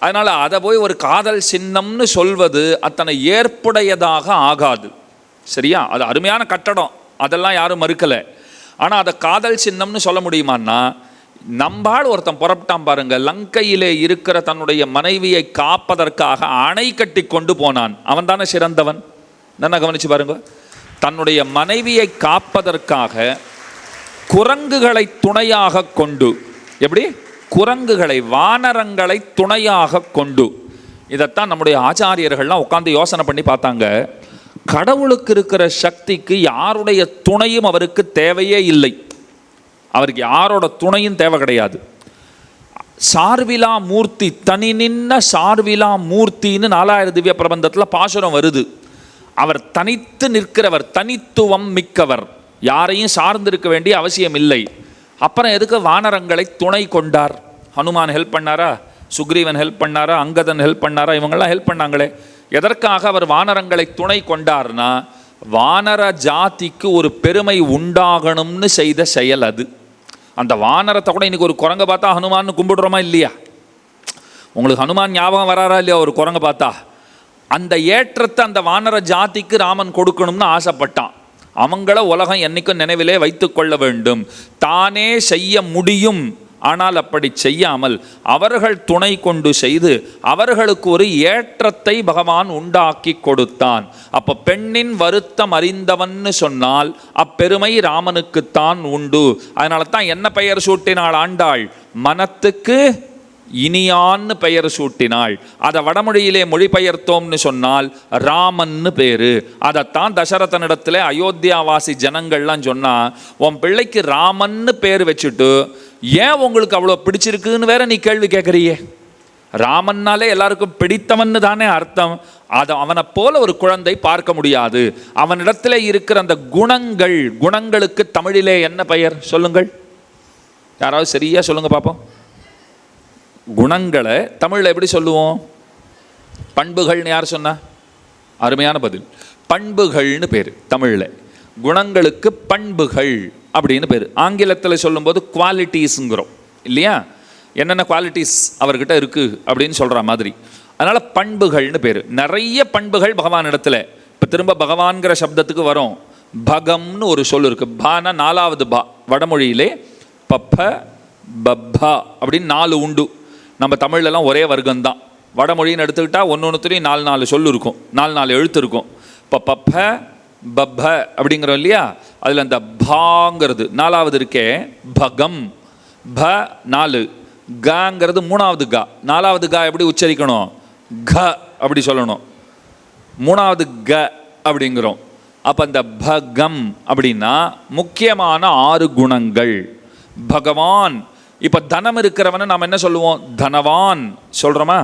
[SPEAKER 7] அதனால் அதை போய் ஒரு காதல் சின்னம்னு சொல்வது அத்தனை ஏற்புடையதாக ஆகாது. சரியா? அது அருமையான கட்டடம், அதெல்லாம் யாரும் மறுக்கலை. ஆனால் அதை காதல் சின்னம்னு சொல்ல முடியுமான்னா, நம்பால் ஒருத்தன் புறப்பட்டான் பாருங்க, லங்கையிலே இருக்கிற தன்னுடைய மனைவியை காப்பதற்காக அணை கட்டி கொண்டு போனான். அவன் தானே சிறந்தவன். நல்லா கவனிச்சு பாருங்க. தன்னுடைய மனைவியை காப்பதற்காக குரங்குகளை துணையாக கொண்டு, எப்படி? குரங்குகளை, வானரங்களை துணையாக கொண்டு. இதைத்தான் நம்முடைய ஆச்சாரியர்கள்லாம் உட்காந்து யோசனை பண்ணி பார்த்தாங்க. கடவுளுக்கு இருக்கிற சக்திக்கு யாருடைய துணையும் அவருக்கு தேவையே இல்லை. அவருக்கு யாரோட துணையும் தேவை கிடையாது. சார்விலா மூர்த்தி, தனி நின்ன சார்விலா மூர்த்தின்னு 4000 திவ்ய பிரபந்தத்தில் பாசுரம் வருது. அவர் தனித்து நிற்கிறவர், தனித்துவம் மிக்கவர், யாரையும் சார்ந்திருக்க வேண்டிய அவசியம் இல்லை. அப்புறம் எதுக்கு வானரங்களை துணை கொண்டார்? ஹனுமான் ஹெல்ப் பண்ணாரா? சுக்ரீவன் ஹெல்ப் பண்ணாரா? அங்கதன் ஹெல்ப் பண்ணாரா? இவங்கெல்லாம் ஹெல்ப் பண்ணாங்களே. எதற்காக அவர் வானரங்களை துணை கொண்டார்னா, வானர ஜாதிக்கு ஒரு பெருமை உண்டாகணும்னு செய்த செயல் அது. அந்த வானரத்தை கூட இன்றைக்கி ஒரு குரங்கை பார்த்தா ஹனுமான்னு கும்பிடுறோமா இல்லையா? உங்களுக்கு ஹனுமான் ஞாபகம் வராரா இல்லையா? ஒரு குரங்கை பார்த்தா அந்த ஏற்றத்தை அந்த வானர ஜாதிக்கு ராமன் கொடுக்கணும்னு ஆசைப்பட்டான். அவங்கள உலகம் என்னைக்கும் நினைவிலே வைத்து கொள்ள வேண்டும். தானே செய்ய முடியும், ஆனால் அப்படி செய்யாமல் அவர்கள் துணை கொண்டு செய்து அவர்களுக்கு ஒரு ஏற்றத்தை பகவான் உண்டாக்கி கொடுத்தான். அப்போ பெண்ணின் வருத்தம் அறிந்தவன்னு சொன்னால் அப்பெருமை ராமனுக்குத்தான் உண்டு. அதனால தான் என்ன பெயர் சூட்டினாள் ஆண்டாள்? மனத்துக்கு இனியான்னு பெயர் சூட்டினாள். அதை வடமொழியிலே மொழிபெயர்த்தோம்னு சொன்னால் ராமன்னு பேரு. அதைத்தான் தசரதனிடத்துல அயோத்தியாவாசி ஜனங்கள்லாம் சொன்னா, உன் பிள்ளைக்கு ராமன்னு பேர் வச்சுட்டு ஏன் உங்களுக்கு அவ்வளோ பிடிச்சிருக்குன்னு வேற நீ கேள்வி கேட்குறியே. ராமன்னாலே எல்லாருக்கும் பிடித்தவன்னு தானே அர்த்தம். அதை அவனை போல ஒரு குழந்தை பார்க்க முடியாது. அவனிடத்துல இருக்கிற அந்த குணங்களுக்கு தமிழிலே என்ன பெயர் சொல்லுங்கள்? யாராவது சரியா சொல்லுங்க பார்ப்போம். குணங்களை தமிழில் எப்படி சொல்லுவோம்? பண்புகள்னு யார் சொன்னா? அருமையான பதில். பண்புகள்னு பேர் தமிழில். குணங்களுக்கு பண்புகள் அப்படின்னு பேர். ஆங்கிலத்தில் சொல்லும்போது குவாலிட்டிஸுங்கிறோம் இல்லையா? என்னென்ன குவாலிட்டிஸ் அவர்கிட்ட இருக்குது அப்படின்னு சொல்கிற மாதிரி. அதனால் பண்புகள்னு பேர். நிறைய பண்புகள் பகவான் இடத்துல. இப்போ திரும்ப பகவான்கிற சப்தத்துக்கு வரும். பகம்னு ஒரு சொல் இருக்குது. பானா 4வது பா. வடமொழியிலே பப்ப பப்பா அப்படின்னு 4 உண்டு. நம்ம தமிழ்லலாம் ஒரே வர்க்கம்தான். வடமொழின்னு எடுத்துக்கிட்டால் ஒன்றுத்துலேயும் 4 சொல் இருக்கும், 4 எழுத்து இருக்கும். இப்போ பப்ப பப்ப அப்படிங்கிறோம் இல்லையா? அதில் அந்த பாங்கிறது 4வது இருக்கே பகம். ப 4, காங்கிறது 3வது கா. 4வது கா எப்படி உச்சரிக்கணும்? க அப்படி சொல்லணும். 3வது க அப்படிங்கிறோம். அப்போ அந்த பகம் அப்படின்னா முக்கியமான 6 குணங்கள். பகவான். இப்போ தனம் இருக்கிறவனை நாம் என்ன சொல்லுவோம்? தனவான் சொல்கிறோமா?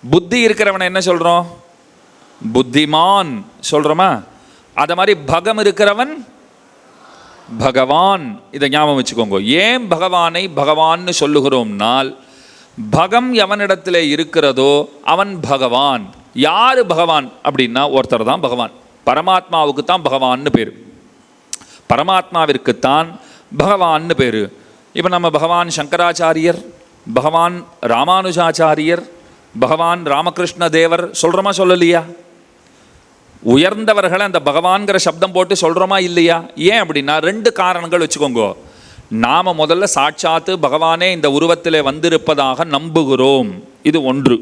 [SPEAKER 7] புத்தி இருக்கிறவனை என்ன சொல்கிறோம்? புத்திமான் சொல்கிறோமா? அதை மாதிரி பகம் இருக்கிறவன் பகவான். இதை ஞாபகம் வச்சுக்கோங்க. ஏன் பகவானை பகவான்னு சொல்லுகிறோம்னால், பகம் எவனிடத்தில் இருக்கிறதோ அவன் பகவான். யார் பகவான் அப்படின்னா ஒருத்தர் தான் பகவான். பரமாத்மாவுக்கு தான் பகவான்னு பேர். பரமாத்மாவிற்குத்தான் பகவான்னு பேர். இப்போ நம்ம பகவான் சங்கராச்சாரியர், பகவான் ராமானுஜாச்சாரியர், பகவான் ராமகிருஷ்ண தேவர் சொல்கிறோமா சொல்லலையா? உயர்ந்தவர்களை அந்த பகவான்கிற சப்தம் போட்டு சொல்கிறோமா இல்லையா? ஏன் அப்படின்னா 2 காரணங்கள் வச்சுக்கோங்க. நாம் முதல்ல சாட்சாத்து பகவானே இந்த உருவத்தில் வந்திருப்பதாக நம்புகிறோம். இது ஒன்று.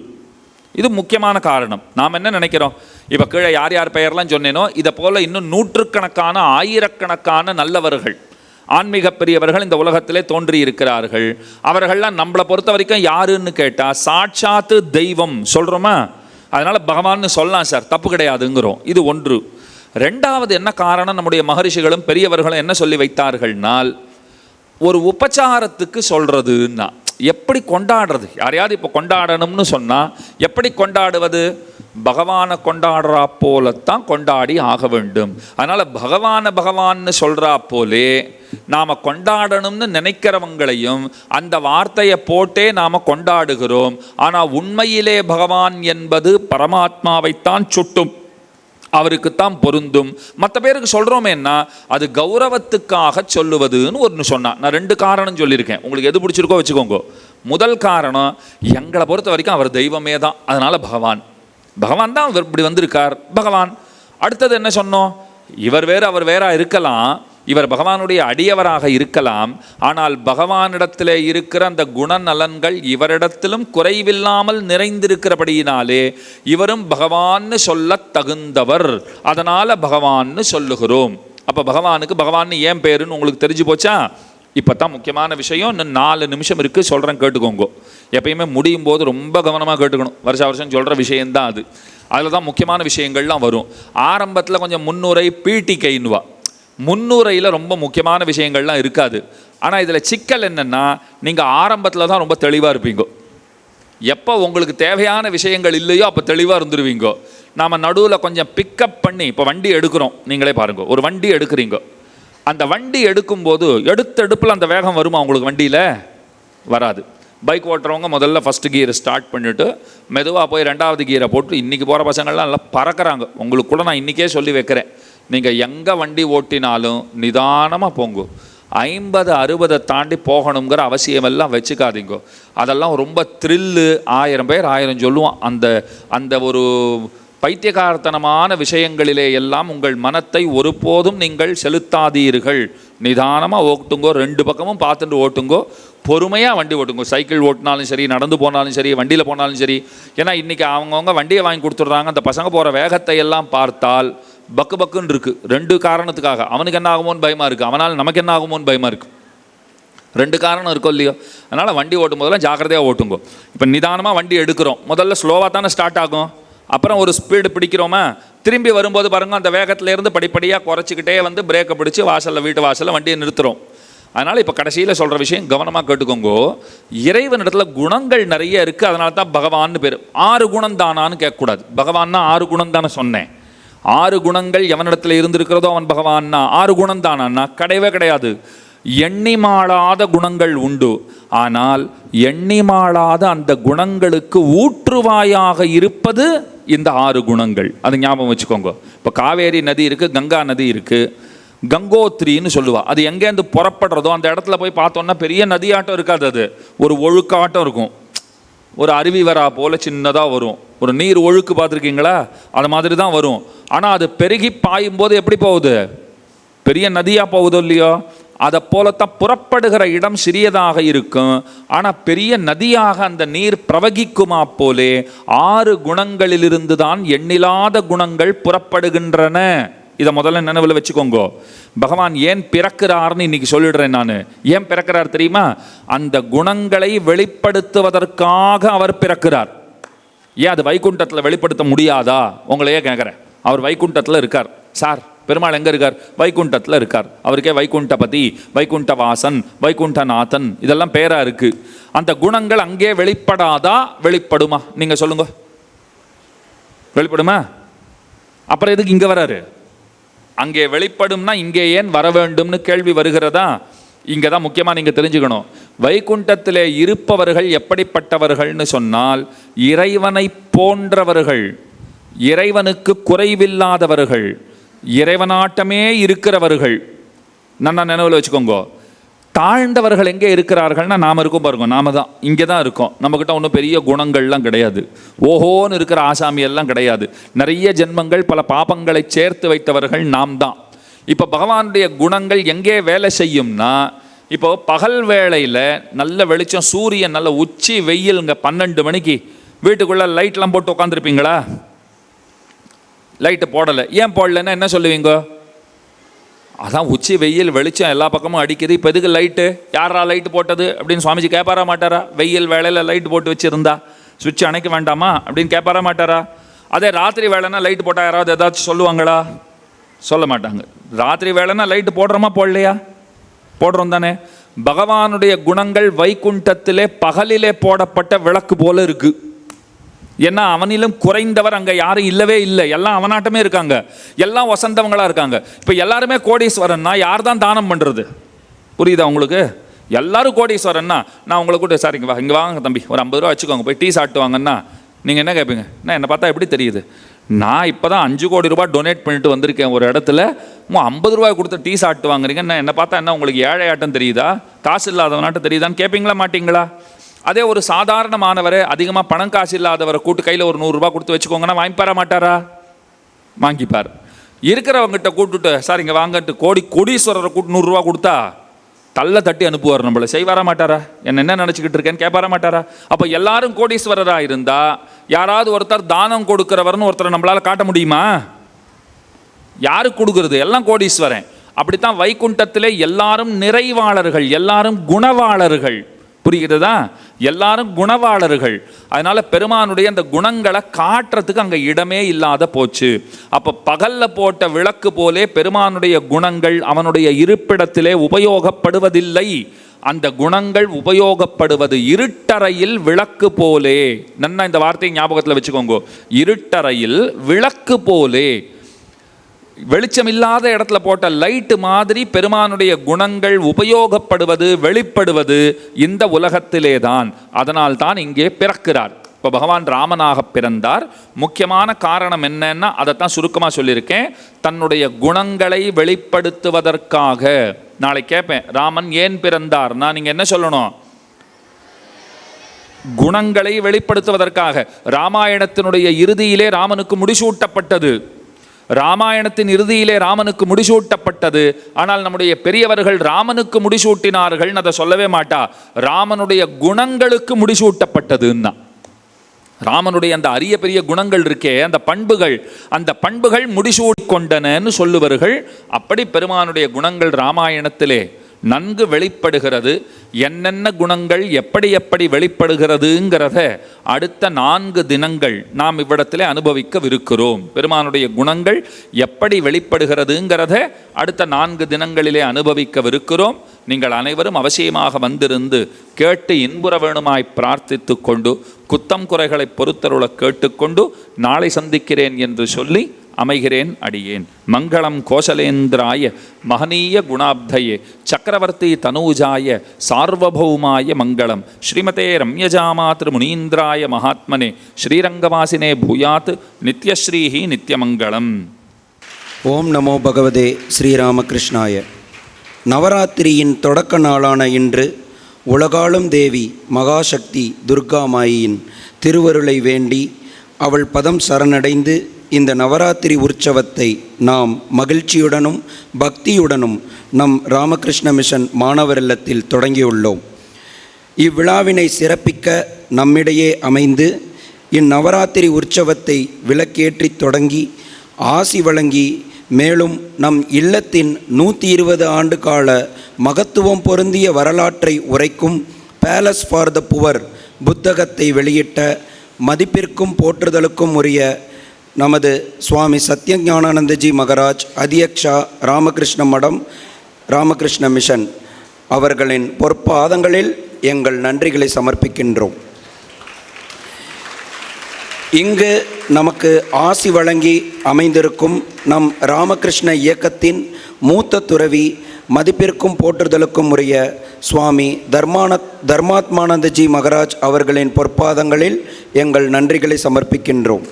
[SPEAKER 7] இது முக்கியமான காரணம். நாம் என்ன நினைக்கிறோம்? இப்போ கீழே யார் யார் பெயர்லாம் சொன்னேனோ இதை போல் இன்னும் நூற்றுக்கணக்கான ஆயிரக்கணக்கான நல்லவர்கள், ஆன்மீக பெரியவர்கள் இந்த உலகத்திலே தோன்றி இருக்கிறார்கள். அவர்கள்லாம் நம்மளை பொறுத்த வரைக்கும் யாருன்னு கேட்டால் சாட்சாத்து தெய்வம் சொல்கிறோமா? அதனால் பகவான்னு சொல்லலாம் சார், தப்பு கிடையாதுங்கிறோம். இது ஒன்று. 2வது என்ன காரணம்? நம்முடைய மகரிஷிகளும் பெரியவர்களும் என்ன சொல்லி வைத்தார்கள்னால், ஒரு உபச்சாரத்துக்கு சொல்கிறதுன்னா எப்படி கொண்டாடுறது? யாரையாவது இப்போ கொண்டாடணும்னு சொன்னால் எப்படி கொண்டாடுவது? பகவானை கொண்டாடுறா போலத்தான் கொண்டாடி ஆக வேண்டும். அதனால் பகவான்னு சொல்கிறா போலே நாம் கொண்டாடணும்னு நினைக்கிறவங்களையும் அந்த வார்த்தையை போட்டே நாம் கொண்டாடுகிறோம். ஆனால் உண்மையிலே பகவான் என்பது பரமாத்மாவைத்தான் சுட்டும், அவருக்குத்தான் பொருந்தும். மற்ற பேருக்கு சொல்கிறோமேன்னா அது கௌரவத்துக்காக சொல்லுவதுன்னு ஒன்று சொன்னான். நான் 2 காரணம் சொல்லியிருக்கேன். உங்களுக்கு எது பிடிச்சிருக்கோ வச்சுக்கோங்க. முதல் காரணம், எங்களை பொறுத்த வரைக்கும் அவர் தெய்வமே தான், அதனால் பகவான் தான் இப்படி வந்திருக்கார் பகவான். அடுத்தது என்ன சொன்னோம்? இவர் வேறு அவர் வேறா இருக்கலாம், இவர் பகவானுடைய அடியவராக இருக்கலாம். ஆனால் பகவானிடத்தில் இருக்கிற அந்த குணநலன்கள் இவரிடத்திலும் குறைவில்லாமல் நிறைந்திருக்கிறபடியினாலே இவரும் பகவான்னு சொல்ல தகுந்தவர். அதனால் பகவான்னு சொல்லுகிறோம். அப்போ பகவானுக்கு பகவான்னு ஏன் பேருன்னு உங்களுக்கு தெரிஞ்சு போச்சா? இப்போ தான் முக்கியமான விஷயம். இன்னும் 4 நிமிஷம் இருக்குது, சொல்கிறேன் கேட்டுக்கோங்க. எப்பயுமே முடியும் போது ரொம்ப கவனமாக கேட்டுக்கணும். வருஷம் சொல்கிற விஷயந்தான் அது. அதில் தான் முக்கியமான விஷயங்கள்லாம் வரும். ஆரம்பத்தில் கொஞ்சம் முன்னுரை பீட்டிக்கைன்னுவா. முன்னுரையில் ரொம்ப முக்கியமான விஷயங்கள்லாம் இருக்காது. ஆனால் இதில் சிக்கல் என்னென்னா, நீங்கள் ஆரம்பத்தில் தான் ரொம்ப தெளிவாக இருப்பீங்க. எப்போ உங்களுக்கு தேவையான விஷயங்கள் இல்லையோ அப்போ தெளிவாக இருந்துருவீங்க. நாம் நடுவில் கொஞ்சம் பிக்கப் பண்ணி, இப்போ வண்டி எடுக்கிறோம், நீங்களே பாருங்கள். ஒரு வண்டி எடுக்கிறீங்க, அந்த வண்டி எடுக்கும்போது எடுப்பில் அந்த வேகம் வருமா உங்களுக்கு? வண்டியில் வராது. பைக் ஓட்டுறவங்க முதல்ல ஃபஸ்ட்டு கியர் ஸ்டார்ட் பண்ணிவிட்டு மெதுவாக போய் 2வது கியரை போட்டு, இன்றைக்கி போகிற பசங்கள்லாம் நல்லா பறக்கிறாங்க. உங்களுக்கு கூட நான் இன்றைக்கே சொல்லி வைக்கிறேன், நீங்கள் எங்கே வண்டி ஓட்டினாலும் நிதானமாக போங்க. 50-60 தாண்டி போகணுங்கிற அவசியமெல்லாம் வச்சுக்காதீங்க. அதெல்லாம் ரொம்ப த்ரில்லு. 1000 பேர் 1000 சொல்லுவான். அந்த ஒரு பைத்தியகார்த்தனமான விஷயங்களிலே எல்லாம் உங்கள் மனத்தை ஒருபோதும் நீங்கள் செலுத்தாதீர்கள். நிதானமாக ஓட்டுங்கோ, 2 பக்கமும் பார்த்துட்டு ஓட்டுங்கோ, பொறுமையாக வண்டி ஓட்டுங்கோ. சைக்கிள் ஓட்டினாலும் சரி, நடந்து போனாலும் சரி, வண்டியில் போனாலும் சரி. ஏன்னா இன்றைக்கி அவங்கவுங்க வண்டியை வாங்கி கொடுத்துட்றாங்க. அந்த பசங்க போகிற வேகத்தை எல்லாம் பார்த்தால் பக்கு பக்குன்னு இருக்குது. 2 காரணத்துக்காக. அவனுக்கு என்ன ஆகுமோன்னு பயமாக இருக்குது, அவனால் நமக்கு என்ன ஆகுமோன்னு பயமாக இருக்குது. 2 காரணம் இருக்கோ இல்லையோ. அதனால் வண்டி ஓட்டும் போதெல்லாம் ஜாக்கிரதையாக ஓட்டுங்கோ. இப்போ நிதானமாக வண்டி எடுக்கிறோம், முதல்ல ஸ்லோவாக தானே ஸ்டார்ட் ஆகும். அப்புறம் ஒரு ஸ்பீடு பிடிக்கிறோமா, திரும்பி வரும்போது பாருங்கள் அந்த வேகத்திலேருந்து படிப்படியாக குறைச்சிக்கிட்டே வந்து பிரேக்கை பிடிச்சி வாசலில், வீட்டு வாசலில் வண்டியை நிறுத்துகிறோம். அதனால் இப்போ கடைசியில் சொல்கிற விஷயம் கவனமாக கேட்டுக்கோங்கோ. இறைவனிடத்தில் குணங்கள் நிறைய இருக்குது, அதனால தான் பகவான்னு பேர். 6 குணம் தானான்னு கேட்கக்கூடாது. பகவான்னா 6 குணம் தானே சொன்னேன். 6 குணங்கள் எவனிடத்தில் இருந்திருக்கிறதோ அவன் பகவான்னா. 6 குணம் தானான்னா கிடையவே கிடையாது. எண்ணிமாளாத குணங்கள் உண்டு. ஆனால் எண்ணிமாளாத அந்த குணங்களுக்கு ஊற்றுவாயாக இருப்பது இந்த 6 குணங்கள். அது ஞாபகம் வச்சுக்கோங்க. இப்போ காவேரி நதி இருக்குது, கங்கா நதி இருக்குது. கங்கோத்ரின்னு சொல்லுவா. அது எங்கேருந்து புறப்படுறதோ அந்த இடத்துல போய் பார்த்தோன்னா பெரிய நதியாட்டம் இருக்காது, அது ஒரு ஒழுக்காட்டம் இருக்கும். ஒரு அருவி வரா போல் சின்னதாக வரும். ஒரு நீர் ஒழுக்கு பார்த்துருக்கீங்களா, அது மாதிரி தான் வரும். ஆனால் அது பெருகி பாயும் போது எப்படி போகுது, பெரிய நதியாக போகுதோ இல்லையோ. அதை போலத்தான் புறப்படுகிற இடம் சிறியதாக இருக்கும், ஆனால் பெரிய நதியாக அந்த நீர் பிரவகிக்குமா போலே 6 குணங்களிலிருந்து தான் எண்ணிலாத குணங்கள் புறப்படுகின்றன. இதை முதல்ல நினைவில் வச்சுக்கோங்க. பகவான் ஏன் பிறக்கிறார்னு இன்னைக்கு சொல்லிடுறேன் நான். ஏன் பிறக்கிறார் தெரியுமா? அந்த குணங்களை வெளிப்படுத்துவதற்காக அவர் பிறக்கிறார். ஏன் அது வைகுண்டத்தில் வெளிப்படுத்த முடியாதா உங்களையே கேட்குறேன். அவர் வைகுண்டத்தில் இருக்கார். சார் பெருமாள் எங்கே இருக்கார்? வைகுண்டத்தில் இருக்கார். அவருக்கே வைகுண்டபதி, வைகுண்டவாசன், வைகுண்டநாதன் இதெல்லாம் பேராக இருக்குது. அந்த குணங்கள் அங்கே வெளிப்படாதா? வெளிப்படுமா? நீங்கள் சொல்லுங்க, வெளிப்படுமா? அப்புறம் எதுக்கு இங்கே வராரு? அங்கே வெளிப்படும்னா இங்கே ஏன் வர வேண்டும்னு கேள்வி வருகிறதா? இங்கே தான் முக்கியமாக நீங்கள் தெரிஞ்சுக்கணும். வைகுண்டத்திலே இருப்பவர்கள் எப்படிப்பட்டவர்கள்னு சொன்னால் இறைவனை போன்றவர்கள், இறைவனுக்கு குறைவில்லாதவர்கள், இறைவனாட்டமே இருக்கிறவர்கள். நல்லா நினைவில் வச்சுக்கோங்க. தாழ்ந்தவர்கள் எங்கே இருக்கிறார்கள்னா நாம் இருக்கோம் பாருங்க, நாம தான் இங்கே தான் இருக்கோம். நம்மக்கிட்ட ஒன்றும் பெரிய குணங்கள்லாம் கிடையாது, ஓஹோன்னு இருக்கிற ஆசாமியெல்லாம் கிடையாது. நிறைய ஜென்மங்கள் பல பாபங்களை சேர்த்து வைத்தவர்கள் நாம் தான். இப்போ பகவானுடைய குணங்கள் எங்கே வேலை செய்யும்னா, இப்போ பகல் வேளையில் நல்ல வெளிச்சம், சூரியன் நல்ல உச்சி வெயிலுங்க, 12 மணிக்கு வீட்டுக்குள்ளே லைட்லாம் போட்டு உட்காந்துருப்பீங்களா? லைட்டு போடலை. ஏன் போடலைன்னா என்ன சொல்லுவீங்க? அதான் உச்சி வெயில் வெளிச்சம் எல்லா பக்கமும் அடிக்குது, இப்போ எதுக்கு லைட்டு, யாரா லைட்டு போட்டது அப்படின்னு சுவாமிஜி கேட்பாரா மாட்டாரா? வெயில் வேளையில் லைட்டு போட்டு வச்சுருந்தா சுவிட்ச் அணைக்க வேண்டாமா அப்படின்னு கேட்பாரா மாட்டாரா? அதே ராத்திரி வேலைன்னா லைட்டு போட்டால் யாராவது ஏதாச்சும் சொல்லுவாங்களா? சொல்ல மாட்டாங்க. ராத்திரி வேலைன்னா லைட்டு போடுறோமா போடலையா? போடுறோம் தானே. பகவானுடைய குணங்கள் வைகுண்டத்திலே பகலிலே போடப்பட்ட விளக்கு போல இருக்குது. ஏன்னா அவனிலும் குறைந்தவர் அங்கே யாரும் இல்லவே இல்லை. எல்லாம் அவனாட்டமே இருக்காங்க, எல்லாம் வசந்தவங்களாக இருக்காங்க. இப்போ எல்லாருமே கோடீஸ்வரன்னா யார் தான் தானம் பண்ணுறது? புரியுதா உங்களுக்கு? எல்லாரும் கோடீஸ்வரன்னா நான் உங்களை கூட, சார் இங்கே வாங்க தம்பி, ஒரு 50 ரூபா வச்சுக்கோங்க, போய் டீ சாப்பிட்டு வாங்கன்னா நீங்கள் என்ன கேட்பீங்க? நான் என்னை பார்த்தா எப்படி தெரியுது? நான் இப்போ தான் 5 கோடி ரூபாய் டொனேட் பண்ணிட்டு வந்திருக்கேன் ஒரு இடத்துல, 50 ரூபாய் கொடுத்து டீ சாப்பிட்டு வாங்குறீங்க, நான் என்னை பார்த்தா என்ன உங்களுக்கு ஏழையாட்டம் தெரியுதா, காசு இல்லாதவனாட்டம் தெரியுதான்னு கேட்பீங்களா மாட்டிங்களா? அதே ஒரு சாதாரணமானவரை, அதிகமாக பணம் காசு இல்லாதவரை கூட்டு கையில் ஒரு 100 ரூபா கொடுத்து வச்சுக்கோங்கன்னா வாங்கிப்பாரா மாட்டாரா? வாங்கிப்பார். இருக்கிறவங்ககிட்ட கூட்டுட்டு சார் இங்கே வாங்கட்டு கோடீஸ்வரரை கூட்டு 100 ரூபா கொடுத்தா தள்ள தட்டி அனுப்புவார். நம்மளை செய்வாரா மாட்டாரா? என்ன நினச்சிக்கிட்டு இருக்கேன்னு கேட்பாரா மாட்டாரா? அப்போ எல்லாரும் கோடீஸ்வரராக இருந்தால் யாராவது ஒருத்தர் தானம் கொடுக்குறவர்னு ஒருத்தரை நம்மளால் காட்ட முடியுமா? யாருக்கு கொடுக்குறது? எல்லாம் கோடீஸ்வரன். அப்படித்தான் வைகுண்டத்திலே எல்லாரும் நிறைவாளர்கள், எல்லாரும் குணவாளர்கள். புரிகிறதா? எல்லாரும் குணவாளர்கள். அதனால பெருமானுடைய அந்த குணங்களை காட்டுறதுக்கு அங்கே இடமே இல்லாத போச்சு. அப்போ பகலில் போட்ட விளக்கு போலே பெருமானுடைய குணங்கள் அவனுடைய இருப்பிடத்திலே உபயோகப்படுவதில்லை. அந்த குணங்கள் உபயோகப்படுவது இருட்டறையில் விளக்கு போலே. நன்னா இந்த வார்த்தையை ஞாபகத்தில் வச்சுக்கோங்க. இருட்டறையில் விளக்கு போலே, வெளிச்சம் இல்லாத இடத்துல போட்ட லைட்டு மாதிரி பெருமானுடைய குணங்கள் உபயோகப்படுவது, வெளிப்படுவது இந்த உலகத்திலே தான். அதனால் தான் இங்கே பிறக்கிறார். இப்போ பகவான் ராமனாக பிறந்தார். முக்கியமான காரணம் என்னன்னா அதைத்தான் சுருக்கமாக சொல்லியிருக்கேன். தன்னுடைய குணங்களை வெளிப்படுத்துவதற்காக. நாளை கேட்பேன், ராமன் ஏன் பிறந்தார்னா நீங்கள் என்ன சொல்லணும்? குணங்களை வெளிப்படுத்துவதற்காக. ராமாயணத்தினுடைய இறுதியிலே ராமனுக்கு முடிசூட்டப்பட்டது. ராமாயணத்தின் இறுதியிலே ராமனுக்கு முடிசூட்டப்பட்டது. ஆனால் நம்முடைய பெரியவர்கள் ராமனுக்கு முடிசூட்டினார்கள் அதை சொல்லவே மாட்டா. ராமனுடைய குணங்களுக்கு முடிசூட்டப்பட்டதுன்னா, ராமனுடைய அந்த அரிய பெரிய குணங்கள் இருக்கே, அந்த பண்புகள் முடிசூடி கொண்டனன்னு சொல்லுவார்கள். அப்படி பெருமானுடைய குணங்கள் ராமாயணத்திலே நன்கு வெளிப்படுகிறது. என்னென்ன குணங்கள் எப்படி எப்படி வெளிப்படுகிறதுங்கிறத அடுத்த 4 தினங்கள் நாம் இவ்விடத்திலே அனுபவிக்கவிருக்கிறோம். பெருமானுடைய குணங்கள் எப்படி வெளிப்படுகிறதுங்கிறத அடுத்த 4 தினங்களிலே அனுபவிக்கவிருக்கிறோம். நீங்கள் அனைவரும் அவசியமாக வந்திருந்து கேட்டு இன்புற வேணுமாய் பிரார்த்தித்து கொண்டு குத்தம் குறைகளை பொறுத்தருள கேட்டுக்கொண்டு நாளை சந்திக்கிறேன் என்று சொல்லி அமைகிறேன். அடியேன். மங்களம் கோசலேந்திராய மகனீய குணாப்தயே சக்கரவர்த்தி தனூஜாய சார்வபௌமாய மங்களம். ஸ்ரீமதே ரம்யஜாமாத்ரு முனீந்திராய மகாத்மனே ஸ்ரீரங்கவாசினே பூயாத் நித்யஸ்ரீஹி நித்யமங்களம்.
[SPEAKER 8] ஓம் நமோ பகவதே ஸ்ரீராமகிருஷ்ணாய. நவராத்திரியின் தொடக்க நாளான இன்று உலகாளும் தேவி மகாசக்தி துர்காமாயின் திருவருளை வேண்டி அவள் பதம் சரணடைந்து இந்த நவராத்திரி உற்சவத்தை நாம் மகிழ்ச்சியுடனும் பக்தியுடனும் நம் ராமகிருஷ்ண மிஷன் மாணவர் இல்லத்தில் தொடங்கியுள்ளோம். இவ்விழாவினை சிறப்பிக்க நம்மிடையே அமைந்து இந்நவராத்திரி உற்சவத்தை விளக்கேற்றி தொடங்கி ஆசி வழங்கி மேலும் நம் இல்லத்தின் 120 ஆண்டு கால மகத்துவம் பொருந்திய வரலாற்றை உரைக்கும் பேலஸ் ஃபார் த புவர் புத்தகத்தை வெளியிட்ட மதிப்பிற்கும் போற்றுதலுக்கும் உரிய நமது சுவாமி சத்யஞானானந்தஜி மகராஜ் அத்தியக்ஷா ராமகிருஷ்ண மடம் ராமகிருஷ்ண மிஷன் அவர்களின் பொற்பாதங்களில் எங்கள் நன்றிகளை சமர்ப்பிக்கின்றோம். இங்கு நமக்கு ஆசி வழங்கி அமைந்திருக்கும் நம் ராமகிருஷ்ண இயக்கத்தின் மூத்த துறவி மதிப்பிற்கும் போற்றுதலுக்கும் உரிய சுவாமி தர்மாத்மானந்தஜி மகராஜ் அவர்களின் பொற்பாதங்களில் எங்கள் நன்றிகளை சமர்ப்பிக்கின்றோம்.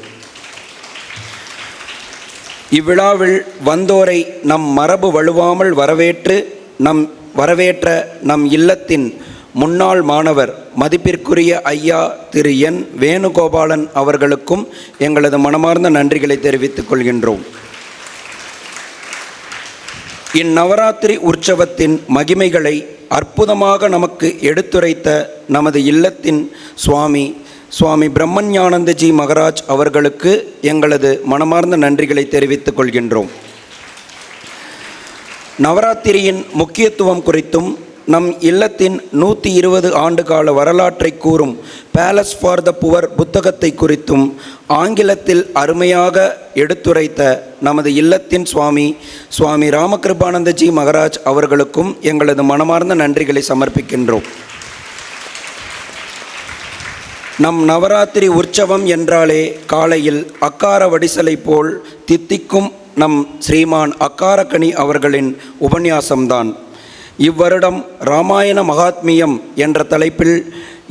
[SPEAKER 8] இவ்விழாவில் வந்தோரை நம் மரபு வழுவாமல் வரவேற்ற நம் இல்லத்தின் முன்னாள் மாணவர் மதிப்பிற்குரிய ஐயா திரு என் வேணுகோபாலன் அவர்களுக்கும் எங்களது மனமார்ந்த நன்றிகளை தெரிவித்துக் கொள்கின்றோம். இந்நவராத்திரி உற்சவத்தின் மகிமைகளை அற்புதமாக நமக்கு எடுத்துரைத்த நமது இல்லத்தின் சுவாமி பிரம்மஞானந்தஜி மகராஜ் அவர்களுக்கு எங்களது மனமார்ந்த நன்றிகளை தெரிவித்துக் கொள்கின்றோம். நவராத்திரியின் முக்கியத்துவம் குறித்தும் நம் இல்லத்தின் 120 ஆண்டு கால வரலாற்றை கூறும் பேலஸ் ஃபார் த புவர் புத்தகத்தை குறித்தும் ஆங்கிலத்தில் அருமையாக எடுத்துரைத்த நமது இல்லத்தின் சுவாமி ராமகிருபானந்தஜி மகராஜ் அவர்களுக்கும் எங்களது மனமார்ந்த நன்றிகளை சமர்ப்பிக்கின்றோம். நம் நவராத்திரி உற்சவம் என்றாலே காலையில் அக்கார வடிசலை போல் தித்திக்கும் நம் ஸ்ரீமான் அக்காரக்கனி அவர்களின் உபன்யாசம்தான். இவ்வருடம் இராமாயண மகாத்மியம் என்ற தலைப்பில்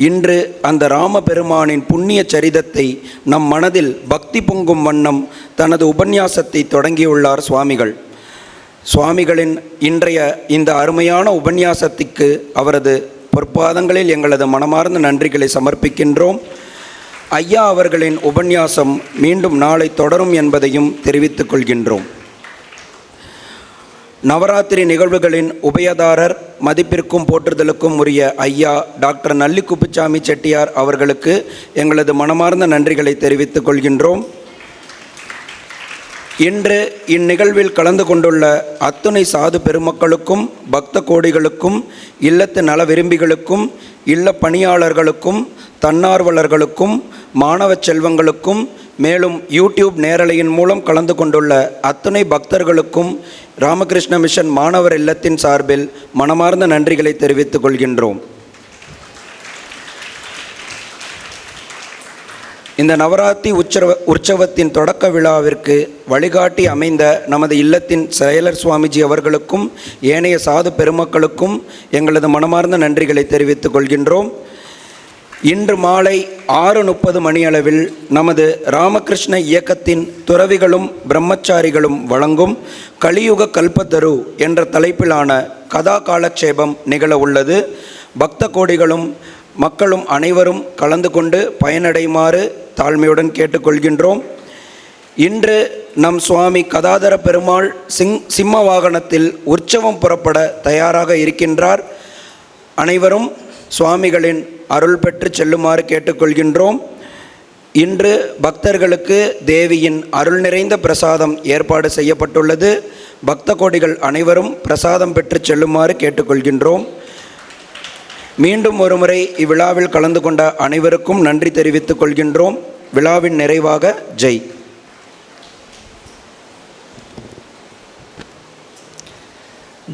[SPEAKER 8] இன்று அந்த ராமபெருமானின் புண்ணிய சரிதத்தை நம் மனதில் பக்தி பொங்கும் வண்ணம் தனது உபன்யாசத்தை தொடங்கியுள்ளார் சுவாமிகளின் இன்றைய இந்த அருமையான உபன்யாசத்திற்கு அவரது பொற்பாதங்களில் எங்களது மனமார்ந்த நன்றிகளை சமர்ப்பிக்கின்றோம். ஐயா அவர்களின் உபன்யாசம் மீண்டும் நாளை தொடரும் என்பதையும் தெரிவித்துக் கொள்கின்றோம். நவராத்திரி நிகழ்வுகளின் உபயதாரர் மதிப்பிற்கும் போற்றுதலுக்கும் உரிய ஐயா டாக்டர் நல்லி குப்புச்சாமி செட்டியார் அவர்களுக்கு எங்களது மனமார்ந்த நன்றிகளை தெரிவித்துக் கொள்கின்றோம். இன்று இந்நிகழ்வில் கலந்து கொண்டுள்ள அத்துணை சாது பெருமக்களுக்கும் பக்த கோடிகளுக்கும் இல்லத்து நல விரும்பிகளுக்கும் இல்ல பணியாளர்களுக்கும் தன்னார்வலர்களுக்கும் மாணவ செல்வங்களுக்கும் மேலும் யூடியூப் நேரலையின் மூலம் கலந்து கொண்டுள்ள அத்துணை பக்தர்களுக்கும் ராமகிருஷ்ண மிஷன் மாணவர் இல்லத்தின் சார்பில் மனமார்ந்த நன்றிகளை தெரிவித்துக் கொள்கின்றோம். இந்த நவராத்திரி உற்சவத்தின் தொடக்க விழாவிற்கு வழிகாட்டி அமைந்த நமது இல்லத்தின் செயலர் சுவாமிஜி அவர்களுக்கும் ஏனைய சாது பெருமக்களுக்கும் எங்களது மனமார்ந்த நன்றிகளை தெரிவித்துக் கொள்கின்றோம். இன்று மாலை 6:30 மணியளவில் நமது ராமகிருஷ்ண இயக்கத்தின் துறவிகளும் பிரம்மச்சாரிகளும் வழங்கும் கலியுக கல்பத்தரு என்ற தலைப்பிலான கதா காலக்ஷேபம் நிகழ உள்ளது. பக்த கோடிகளும் மக்களும் அனைவரும் கலந்து கொண்டு பயனடையுமாறு தாழ்மையுடன் கேட்டுக்கொள்கின்றோம். இன்று நம் சுவாமி கதாதர பெருமாள் சிம்ம வாகனத்தில் உற்சவம் புறப்பட தயாராக இருக்கின்றார். அனைவரும் சுவாமிகளின் அருள் பெற்று செல்லுமாறு கேட்டுக்கொள்கின்றோம். இன்று பக்தர்களுக்கு தேவியின் அருள் நிறைந்த பிரசாதம் ஏற்பாடு செய்யப்பட்டுள்ளது. பக்த கோடிகள் அனைவரும் பிரசாதம் பெற்று செல்லுமாறு கேட்டுக்கொள்கின்றோம். மீண்டும் ஒருமுறை இவ்விழாவில் கலந்து கொண்ட அனைவருக்கும் நன்றி தெரிவித்துக் கொள்கின்றோம். விழாவின் நிறைவாக ஜெய்.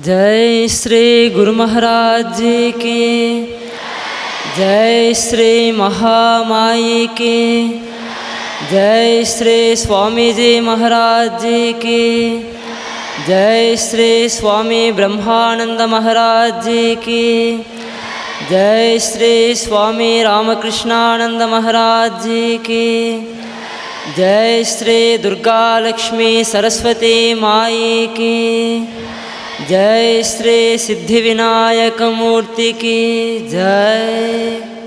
[SPEAKER 1] जय श्री गुरु महाराज जी की, जय श्री महामाई की, जय श्री स्वामी जी महाराज जी की, जय श्री स्वामी ब्रह्मानंद महाराज जी की, जय श्री स्वामी रामकृष्णानंद महाराज जी की, जय श्री दुर्गा लक्ष्मी सरस्वती माई की, जय श्री सिद्धिविनायक मूर्ति की जय।